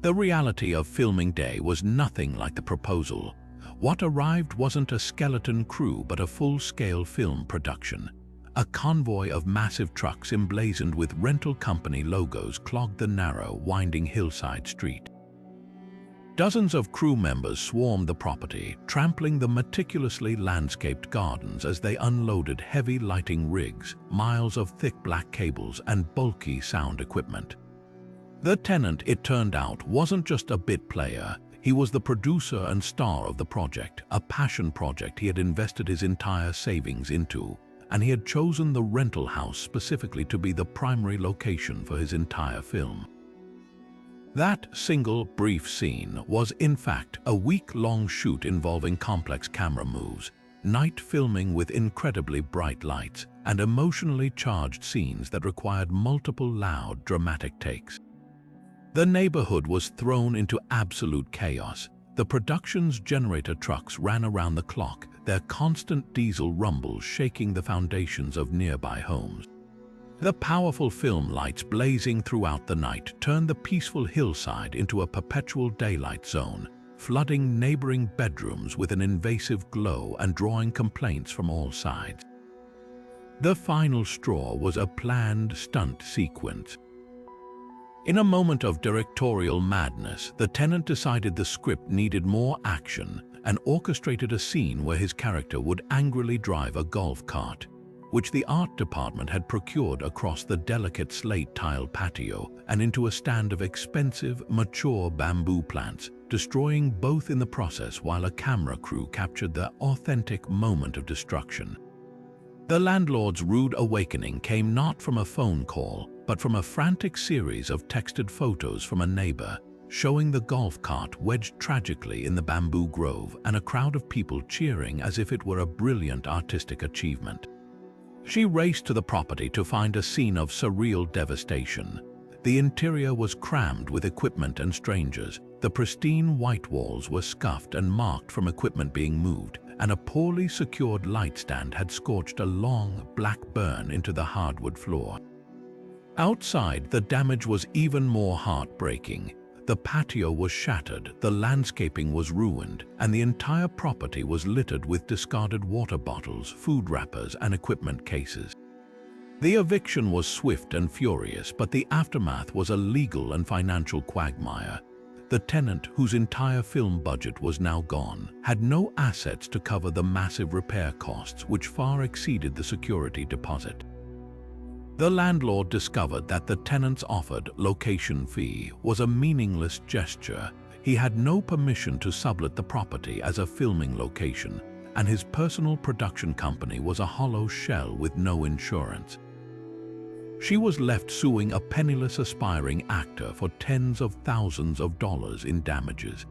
The reality of filming day was nothing like the proposal. What arrived wasn't a skeleton crew but a full-scale film production. A convoy of massive trucks emblazoned with rental company logos clogged the narrow, winding hillside street. Dozens of crew members swarmed the property, trampling the meticulously landscaped gardens as they unloaded heavy lighting rigs, miles of thick black cables, and bulky sound equipment. The tenant, it turned out, wasn't just a bit player. He was the producer and star of the project, a passion project he had invested his entire savings into, and he had chosen the rental house specifically to be the primary location for his entire film. That single brief scene was, in fact, a week-long shoot involving complex camera moves, night filming with incredibly bright lights, and emotionally charged scenes that required multiple loud, dramatic takes. The neighborhood was thrown into absolute chaos. The production's generator trucks ran around the clock, their constant diesel rumbles shaking the foundations of nearby homes. The powerful film lights blazing throughout the night turned the peaceful hillside into a perpetual daylight zone, flooding neighboring bedrooms with an invasive glow and drawing complaints from all sides. The final straw was a planned stunt sequence. In a moment of directorial madness, the tenant decided the script needed more action and orchestrated a scene where his character would angrily drive a golf cart, which the art department had procured across the delicate slate tile patio and into a stand of expensive, mature bamboo plants, destroying both in the process while a camera crew captured the authentic moment of destruction. The landlord's rude awakening came not from a phone call, but from a frantic series of texted photos from a neighbor, showing the golf cart wedged tragically in the bamboo grove and a crowd of people cheering as if it were a brilliant artistic achievement. She raced to the property to find a scene of surreal devastation. The interior was crammed with equipment and strangers. The pristine white walls were scuffed and marked from equipment being moved, and a poorly secured light stand had scorched a long, black burn into the hardwood floor. Outside, the damage was even more heartbreaking. The patio was shattered, the landscaping was ruined, and the entire property was littered with discarded water bottles, food wrappers, and equipment cases. The eviction was swift and furious, but the aftermath was a legal and financial quagmire. The tenant, whose entire film budget was now gone, had no assets to cover the massive repair costs which far exceeded the security deposit. The landlord discovered that the tenant's offered location fee was a meaningless gesture. He had no permission to sublet the property as a filming location, and his personal production company was a hollow shell with no insurance. She was left suing a penniless aspiring actor for tens of thousands of dollars in damages.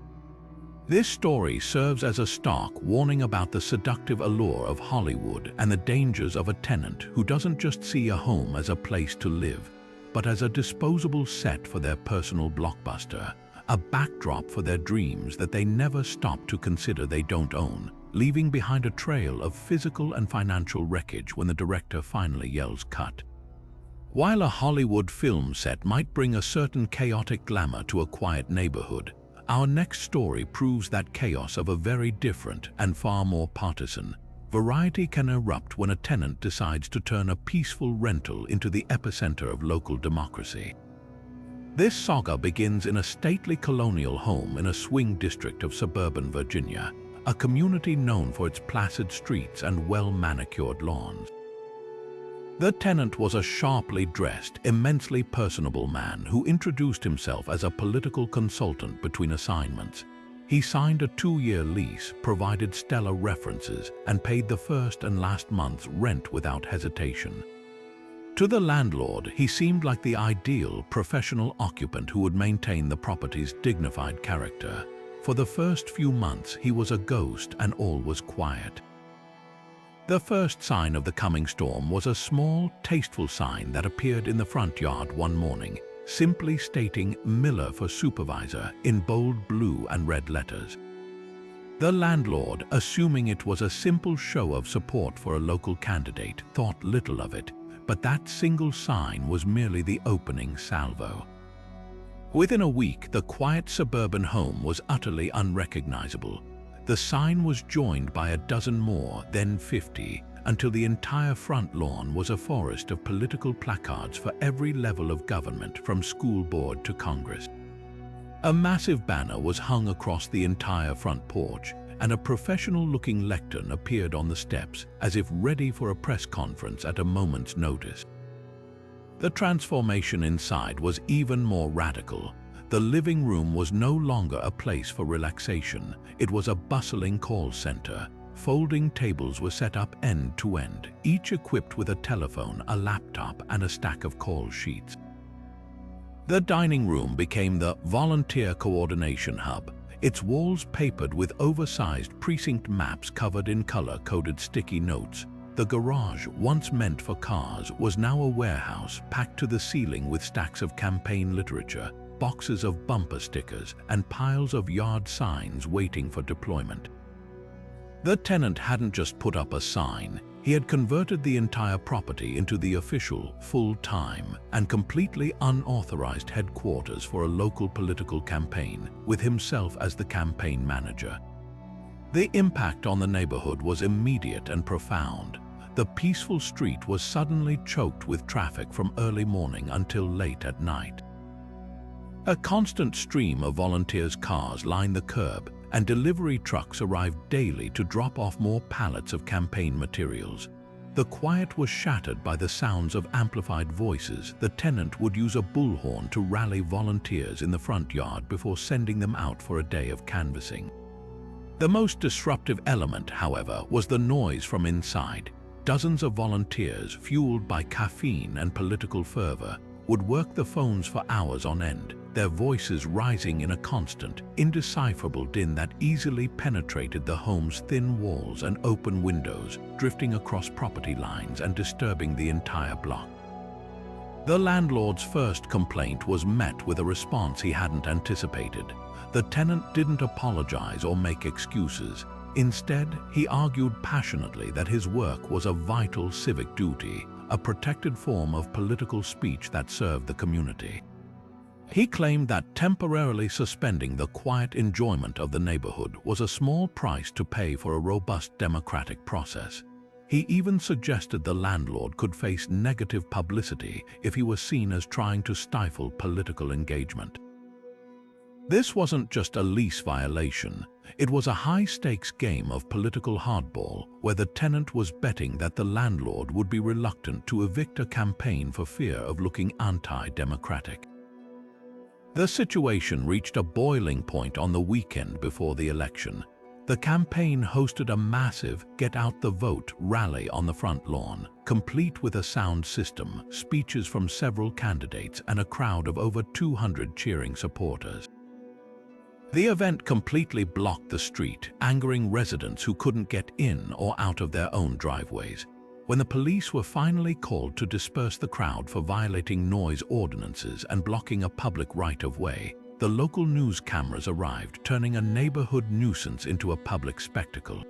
This story serves as a stark warning about the seductive allure of Hollywood and the dangers of a tenant who doesn't just see a home as a place to live, but as a disposable set for their personal blockbuster, a backdrop for their dreams that they never stop to consider they don't own, leaving behind a trail of physical and financial wreckage when the director finally yells cut. While a Hollywood film set might bring a certain chaotic glamour to a quiet neighborhood, our next story proves that chaos of a very different and far more partisan variety can erupt when a tenant decides to turn a peaceful rental into the epicenter of local democracy. This saga begins in a stately colonial home in a swing district of suburban Virginia, a community known for its placid streets and well-manicured lawns. The tenant was a sharply dressed, immensely personable man who introduced himself as a political consultant between assignments. He signed a 2-year lease, provided stellar references, and paid the first and last month's rent without hesitation. To the landlord, he seemed like the ideal professional occupant who would maintain the property's dignified character. For the first few months, he was a ghost and all was quiet. The first sign of the coming storm was a small, tasteful sign that appeared in the front yard one morning, simply stating Miller for supervisor in bold blue and red letters. The landlord, assuming it was a simple show of support for a local candidate, thought little of it, but that single sign was merely the opening salvo. Within a week, the quiet suburban home was utterly unrecognizable. The sign was joined by a dozen more, then 50, until the entire front lawn was a forest of political placards for every level of government, from school board to Congress. A massive banner was hung across the entire front porch, and a professional-looking lectern appeared on the steps, as if ready for a press conference at a moment's notice. The transformation inside was even more radical. The living room was no longer a place for relaxation. It was a bustling call center. Folding tables were set up end to end, each equipped with a telephone, a laptop, and a stack of call sheets. The dining room became the volunteer coordination hub, its walls papered with oversized precinct maps covered in color-coded sticky notes. The garage, once meant for cars, was now a warehouse packed to the ceiling with stacks of campaign literature, boxes of bumper stickers, and piles of yard signs waiting for deployment. The tenant hadn't just put up a sign, he had converted the entire property into the official, full-time, and completely unauthorized headquarters for a local political campaign, with himself as the campaign manager. The impact on the neighborhood was immediate and profound. The peaceful street was suddenly choked with traffic from early morning until late at night. A constant stream of volunteers' cars lined the curb, and delivery trucks arrived daily to drop off more pallets of campaign materials. The quiet was shattered by the sounds of amplified voices. The tenant would use a bullhorn to rally volunteers in the front yard before sending them out for a day of canvassing. The most disruptive element, however, was the noise from inside. Dozens of volunteers, fueled by caffeine and political fervor, would work the phones for hours on end, their voices rising in a constant, indecipherable din that easily penetrated the home's thin walls and open windows, drifting across property lines and disturbing the entire block. The landlord's first complaint was met with a response he hadn't anticipated. The tenant didn't apologize or make excuses. Instead, he argued passionately that his work was a vital civic duty, a protected form of political speech that served the community. He claimed that temporarily suspending the quiet enjoyment of the neighborhood was a small price to pay for a robust democratic process. He even suggested the landlord could face negative publicity if he was seen as trying to stifle political engagement. This wasn't just a lease violation, it was a high-stakes game of political hardball where the tenant was betting that the landlord would be reluctant to evict a campaign for fear of looking anti-democratic. The situation reached a boiling point on the weekend before the election. The campaign hosted a massive Get Out the Vote rally on the front lawn, complete with a sound system, speeches from several candidates, and a crowd of over 200 cheering supporters. The event completely blocked the street, angering residents who couldn't get in or out of their own driveways. When the police were finally called to disperse the crowd for violating noise ordinances and blocking a public right-of-way, the local news cameras arrived, turning a neighborhood nuisance into a public spectacle.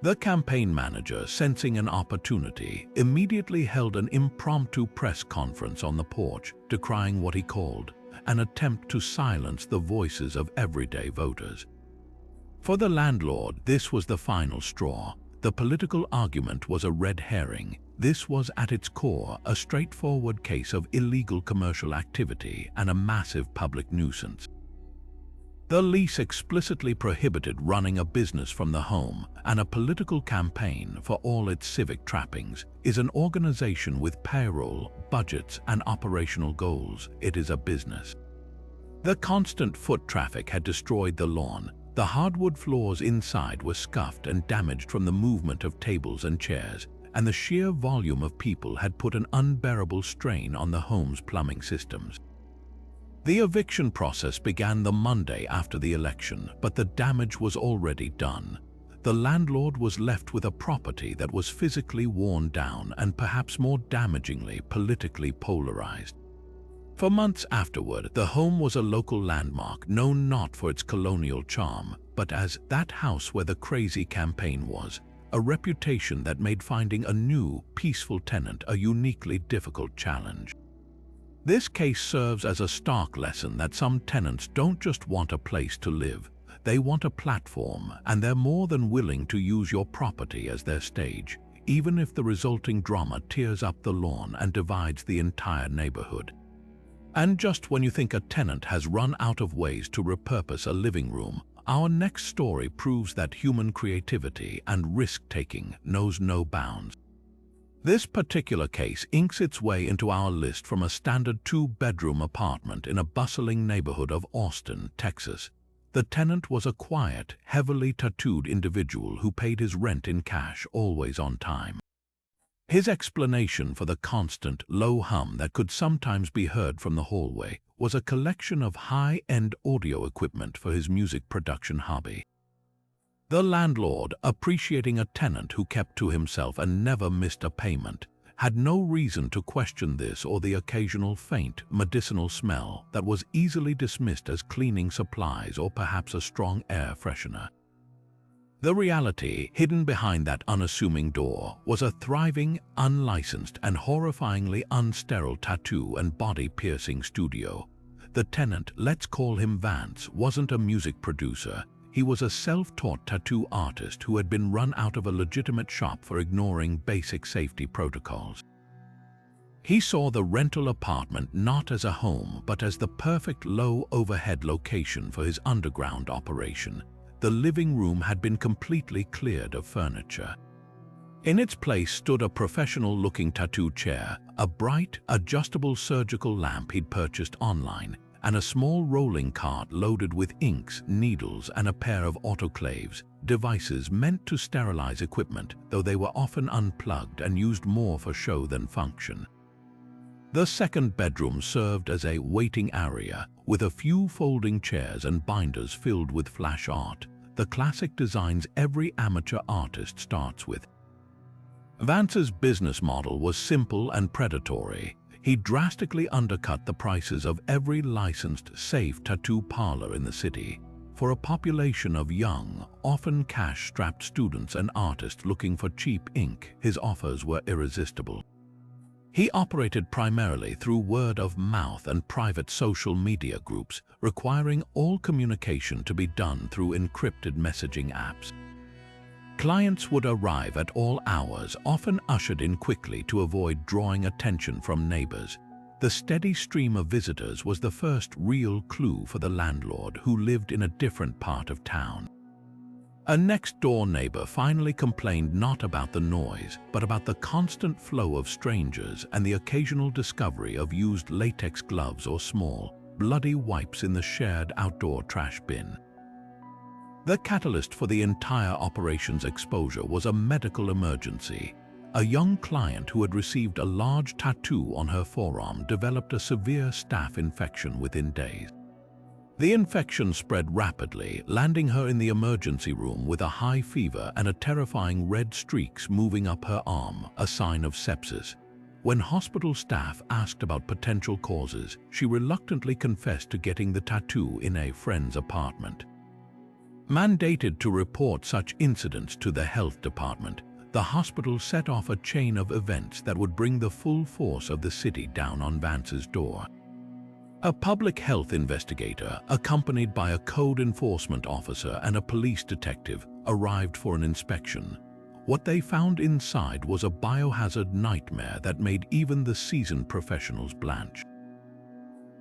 The campaign manager, sensing an opportunity, immediately held an impromptu press conference on the porch, decrying what he called an attempt to silence the voices of everyday voters. For the landlord, this was the final straw. The political argument was a red herring. This was at its core a straightforward case of illegal commercial activity and a massive public nuisance. The lease explicitly prohibited running a business from the home, and a political campaign, for all its civic trappings, is an organization with payroll, budgets, and operational goals. It is a business. The constant foot traffic had destroyed the lawn. The hardwood floors inside were scuffed and damaged from the movement of tables and chairs, and the sheer volume of people had put an unbearable strain on the home's plumbing systems. The eviction process began the Monday after the election, but the damage was already done. The landlord was left with a property that was physically worn down and, perhaps more damagingly, politically polarized. For months afterward, the home was a local landmark, known not for its colonial charm, but as that house where the crazy campaign was, a reputation that made finding a new, peaceful tenant a uniquely difficult challenge. This case serves as a stark lesson that some tenants don't just want a place to live, they want a platform, and they're more than willing to use your property as their stage, even if the resulting drama tears up the lawn and divides the entire neighborhood. And just when you think a tenant has run out of ways to repurpose a living room, our next story proves that human creativity and risk-taking knows no bounds. This particular case inks its way into our list from a standard 2-bedroom apartment in a bustling neighborhood of Austin, Texas. The tenant was a quiet, heavily tattooed individual who paid his rent in cash, always on time. His explanation for the constant, low hum that could sometimes be heard from the hallway was a collection of high-end audio equipment for his music production hobby. The landlord, appreciating a tenant who kept to himself and never missed a payment, had no reason to question this or the occasional faint, medicinal smell that was easily dismissed as cleaning supplies or perhaps a strong air freshener. The reality, hidden behind that unassuming door, was a thriving, unlicensed, and horrifyingly unsterile tattoo and body-piercing studio. The tenant, let's call him Vance, wasn't a music producer. He was a self-taught tattoo artist who had been run out of a legitimate shop for ignoring basic safety protocols. He saw the rental apartment not as a home, but as the perfect low-overhead location for his underground operation. The living room had been completely cleared of furniture. In its place stood a professional-looking tattoo chair, a bright, adjustable surgical lamp he'd purchased online, and a small rolling cart loaded with inks, needles, and a pair of autoclaves, devices meant to sterilize equipment, though they were often unplugged and used more for show than function. The second bedroom served as a waiting area, with a few folding chairs and binders filled with flash art, the classic designs every amateur artist starts with. Vance's business model was simple and predatory. He drastically undercut the prices of every licensed, safe tattoo parlor in the city. For a population of young, often cash-strapped students and artists looking for cheap ink, his offers were irresistible. He operated primarily through word of mouth and private social media groups, requiring all communication to be done through encrypted messaging apps. Clients would arrive at all hours, often ushered in quickly to avoid drawing attention from neighbors. The steady stream of visitors was the first real clue for the landlord, who lived in a different part of town. A next-door neighbor finally complained not about the noise, but about the constant flow of strangers and the occasional discovery of used latex gloves or small, bloody wipes in the shared outdoor trash bin. The catalyst for the entire operation's exposure was a medical emergency. A young client who had received a large tattoo on her forearm developed a severe staph infection within days. The infection spread rapidly, landing her in the emergency room with a high fever and a terrifying red streaks moving up her arm, a sign of sepsis. When hospital staff asked about potential causes, she reluctantly confessed to getting the tattoo in a friend's apartment. Mandated to report such incidents to the health department, the hospital set off a chain of events that would bring the full force of the city down on Vance's door. A public health investigator, accompanied by a code enforcement officer and a police detective, arrived for an inspection. What they found inside was a biohazard nightmare that made even the seasoned professionals blanch.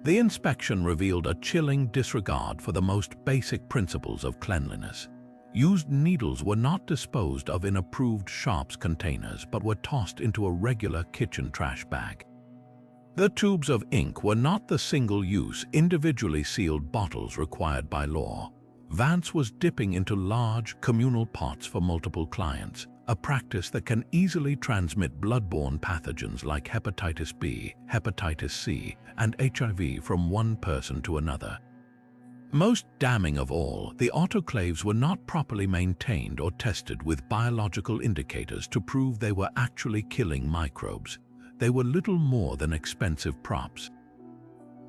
The inspection revealed a chilling disregard for the most basic principles of cleanliness. Used needles were not disposed of in approved sharps containers but were tossed into a regular kitchen trash bag. The tubes of ink were not the single-use, individually sealed bottles required by law. Vance was dipping into large, communal pots for multiple clients, a practice that can easily transmit bloodborne pathogens like hepatitis B, hepatitis C, and HIV from one person to another. Most damning of all, the autoclaves were not properly maintained or tested with biological indicators to prove they were actually killing microbes. They were little more than expensive props.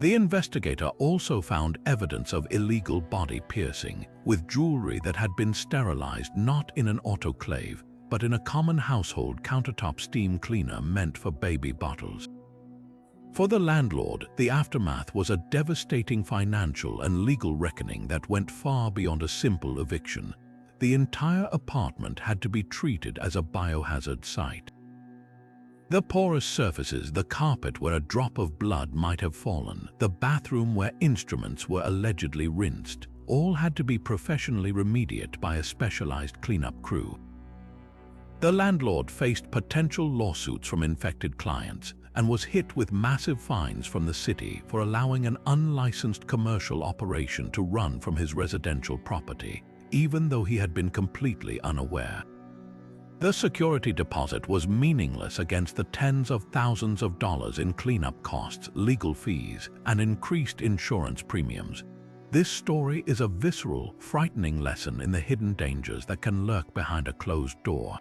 The investigator also found evidence of illegal body piercing, with jewelry that had been sterilized not in an autoclave, but in a common household countertop steam cleaner meant for baby bottles. For the landlord, the aftermath was a devastating financial and legal reckoning that went far beyond a simple eviction. The entire apartment had to be treated as a biohazard site. The porous surfaces, the carpet where a drop of blood might have fallen, the bathroom where instruments were allegedly rinsed, all had to be professionally remediated by a specialized cleanup crew. The landlord faced potential lawsuits from infected clients and was hit with massive fines from the city for allowing an unlicensed commercial operation to run from his residential property, even though he had been completely unaware. The security deposit was meaningless against the tens of thousands of dollars in cleanup costs, legal fees, and increased insurance premiums. This story is a visceral, frightening lesson in the hidden dangers that can lurk behind a closed door.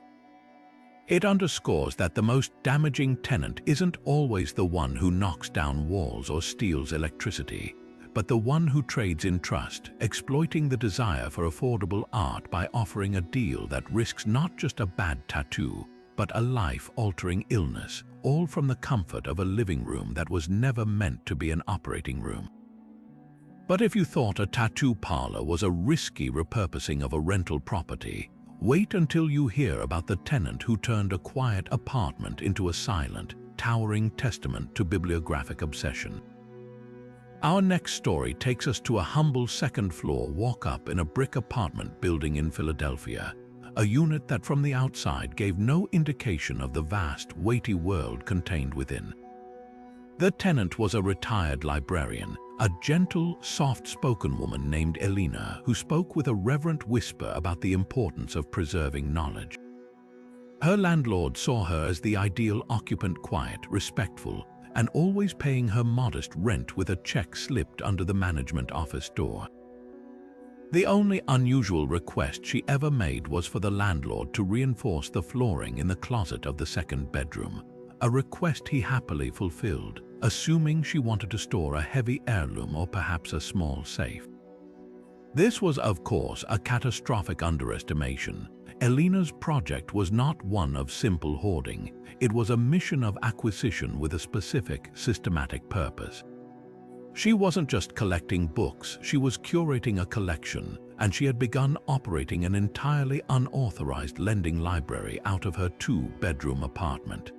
It underscores that the most damaging tenant isn't always the one who knocks down walls or steals electricity, but the one who trades in trust, exploiting the desire for affordable art by offering a deal that risks not just a bad tattoo, but a life-altering illness, all from the comfort of a living room that was never meant to be an operating room. But if you thought a tattoo parlor was a risky repurposing of a rental property, wait until you hear about the tenant who turned a quiet apartment into a silent, towering testament to bibliographic obsession. Our next story takes us to a humble second-floor walk-up in a brick apartment building in Philadelphia, a unit that from the outside gave no indication of the vast, weighty world contained within. The tenant was a retired librarian, a gentle, soft-spoken woman named Elena who spoke with a reverent whisper about the importance of preserving knowledge. Her landlord saw her as the ideal occupant, quiet, respectful, and always paying her modest rent with a check slipped under the management office door. The only unusual request she ever made was for the landlord to reinforce the flooring in the closet of the second bedroom, a request he happily fulfilled, assuming she wanted to store a heavy heirloom or perhaps a small safe. This was, of course, a catastrophic underestimation. Elena's project was not one of simple hoarding. It was a mission of acquisition with a specific, systematic purpose. She wasn't just collecting books, she was curating a collection, and she had begun operating an entirely unauthorized lending library out of her two-bedroom apartment.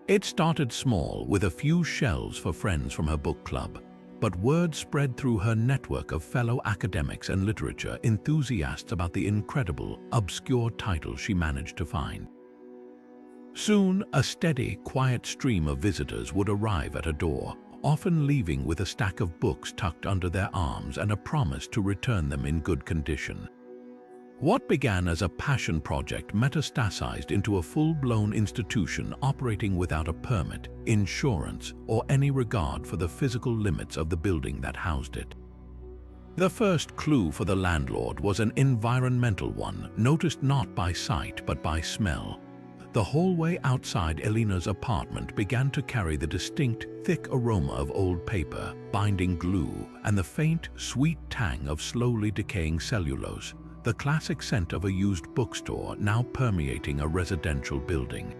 It started small, with a few shelves for friends from her book club, but word spread through her network of fellow academics and literature enthusiasts about the incredible, obscure titles she managed to find. Soon, a steady, quiet stream of visitors would arrive at her door, often leaving with a stack of books tucked under their arms and a promise to return them in good condition. What began as a passion project metastasized into a full-blown institution operating without a permit, insurance, or any regard for the physical limits of the building that housed it. The first clue for the landlord was an environmental one, noticed not by sight but by smell. The hallway outside Elena's apartment began to carry the distinct, thick aroma of old paper, binding glue, and the faint, sweet tang of slowly decaying cellulose, the classic scent of a used bookstore now permeating a residential building.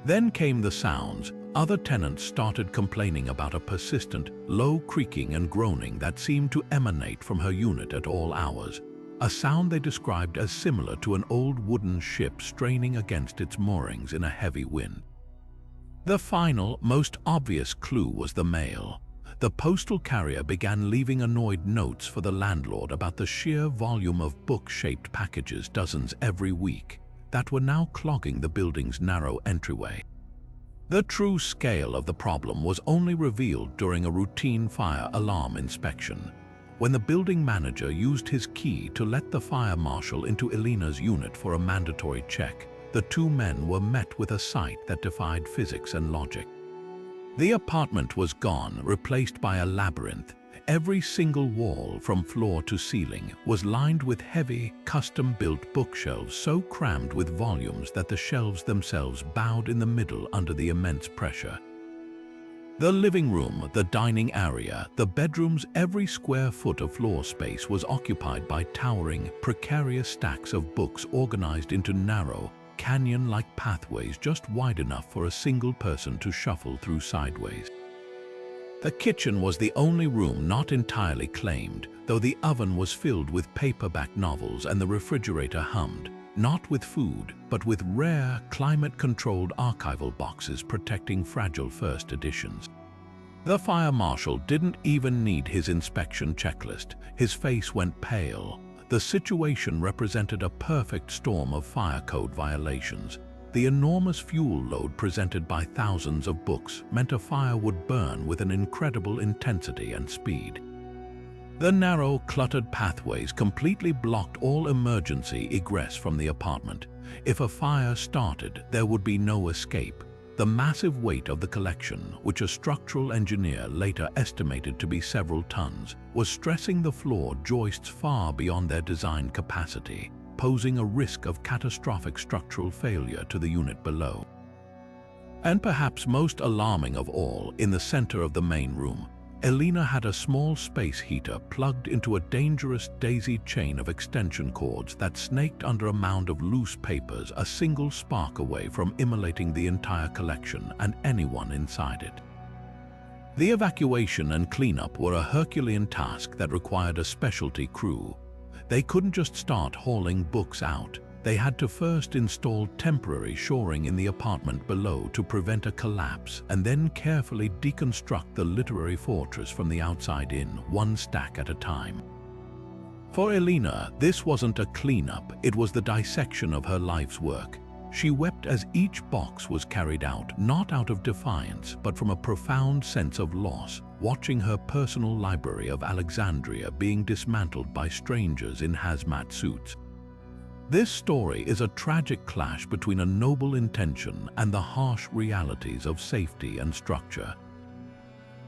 Then came the sounds. Other tenants started complaining about a persistent, low creaking and groaning that seemed to emanate from her unit at all hours, a sound they described as similar to an old wooden ship straining against its moorings in a heavy wind. The final, most obvious clue was the mail. The postal carrier began leaving annoyed notes for the landlord about the sheer volume of book-shaped packages, dozens every week, that were now clogging the building's narrow entryway. The true scale of the problem was only revealed during a routine fire alarm inspection, when the building manager used his key to let the fire marshal into Elena's unit for a mandatory check. The two men were met with a sight that defied physics and logic. The apartment was gone, replaced by a labyrinth. Every single wall, from floor to ceiling, was lined with heavy, custom-built bookshelves so crammed with volumes that the shelves themselves bowed in the middle under the immense pressure. The living room, the dining area, the bedrooms, every square foot of floor space was occupied by towering, precarious stacks of books organized into narrow, canyon-like pathways just wide enough for a single person to shuffle through sideways. The kitchen was the only room not entirely claimed, though the oven was filled with paperback novels and the refrigerator hummed, not with food, but with rare, climate-controlled archival boxes protecting fragile first editions. The fire marshal didn't even need his inspection checklist. His face went pale. The situation represented a perfect storm of fire code violations. The enormous fuel load presented by thousands of books meant a fire would burn with an incredible intensity and speed. The narrow, cluttered pathways completely blocked all emergency egress from the apartment. If a fire started, there would be no escape. The massive weight of the collection, which a structural engineer later estimated to be several tons, was stressing the floor joists far beyond their design capacity, posing a risk of catastrophic structural failure to the unit below. And perhaps most alarming of all, in the center of the main room, Elena had a small space heater plugged into a dangerous daisy chain of extension cords that snaked under a mound of loose papers, a single spark away from immolating the entire collection and anyone inside it. The evacuation and cleanup were a Herculean task that required a specialty crew. They couldn't just start hauling books out. They had to first install temporary shoring in the apartment below to prevent a collapse, and then carefully deconstruct the literary fortress from the outside in, one stack at a time. For Elena, this wasn't a cleanup, it was the dissection of her life's work. She wept as each box was carried out, not out of defiance, but from a profound sense of loss, watching her personal library of Alexandria being dismantled by strangers in hazmat suits. This story is a tragic clash between a noble intention and the harsh realities of safety and structure.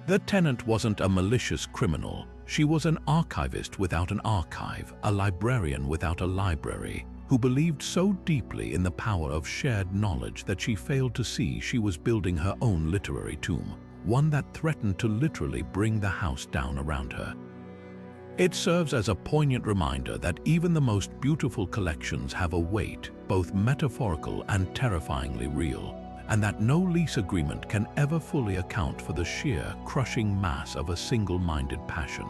The tenant wasn't a malicious criminal. She was an archivist without an archive, a librarian without a library, who believed so deeply in the power of shared knowledge that she failed to see she was building her own literary tomb, one that threatened to literally bring the house down around her. It serves as a poignant reminder that even the most beautiful collections have a weight, both metaphorical and terrifyingly real, and that no lease agreement can ever fully account for the sheer, crushing mass of a single-minded passion.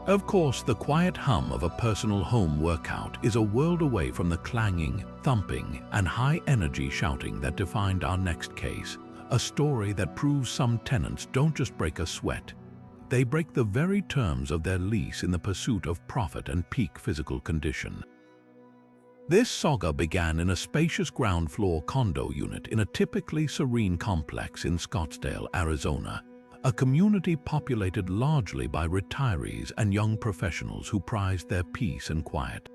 Of course, the quiet hum of a personal home workout is a world away from the clanging, thumping, and high-energy shouting that defined our next case, a story that proves some tenants don't just break a sweat. They break the very terms of their lease in the pursuit of profit and peak physical condition. This saga began in a spacious ground-floor condo unit in a typically serene complex in Scottsdale, Arizona, a community populated largely by retirees and young professionals who prized their peace and quiet.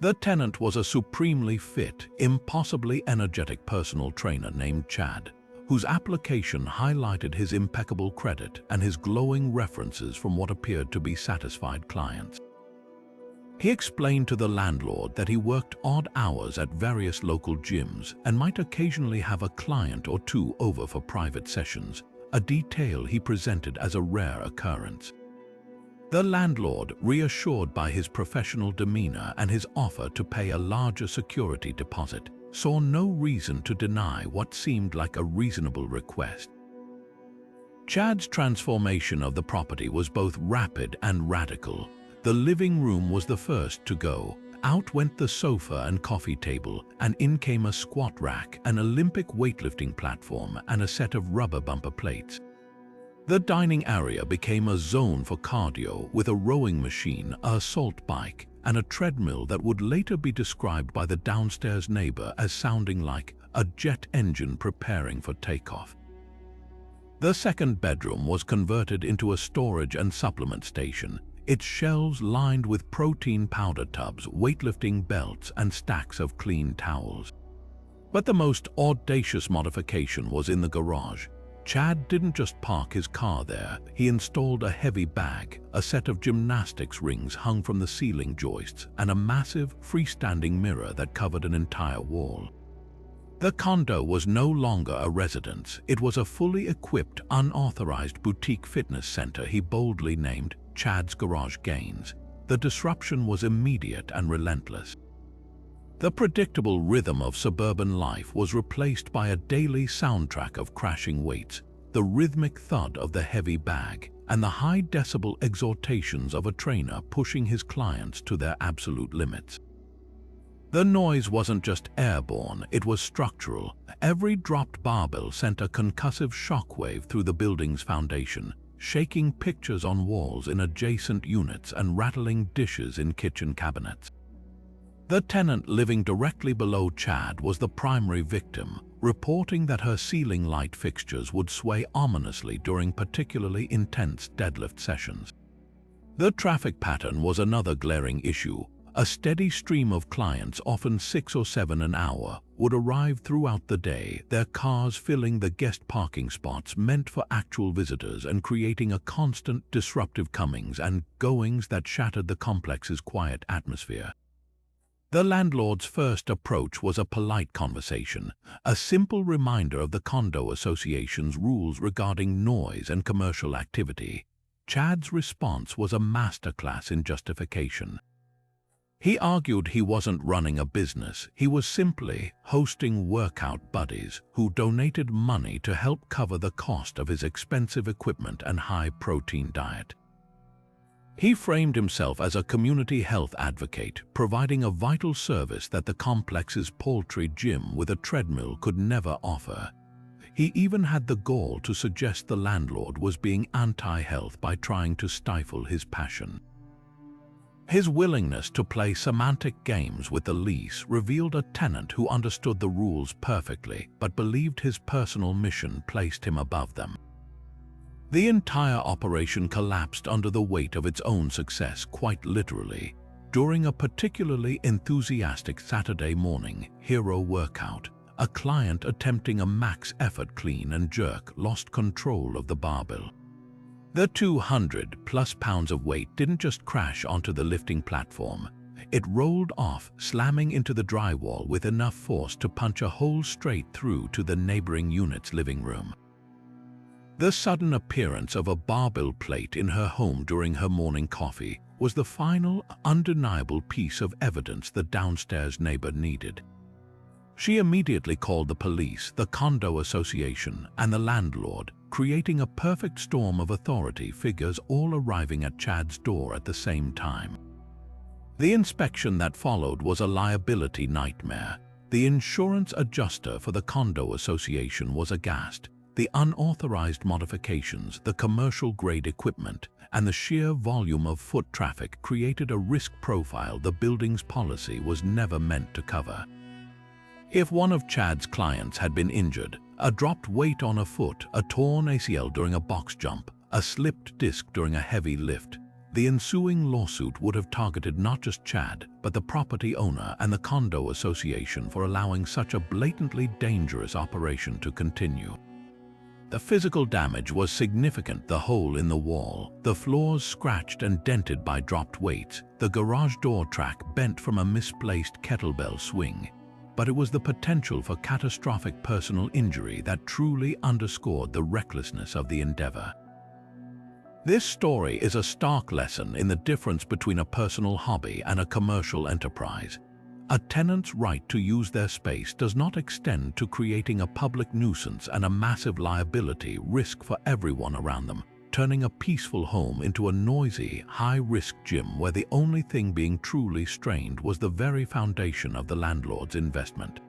The tenant was a supremely fit, impossibly energetic personal trainer named Chad, whose application highlighted his impeccable credit and his glowing references from what appeared to be satisfied clients. He explained to the landlord that he worked odd hours at various local gyms and might occasionally have a client or two over for private sessions, a detail he presented as a rare occurrence. The landlord, reassured by his professional demeanor and his offer to pay a larger security deposit, saw no reason to deny what seemed like a reasonable request. Chad's transformation of the property was both rapid and radical. The living room was the first to go. Out went the sofa and coffee table, and in came a squat rack, an Olympic weightlifting platform, and a set of rubber bumper plates. The dining area became a zone for cardio with a rowing machine, an assault bike, and a treadmill that would later be described by the downstairs neighbor as sounding like a jet engine preparing for takeoff. The second bedroom was converted into a storage and supplement station, its shelves lined with protein powder tubs, weightlifting belts, and stacks of clean towels. But the most audacious modification was in the garage. Chad didn't just park his car there, he installed a heavy bag, a set of gymnastics rings hung from the ceiling joists, and a massive, freestanding mirror that covered an entire wall. The condo was no longer a residence, it was a fully equipped, unauthorized boutique fitness center he boldly named Chad's Garage Gains. The disruption was immediate and relentless. The predictable rhythm of suburban life was replaced by a daily soundtrack of crashing weights, the rhythmic thud of the heavy bag, and the high-decibel exhortations of a trainer pushing his clients to their absolute limits. The noise wasn't just airborne, it was structural. Every dropped barbell sent a concussive shockwave through the building's foundation, shaking pictures on walls in adjacent units and rattling dishes in kitchen cabinets. The tenant living directly below Chad was the primary victim, reporting that her ceiling light fixtures would sway ominously during particularly intense deadlift sessions. The traffic pattern was another glaring issue. A steady stream of clients, often 6 or 7 an hour, would arrive throughout the day, their cars filling the guest parking spots meant for actual visitors and creating a constant disruptive comings and goings that shattered the complex's quiet atmosphere. The landlord's first approach was a polite conversation, a simple reminder of the condo association's rules regarding noise and commercial activity. Chad's response was a masterclass in justification. He argued he wasn't running a business, he was simply hosting workout buddies who donated money to help cover the cost of his expensive equipment and high-protein diet. He framed himself as a community health advocate, providing a vital service that the complex's paltry gym with a treadmill could never offer. He even had the gall to suggest the landlord was being anti-health by trying to stifle his passion. His willingness to play semantic games with the lease revealed a tenant who understood the rules perfectly but believed his personal mission placed him above them. The entire operation collapsed under the weight of its own success, quite literally. During a particularly enthusiastic Saturday morning hero workout, a client attempting a max effort clean and jerk lost control of the barbell. The 200+ pounds of weight didn't just crash onto the lifting platform. It rolled off, slamming into the drywall with enough force to punch a hole straight through to the neighboring unit's living room. The sudden appearance of a barbell plate in her home during her morning coffee was the final, undeniable piece of evidence the downstairs neighbor needed. She immediately called the police, the condo association, and the landlord, creating a perfect storm of authority figures all arriving at Chad's door at the same time. The inspection that followed was a liability nightmare. The insurance adjuster for the condo association was aghast. The unauthorized modifications, the commercial-grade equipment, and the sheer volume of foot traffic created a risk profile the building's policy was never meant to cover. If one of Chad's clients had been injured, a dropped weight on a foot, a torn ACL during a box jump, a slipped disc during a heavy lift, the ensuing lawsuit would have targeted not just Chad, but the property owner and the condo association for allowing such a blatantly dangerous operation to continue. The physical damage was significant: the hole in the wall, the floors scratched and dented by dropped weights, the garage door track bent from a misplaced kettlebell swing. But it was the potential for catastrophic personal injury that truly underscored the recklessness of the endeavor. This story is a stark lesson in the difference between a personal hobby and a commercial enterprise. A tenant's right to use their space does not extend to creating a public nuisance and a massive liability risk for everyone around them, turning a peaceful home into a noisy, high-risk gym where the only thing being truly strained was the very foundation of the landlord's investment.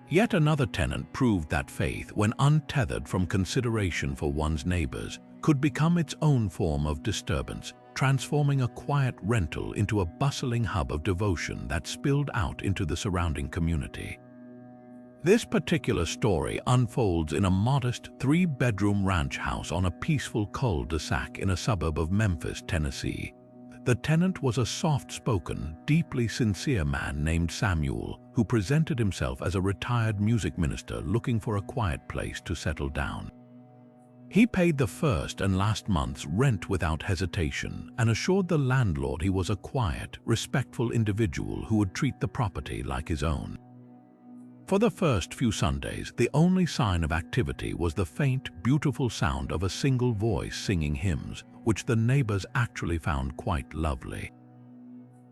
Yet another tenant proved that faith, when untethered from consideration for one's neighbors, could become its own form of disturbance, transforming a quiet rental into a bustling hub of devotion that spilled out into the surrounding community. This particular story unfolds in a modest 3-bedroom ranch house on a peaceful cul-de-sac in a suburb of Memphis, Tennessee. The tenant was a soft-spoken, deeply sincere man named Samuel, who presented himself as a retired music minister looking for a quiet place to settle down. He paid the first and last month's rent without hesitation and assured the landlord he was a quiet, respectful individual who would treat the property like his own. For the first few Sundays, the only sign of activity was the faint, beautiful sound of a single voice singing hymns, which the neighbors actually found quite lovely.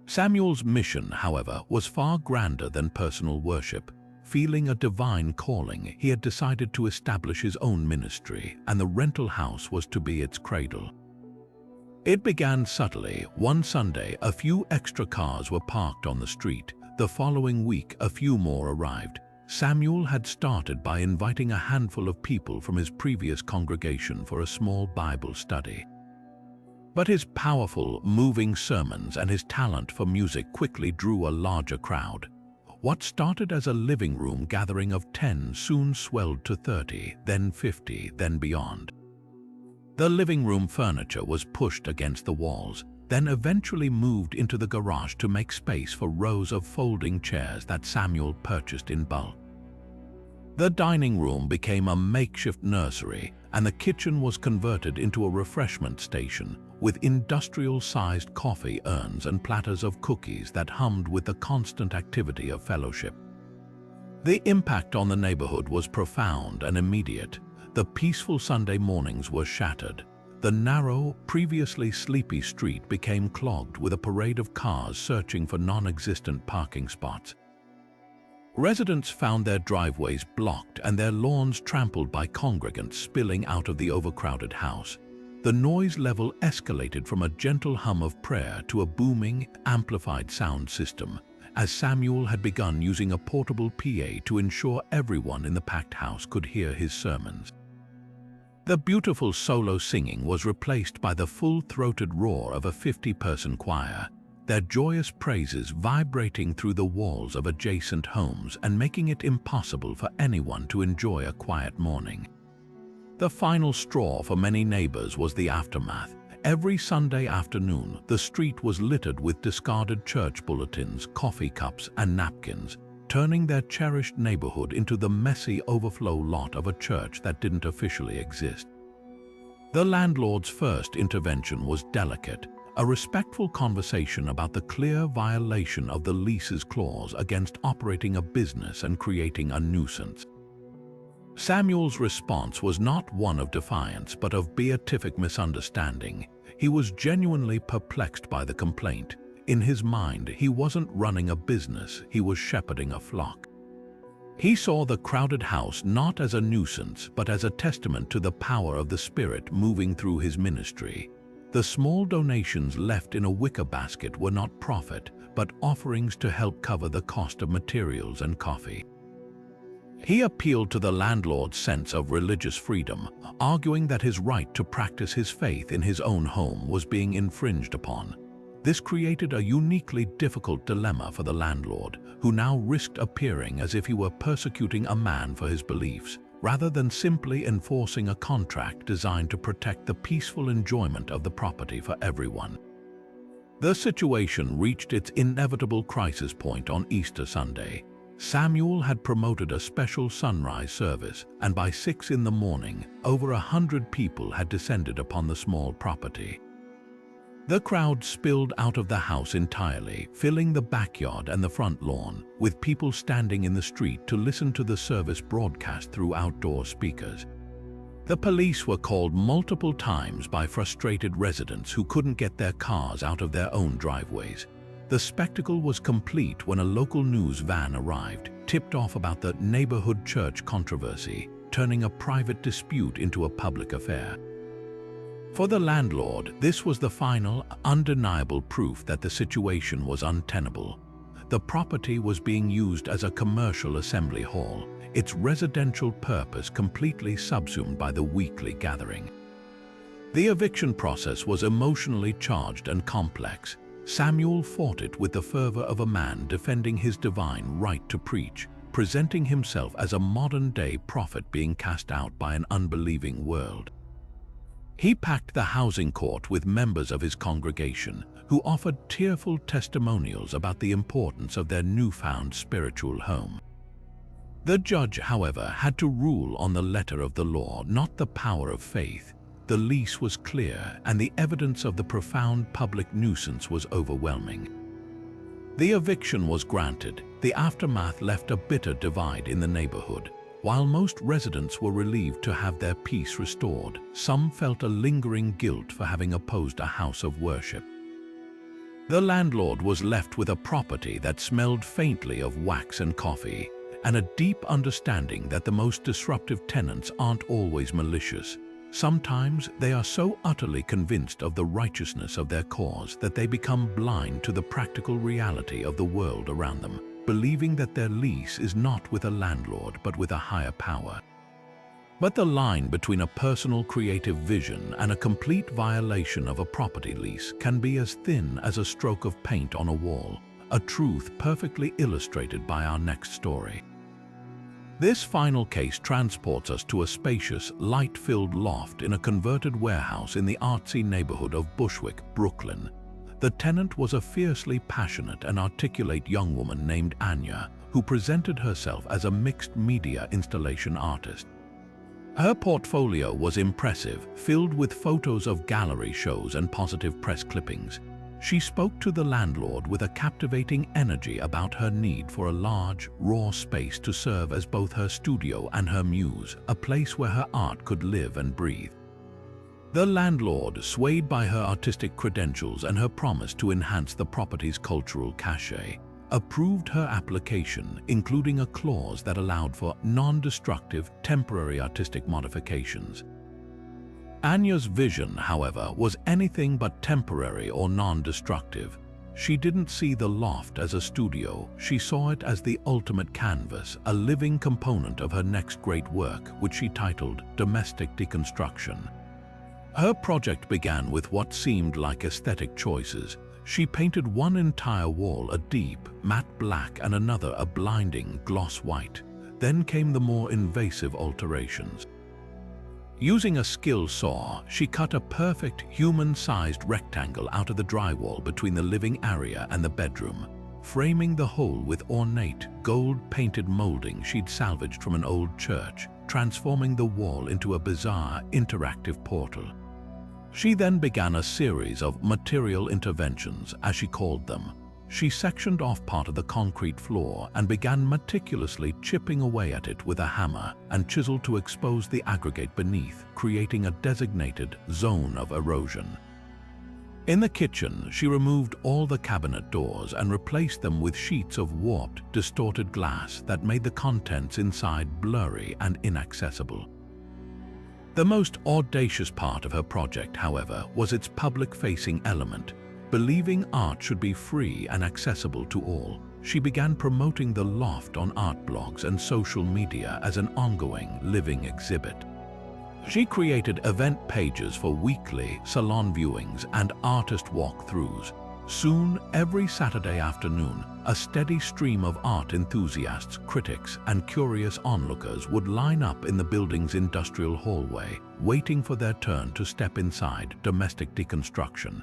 Samuel's mission, however, was far grander than personal worship. Feeling a divine calling, he had decided to establish his own ministry, and the rental house was to be its cradle. It began subtly. One Sunday, a few extra cars were parked on the street. The following week, a few more arrived. Samuel had started by inviting a handful of people from his previous congregation for a small Bible study. But his powerful, moving sermons and his talent for music quickly drew a larger crowd. What started as a living room gathering of 10 soon swelled to 30, then 50, then beyond. The living room furniture was pushed against the walls, then eventually moved into the garage to make space for rows of folding chairs that Samuel purchased in bulk. The dining room became a makeshift nursery, and the kitchen was converted into a refreshment station, with industrial-sized coffee urns and platters of cookies that hummed with the constant activity of fellowship. The impact on the neighborhood was profound and immediate. The peaceful Sunday mornings were shattered. The narrow, previously sleepy street became clogged with a parade of cars searching for non-existent parking spots. Residents found their driveways blocked and their lawns trampled by congregants spilling out of the overcrowded house. The noise level escalated from a gentle hum of prayer to a booming, amplified sound system, as Samuel had begun using a portable PA to ensure everyone in the packed house could hear his sermons. The beautiful solo singing was replaced by the full-throated roar of a 50-person choir, their joyous praises vibrating through the walls of adjacent homes and making it impossible for anyone to enjoy a quiet morning. The final straw for many neighbors was the aftermath. Every Sunday afternoon, the street was littered with discarded church bulletins, coffee cups, and napkins, turning their cherished neighborhood into the messy overflow lot of a church that didn't officially exist. The landlord's first intervention was delicate, a respectful conversation about the clear violation of the lease's clause against operating a business and creating a nuisance. Samuel's response was not one of defiance but of beatific misunderstanding. He was genuinely perplexed by the complaint. In his mind, he wasn't running a business, he was shepherding a flock. He saw the crowded house not as a nuisance but as a testament to the power of the Spirit moving through his ministry. The small donations left in a wicker basket were not profit, but offerings to help cover the cost of materials and coffee. He appealed to the landlord's sense of religious freedom, arguing that his right to practice his faith in his own home was being infringed upon. This created a uniquely difficult dilemma for the landlord, who now risked appearing as if he were persecuting a man for his beliefs, rather than simply enforcing a contract designed to protect the peaceful enjoyment of the property for everyone. The situation reached its inevitable crisis point on Easter Sunday. Samuel had promoted a special sunrise service, and by 6 in the morning, over 100 people had descended upon the small property. The crowd spilled out of the house entirely, filling the backyard and the front lawn, with people standing in the street to listen to the service broadcast through outdoor speakers. The police were called multiple times by frustrated residents who couldn't get their cars out of their own driveways. The spectacle was complete when a local news van arrived, tipped off about the neighborhood church controversy, turning a private dispute into a public affair. For the landlord, this was the final, undeniable proof that the situation was untenable. The property was being used as a commercial assembly hall, its residential purpose completely subsumed by the weekly gathering. The eviction process was emotionally charged and complex. Samuel fought it with the fervor of a man defending his divine right to preach, presenting himself as a modern-day prophet being cast out by an unbelieving world. He packed the housing court with members of his congregation, who offered tearful testimonials about the importance of their newfound spiritual home. The judge, however, had to rule on the letter of the law, not the power of faith. The lease was clear, and the evidence of the profound public nuisance was overwhelming. The eviction was granted. The aftermath left a bitter divide in the neighborhood. While most residents were relieved to have their peace restored, some felt a lingering guilt for having opposed a house of worship. The landlord was left with a property that smelled faintly of wax and coffee, and a deep understanding that the most disruptive tenants aren't always malicious. Sometimes they are so utterly convinced of the righteousness of their cause that they become blind to the practical reality of the world around them, believing that their lease is not with a landlord but with a higher power. But the line between a personal creative vision and a complete violation of a property lease can be as thin as a stroke of paint on a wall, a truth perfectly illustrated by our next story. This final case transports us to a spacious, light-filled loft in a converted warehouse in the artsy neighborhood of Bushwick, Brooklyn. The tenant was a fiercely passionate and articulate young woman named Anya, who presented herself as a mixed-media installation artist. Her portfolio was impressive, filled with photos of gallery shows and positive press clippings. She spoke to the landlord with a captivating energy about her need for a large, raw space to serve as both her studio and her muse, a place where her art could live and breathe. The landlord, swayed by her artistic credentials and her promise to enhance the property's cultural cachet, approved her application, including a clause that allowed for non-destructive, temporary artistic modifications. Anya's vision, however, was anything but temporary or non-destructive. She didn't see the loft as a studio, she saw it as the ultimate canvas, a living component of her next great work, which she titled Domestic Deconstruction. Her project began with what seemed like aesthetic choices. She painted one entire wall a deep, matte black and another a blinding, gloss white. Then came the more invasive alterations. Using a skill saw, she cut a perfect, human-sized rectangle out of the drywall between the living area and the bedroom, framing the whole with ornate, gold-painted molding she'd salvaged from an old church, transforming the wall into a bizarre, interactive portal. She then began a series of material interventions, as she called them. She sectioned off part of the concrete floor and began meticulously chipping away at it with a hammer and chisel to expose the aggregate beneath, creating a designated zone of erosion. In the kitchen, she removed all the cabinet doors and replaced them with sheets of warped, distorted glass that made the contents inside blurry and inaccessible. The most audacious part of her project, however, was its public-facing element. Believing art should be free and accessible to all, she began promoting the loft on art blogs and social media as an ongoing, living exhibit. She created event pages for weekly salon viewings and artist walkthroughs. Soon, every Saturday afternoon, a steady stream of art enthusiasts, critics, and curious onlookers would line up in the building's industrial hallway, waiting for their turn to step inside domestic deconstruction.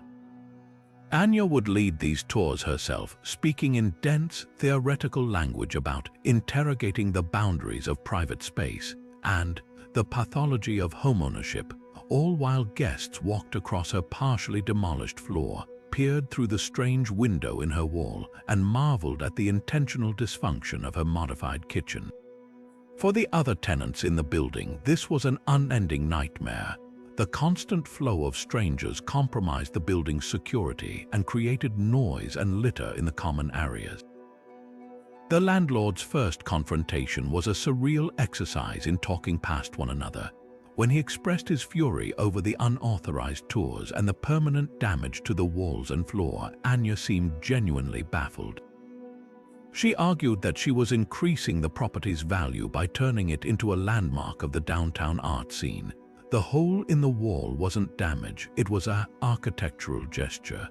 Anya would lead these tours herself, speaking in dense, theoretical language about interrogating the boundaries of private space and the pathology of homeownership, all while guests walked across her partially demolished floor, peered through the strange window in her wall, and marveled at the intentional dysfunction of her modified kitchen. For the other tenants in the building, this was an unending nightmare. The constant flow of strangers compromised the building's security and created noise and litter in the common areas. The landlord's first confrontation was a surreal exercise in talking past one another. When he expressed his fury over the unauthorized tours and the permanent damage to the walls and floor, Anya seemed genuinely baffled. She argued that she was increasing the property's value by turning it into a landmark of the downtown art scene. The hole in the wall wasn't damage, it was an architectural gesture.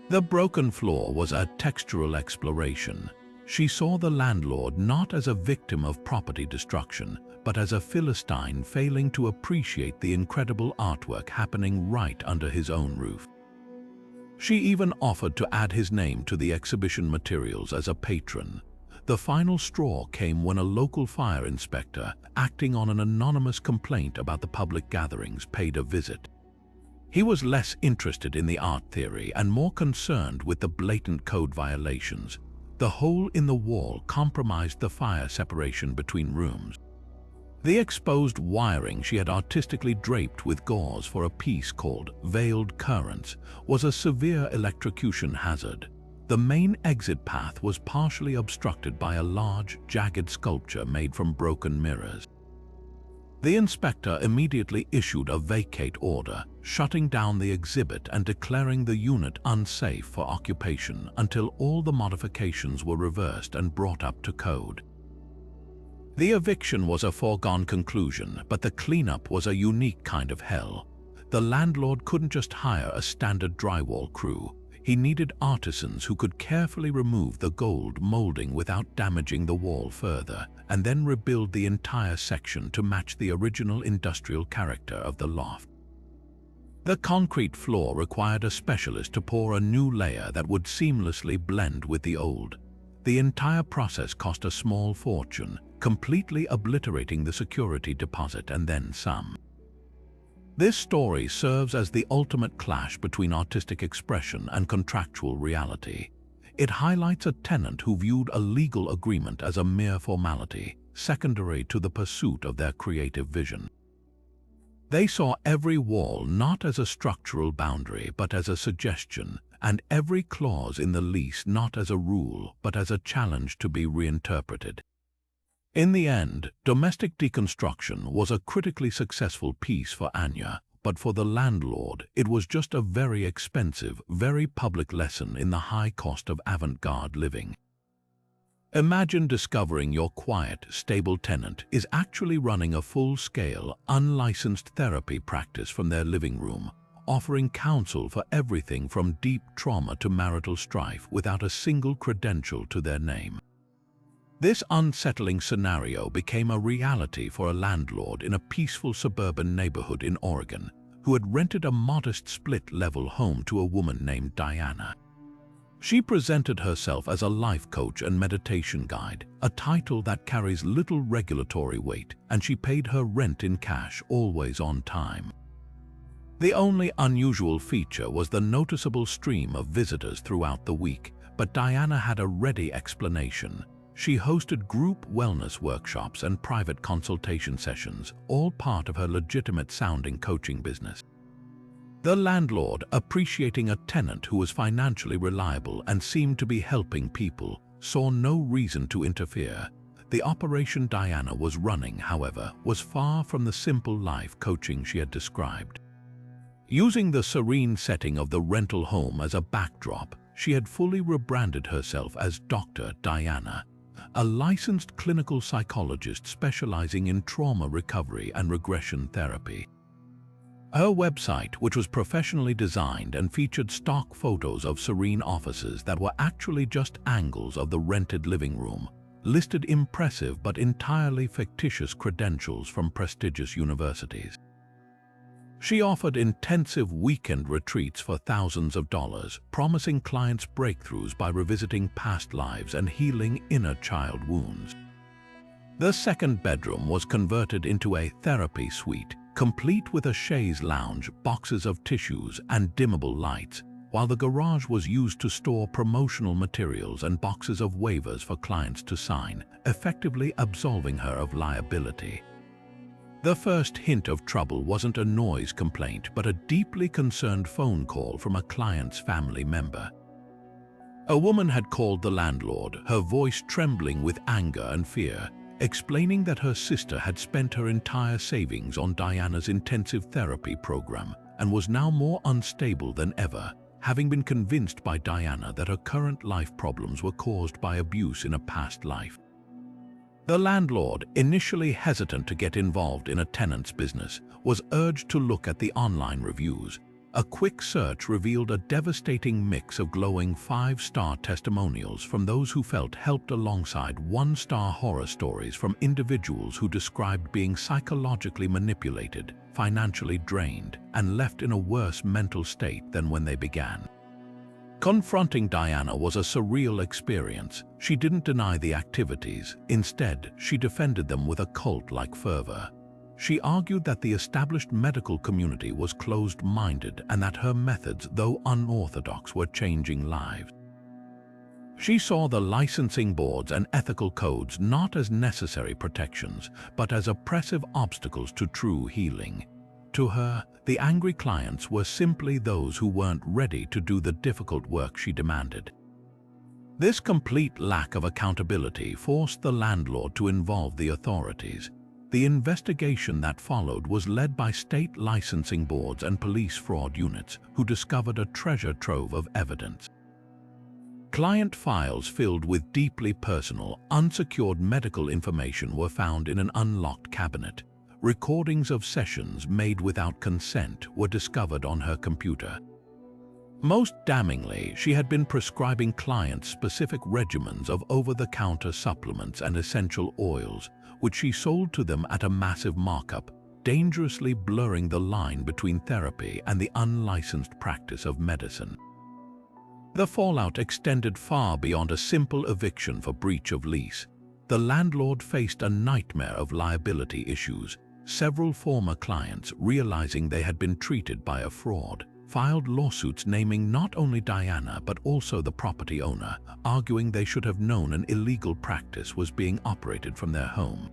The broken floor was a textural exploration. She saw the landlord not as a victim of property destruction, but as a Philistine failing to appreciate the incredible artwork happening right under his own roof. She even offered to add his name to the exhibition materials as a patron. The final straw came when a local fire inspector, acting on an anonymous complaint about the public gatherings, paid a visit. He was less interested in the art theory and more concerned with the blatant code violations. The hole in the wall compromised the fire separation between rooms. The exposed wiring she had artistically draped with gauze for a piece called Veiled Currents was a severe electrocution hazard. The main exit path was partially obstructed by a large, jagged sculpture made from broken mirrors. The inspector immediately issued a vacate order, shutting down the exhibit and declaring the unit unsafe for occupation until all the modifications were reversed and brought up to code. The eviction was a foregone conclusion, but the cleanup was a unique kind of hell. The landlord couldn't just hire a standard drywall crew. He needed artisans who could carefully remove the gold molding without damaging the wall further, and then rebuild the entire section to match the original industrial character of the loft. The concrete floor required a specialist to pour a new layer that would seamlessly blend with the old. The entire process cost a small fortune, completely obliterating the security deposit and then some. This story serves as the ultimate clash between artistic expression and contractual reality. It highlights a tenant who viewed a legal agreement as a mere formality, secondary to the pursuit of their creative vision. They saw every wall not as a structural boundary but as a suggestion, and every clause in the lease not as a rule but as a challenge to be reinterpreted. In the end, domestic deconstruction was a critically successful piece for Anya, but for the landlord, it was just a very expensive, very public lesson in the high cost of avant-garde living. Imagine discovering your quiet, stable tenant is actually running a full-scale, unlicensed therapy practice from their living room, offering counsel for everything from deep trauma to marital strife without a single credential to their name. This unsettling scenario became a reality for a landlord in a peaceful suburban neighborhood in Oregon who had rented a modest split-level home to a woman named Diana. She presented herself as a life coach and meditation guide, a title that carries little regulatory weight, and she paid her rent in cash, always on time. The only unusual feature was the noticeable stream of visitors throughout the week, but Diana had a ready explanation. She hosted group wellness workshops and private consultation sessions, all part of her legitimate-sounding coaching business. The landlord, appreciating a tenant who was financially reliable and seemed to be helping people, saw no reason to interfere. The operation Diana was running, however, was far from the simple life coaching she had described. Using the serene setting of the rental home as a backdrop, she had fully rebranded herself as Dr. Diana, a licensed clinical psychologist specializing in trauma recovery and regression therapy. Her website, which was professionally designed and featured stock photos of serene offices that were actually just angles of the rented living room, listed impressive but entirely fictitious credentials from prestigious universities. She offered intensive weekend retreats for thousands of dollars, promising clients breakthroughs by revisiting past lives and healing inner child wounds. The second bedroom was converted into a therapy suite, complete with a chaise lounge, boxes of tissues, and dimmable lights, while the garage was used to store promotional materials and boxes of waivers for clients to sign, effectively absolving her of liability. The first hint of trouble wasn't a noise complaint, but a deeply concerned phone call from a client's family member. A woman had called the landlord, her voice trembling with anger and fear, explaining that her sister had spent her entire savings on Diana's intensive therapy program and was now more unstable than ever, having been convinced by Diana that her current life problems were caused by abuse in a past life. The landlord, initially hesitant to get involved in a tenant's business, was urged to look at the online reviews. A quick search revealed a devastating mix of glowing 5-star testimonials from those who felt helped alongside 1-star horror stories from individuals who described being psychologically manipulated, financially drained, and left in a worse mental state than when they began. Confronting Diana was a surreal experience. She didn't deny the activities. Instead, she defended them with a cult-like fervor. She argued that the established medical community was closed-minded and that her methods, though unorthodox, were changing lives. She saw the licensing boards and ethical codes not as necessary protections, but as oppressive obstacles to true healing. To her, the angry clients were simply those who weren't ready to do the difficult work she demanded. This complete lack of accountability forced the landlord to involve the authorities. The investigation that followed was led by state licensing boards and police fraud units, who discovered a treasure trove of evidence. Client files filled with deeply personal, unsecured medical information were found in an unlocked cabinet. Recordings of sessions made without consent were discovered on her computer. Most damningly, she had been prescribing clients specific regimens of over-the-counter supplements and essential oils, which she sold to them at a massive markup, dangerously blurring the line between therapy and the unlicensed practice of medicine. The fallout extended far beyond a simple eviction for breach of lease. The landlord faced a nightmare of liability issues. Several former clients, realizing they had been treated by a fraud, filed lawsuits naming not only Diana but also the property owner, arguing they should have known an illegal practice was being operated from their home.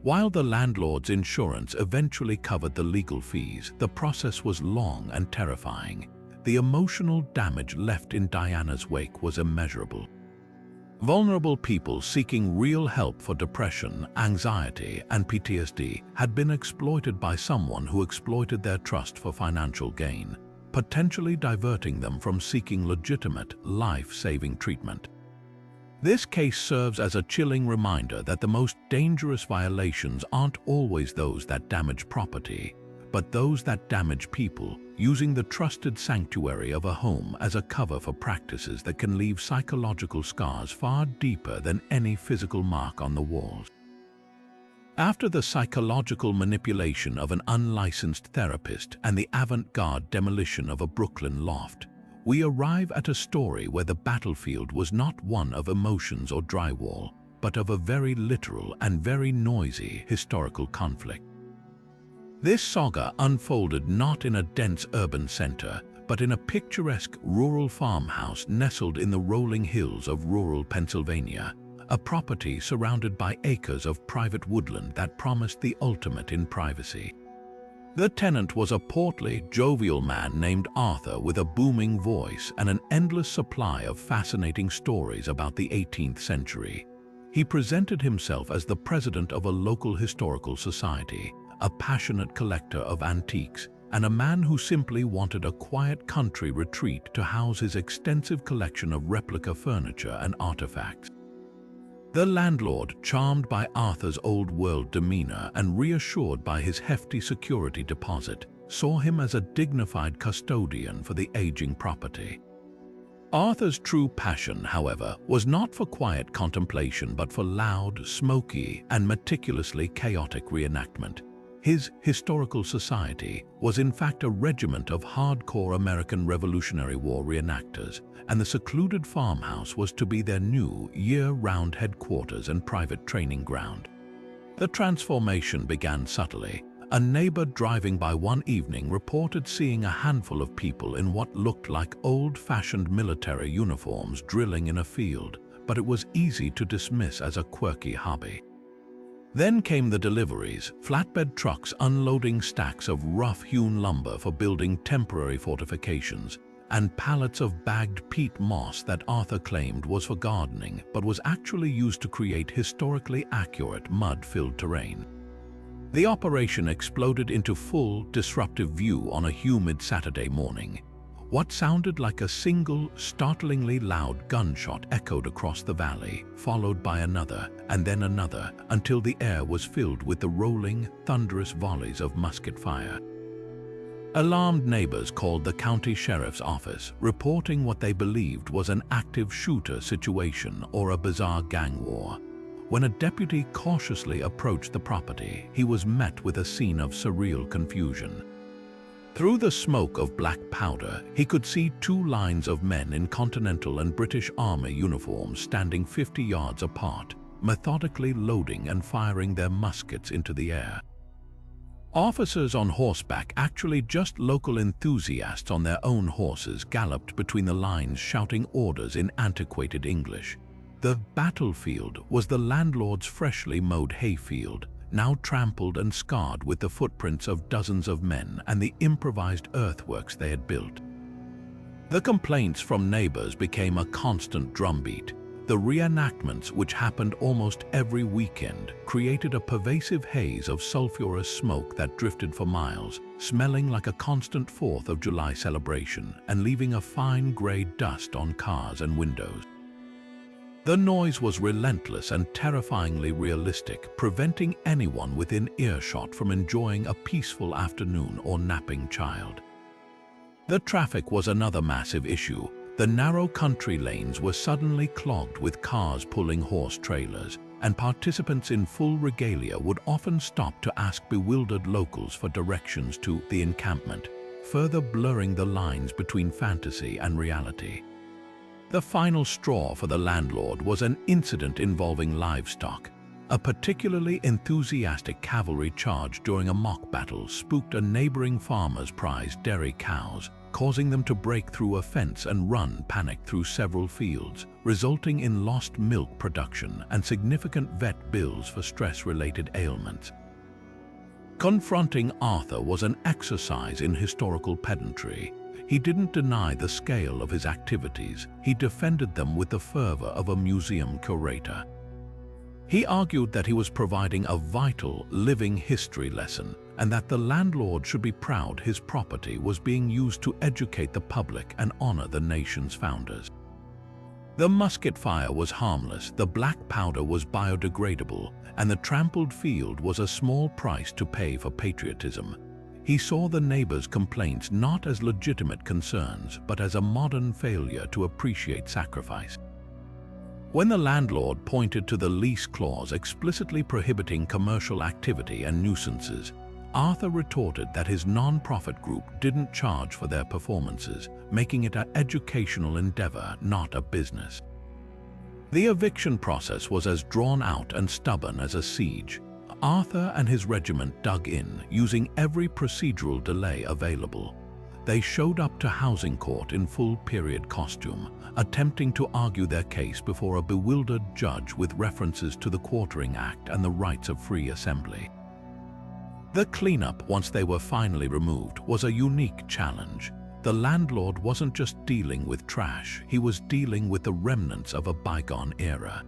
While the landlord's insurance eventually covered the legal fees, the process was long and terrifying. The emotional damage left in Diana's wake was immeasurable. Vulnerable people seeking real help for depression, anxiety, and PTSD had been exploited by someone who exploited their trust for financial gain, potentially diverting them from seeking legitimate, life-saving treatment. This case serves as a chilling reminder that the most dangerous violations aren't always those that damage property, but those that damage people, using the trusted sanctuary of a home as a cover for practices that can leave psychological scars far deeper than any physical mark on the walls. After the psychological manipulation of an unlicensed therapist and the avant-garde demolition of a Brooklyn loft, we arrive at a story where the battlefield was not one of emotions or drywall, but of a very literal and very noisy historical conflict. This saga unfolded not in a dense urban center, but in a picturesque rural farmhouse nestled in the rolling hills of rural Pennsylvania, a property surrounded by acres of private woodland that promised the ultimate in privacy. The tenant was a portly, jovial man named Arthur with a booming voice and an endless supply of fascinating stories about the 18th century. He presented himself as the president of a local historical society, a passionate collector of antiques, and a man who simply wanted a quiet country retreat to house his extensive collection of replica furniture and artifacts. The landlord, charmed by Arthur's old-world demeanor and reassured by his hefty security deposit, saw him as a dignified custodian for the aging property. Arthur's true passion, however, was not for quiet contemplation but for loud, smoky, and meticulously chaotic reenactment. His historical society was in fact a regiment of hardcore American Revolutionary War reenactors, and the secluded farmhouse was to be their new, year-round headquarters and private training ground. The transformation began subtly. A neighbor driving by one evening reported seeing a handful of people in what looked like old-fashioned military uniforms drilling in a field, but it was easy to dismiss as a quirky hobby. Then came the deliveries, flatbed trucks unloading stacks of rough-hewn lumber for building temporary fortifications, and pallets of bagged peat moss that Arthur claimed was for gardening but was actually used to create historically accurate mud-filled terrain. The operation exploded into full, disruptive view on a humid Saturday morning. What sounded like a single, startlingly loud gunshot echoed across the valley, followed by another, and then another, until the air was filled with the rolling, thunderous volleys of musket fire. Alarmed neighbors called the county sheriff's office, reporting what they believed was an active shooter situation or a bizarre gang war. When a deputy cautiously approached the property, he was met with a scene of surreal confusion. Through the smoke of black powder, he could see two lines of men in Continental and British Army uniforms standing 50 yards apart, methodically loading and firing their muskets into the air. Officers on horseback, actually just local enthusiasts on their own horses, galloped between the lines shouting orders in antiquated English. The battlefield was the landlord's freshly mowed hayfield, now trampled and scarred with the footprints of dozens of men and the improvised earthworks they had built. The complaints from neighbors became a constant drumbeat. The reenactments, which happened almost every weekend, created a pervasive haze of sulfurous smoke that drifted for miles, smelling like a constant 4th of July celebration and leaving a fine gray dust on cars and windows. The noise was relentless and terrifyingly realistic, preventing anyone within earshot from enjoying a peaceful afternoon or napping child. The traffic was another massive issue. The narrow country lanes were suddenly clogged with cars pulling horse trailers, and participants in full regalia would often stop to ask bewildered locals for directions to the encampment, further blurring the lines between fantasy and reality. The final straw for the landlord was an incident involving livestock. A particularly enthusiastic cavalry charge during a mock battle spooked a neighboring farmer's prized dairy cows, causing them to break through a fence and run panicked through several fields, resulting in lost milk production and significant vet bills for stress-related ailments. Confronting Arthur was an exercise in historical pedantry. He didn't deny the scale of his activities. He defended them with the fervor of a museum curator. He argued that he was providing a vital, living history lesson, and that the landlord should be proud his property was being used to educate the public and honor the nation's founders. The musket fire was harmless, the black powder was biodegradable, and the trampled field was a small price to pay for patriotism. He saw the neighbors' complaints not as legitimate concerns, but as a modern failure to appreciate sacrifice. When the landlord pointed to the lease clause explicitly prohibiting commercial activity and nuisances, Arthur retorted that his non-profit group didn't charge for their performances, making it an educational endeavor, not a business. The eviction process was as drawn out and stubborn as a siege. Arthur and his regiment dug in, using every procedural delay available. They showed up to housing court in full period costume, attempting to argue their case before a bewildered judge with references to the Quartering Act and the rights of free assembly. The cleanup, once they were finally removed, was a unique challenge. The landlord wasn't just dealing with trash, he was dealing with the remnants of a bygone era.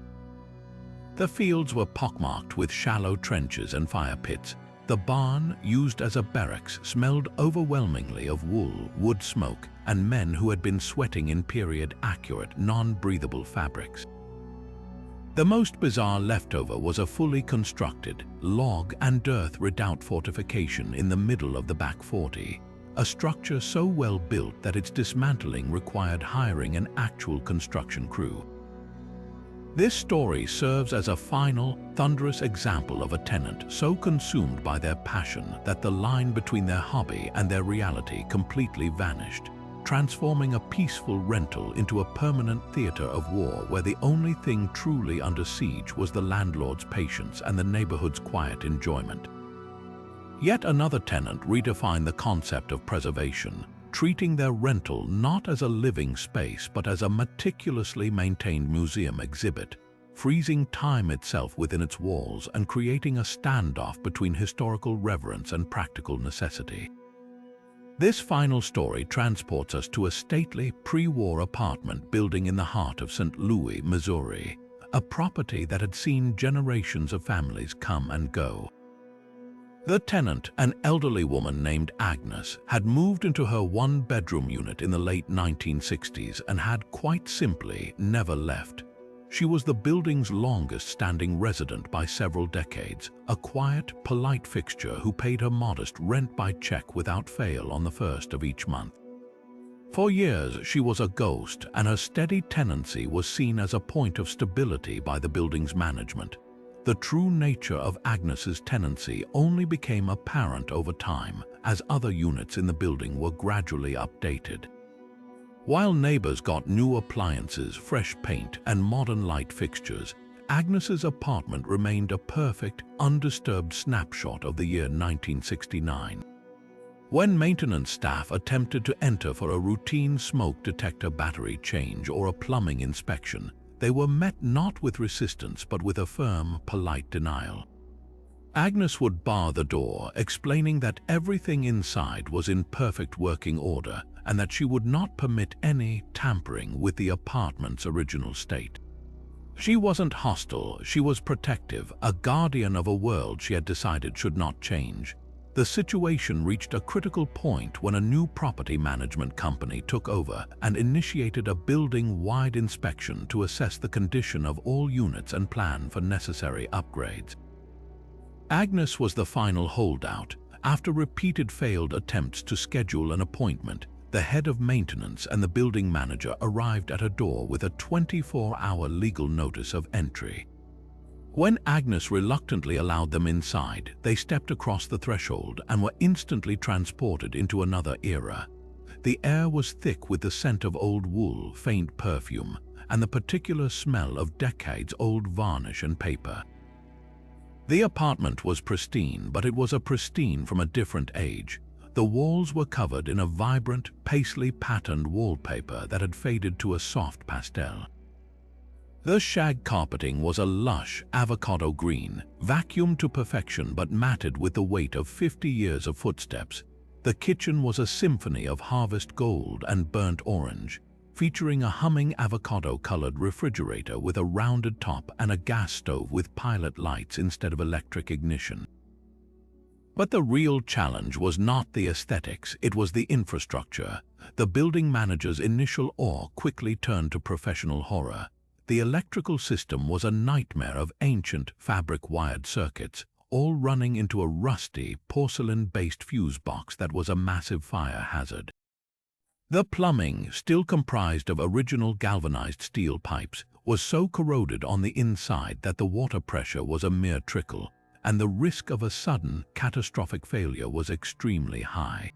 The fields were pockmarked with shallow trenches and fire pits. The barn, used as a barracks, smelled overwhelmingly of wool, wood smoke, and men who had been sweating in period-accurate, non-breathable fabrics. The most bizarre leftover was a fully constructed, log and earth redoubt fortification in the middle of the back 40, a structure so well built that its dismantling required hiring an actual construction crew. This story serves as a final, thunderous example of a tenant so consumed by their passion that the line between their hobby and their reality completely vanished, transforming a peaceful rental into a permanent theater of war where the only thing truly under siege was the landlord's patience and the neighborhood's quiet enjoyment. Yet another tenant redefined the concept of preservation, treating their rental not as a living space but as a meticulously maintained museum exhibit, freezing time itself within its walls and creating a standoff between historical reverence and practical necessity. This final story transports us to a stately pre-war apartment building in the heart of St. Louis, Missouri, a property that had seen generations of families come and go. The tenant, an elderly woman named Agnes, had moved into her one-bedroom unit in the late 1960s and had quite simply never left. She was the building's longest-standing resident by several decades, a quiet, polite fixture who paid her modest rent by check without fail on the first of each month. For years, she was a ghost, and her steady tenancy was seen as a point of stability by the building's management. The true nature of Agnes's tenancy only became apparent over time as other units in the building were gradually updated. While neighbors got new appliances, fresh paint, and modern light fixtures, Agnes's apartment remained a perfect, undisturbed snapshot of the year 1969. When maintenance staff attempted to enter for a routine smoke detector battery change or a plumbing inspection, they were met not with resistance but with a firm, polite denial. Agnes would bar the door, explaining that everything inside was in perfect working order and that she would not permit any tampering with the apartment's original state. She wasn't hostile, she was protective, a guardian of a world she had decided should not change. The situation reached a critical point when a new property management company took over and initiated a building-wide inspection to assess the condition of all units and plan for necessary upgrades. Agnes was the final holdout. After repeated failed attempts to schedule an appointment, the head of maintenance and the building manager arrived at her door with a 24-hour legal notice of entry. When Agnes reluctantly allowed them inside, they stepped across the threshold and were instantly transported into another era. The air was thick with the scent of old wool, faint perfume, and the particular smell of decades-old varnish and paper. The apartment was pristine, but it was a pristine from a different age. The walls were covered in a vibrant, paisley-patterned wallpaper that had faded to a soft pastel. The shag carpeting was a lush avocado green, vacuumed to perfection but matted with the weight of 50 years of footsteps. The kitchen was a symphony of harvest gold and burnt orange, featuring a humming avocado-colored refrigerator with a rounded top and a gas stove with pilot lights instead of electric ignition. But the real challenge was not the aesthetics, it was the infrastructure. The building manager's initial awe quickly turned to professional horror. The electrical system was a nightmare of ancient, fabric-wired circuits, all running into a rusty, porcelain-based fuse box that was a massive fire hazard. The plumbing, still comprised of original galvanized steel pipes, was so corroded on the inside that the water pressure was a mere trickle, and the risk of a sudden, catastrophic failure was extremely high.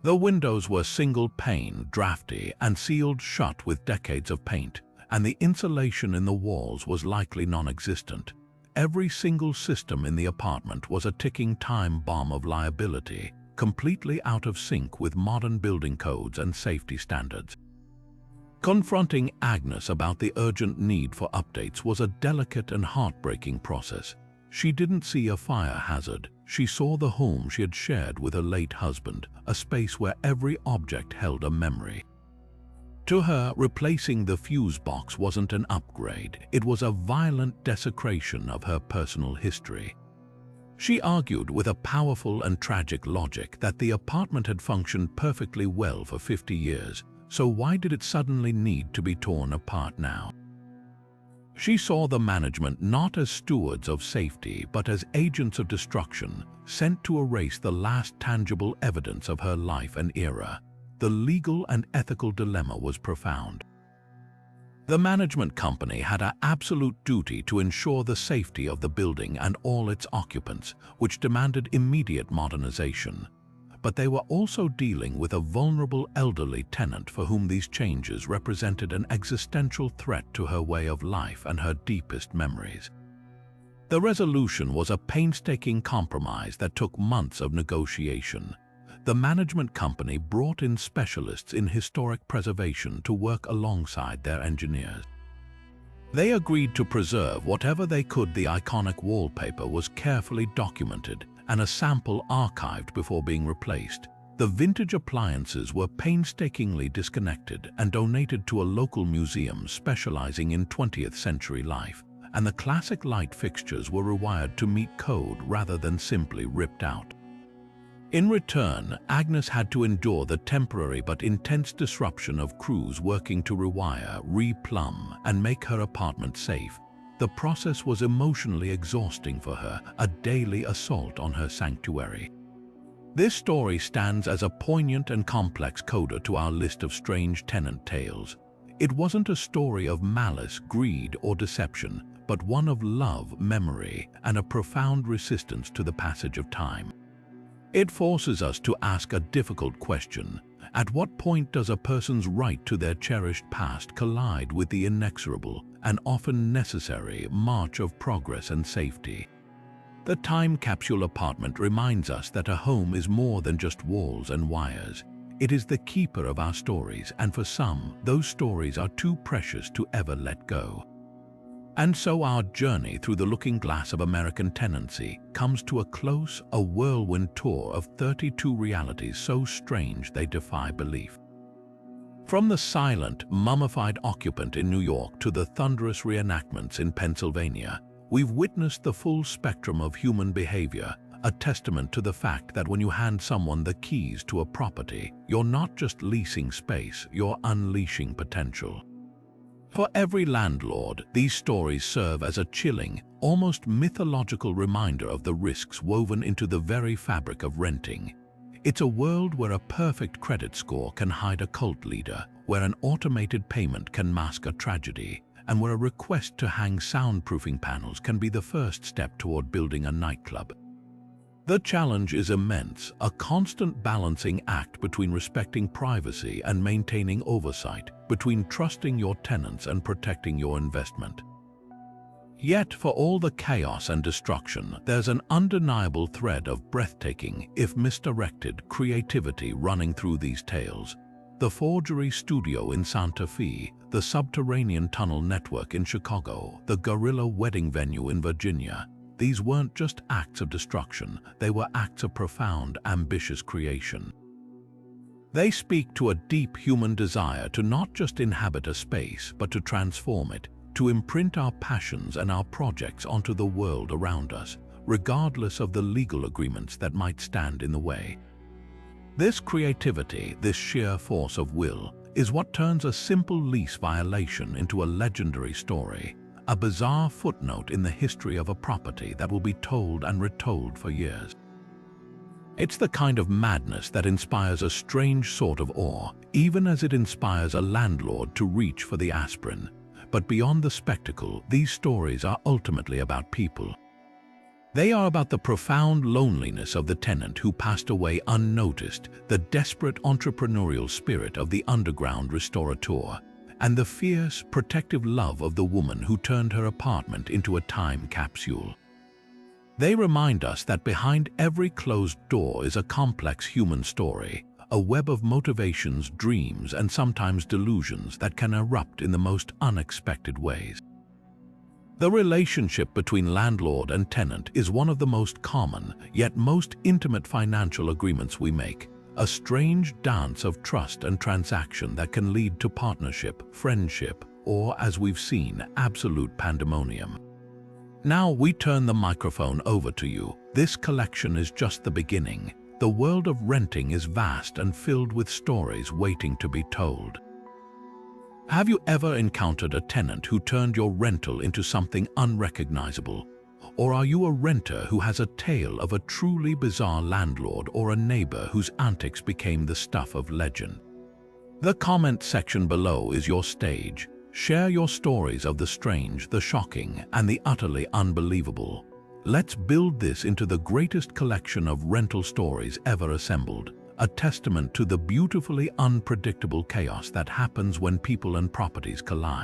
The windows were single-pane, drafty, and sealed shut with decades of paint, and the insulation in the walls was likely non-existent. every single system in the apartment was a ticking time bomb of liability, completely out of sync with modern building codes and safety standards. Confronting Agnes about the urgent need for updates was a delicate and heartbreaking process. She didn't see a fire hazard. She saw the home she had shared with her late husband, a space where every object held a memory. To her, replacing the fuse box wasn't an upgrade. It was a violent desecration of her personal history. She argued with a powerful and tragic logic that the apartment had functioned perfectly well for 50 years, so why did it suddenly need to be torn apart now? She saw the management not as stewards of safety, but as agents of destruction, sent to erase the last tangible evidence of her life and era. The legal and ethical dilemma was profound. The management company had an absolute duty to ensure the safety of the building and all its occupants, which demanded immediate modernization. But they were also dealing with a vulnerable elderly tenant for whom these changes represented an existential threat to her way of life and her deepest memories. The resolution was a painstaking compromise that took months of negotiation. The management company brought in specialists in historic preservation to work alongside their engineers. They agreed to preserve whatever they could. The iconic wallpaper was carefully documented and a sample archived before being replaced. The vintage appliances were painstakingly disconnected and donated to a local museum specializing in 20th century life, and the classic light fixtures were rewired to meet code rather than simply ripped out. In return, Agnes had to endure the temporary but intense disruption of crews working to rewire, replumb, and make her apartment safe. The process was emotionally exhausting for her, a daily assault on her sanctuary. This story stands as a poignant and complex coda to our list of strange tenant tales. It wasn't a story of malice, greed, or deception, but one of love, memory, and a profound resistance to the passage of time. It forces us to ask a difficult question. At what point does a person's right to their cherished past collide with the inexorable and often necessary march of progress and safety? The time capsule apartment reminds us that a home is more than just walls and wires. It is the keeper of our stories, and for some, those stories are too precious to ever let go. And so our journey through the looking glass of American tenancy comes to a close, a whirlwind tour of 32 realities so strange they defy belief. From the silent, mummified occupant in New York to the thunderous reenactments in Pennsylvania, we've witnessed the full spectrum of human behavior, a testament to the fact that when you hand someone the keys to a property, you're not just leasing space, you're unleashing potential. For every landlord, these stories serve as a chilling, almost mythological reminder of the risks woven into the very fabric of renting. It's a world where a perfect credit score can hide a cult leader, where an automated payment can mask a tragedy, and where a request to hang soundproofing panels can be the first step toward building a nightclub. The challenge is immense, a constant balancing act between respecting privacy and maintaining oversight, between trusting your tenants and protecting your investment. Yet, for all the chaos and destruction, there's an undeniable thread of breathtaking, if misdirected, creativity running through these tales. The forgery studio in Santa Fe, the subterranean tunnel network in Chicago, the guerrilla wedding venue in Virginia. These weren't just acts of destruction, they were acts of profound, ambitious creation. They speak to a deep human desire to not just inhabit a space, but to transform it, to imprint our passions and our projects onto the world around us, regardless of the legal agreements that might stand in the way. This creativity, this sheer force of will, is what turns a simple lease violation into a legendary story, a bizarre footnote in the history of a property that will be told and retold for years. It's the kind of madness that inspires a strange sort of awe, even as it inspires a landlord to reach for the aspirin. But beyond the spectacle, these stories are ultimately about people. They are about the profound loneliness of the tenant who passed away unnoticed, the desperate entrepreneurial spirit of the underground restaurateur, and the fierce, protective love of the woman who turned her apartment into a time capsule. They remind us that behind every closed door is a complex human story, a web of motivations, dreams, and sometimes delusions that can erupt in the most unexpected ways. The relationship between landlord and tenant is one of the most common, yet most intimate financial agreements we make, a strange dance of trust and transaction that can lead to partnership, friendship, or, as we've seen, absolute pandemonium. Now we turn the microphone over to you. This collection is just the beginning. The world of renting is vast and filled with stories waiting to be told. Have you ever encountered a tenant who turned your rental into something unrecognizable? Or are you a renter who has a tale of a truly bizarre landlord or a neighbor whose antics became the stuff of legend? The comment section below is your stage. Share your stories of the strange, the shocking, and the utterly unbelievable. Let's build this into the greatest collection of rental stories ever assembled, a testament to the beautifully unpredictable chaos that happens when people and properties collide.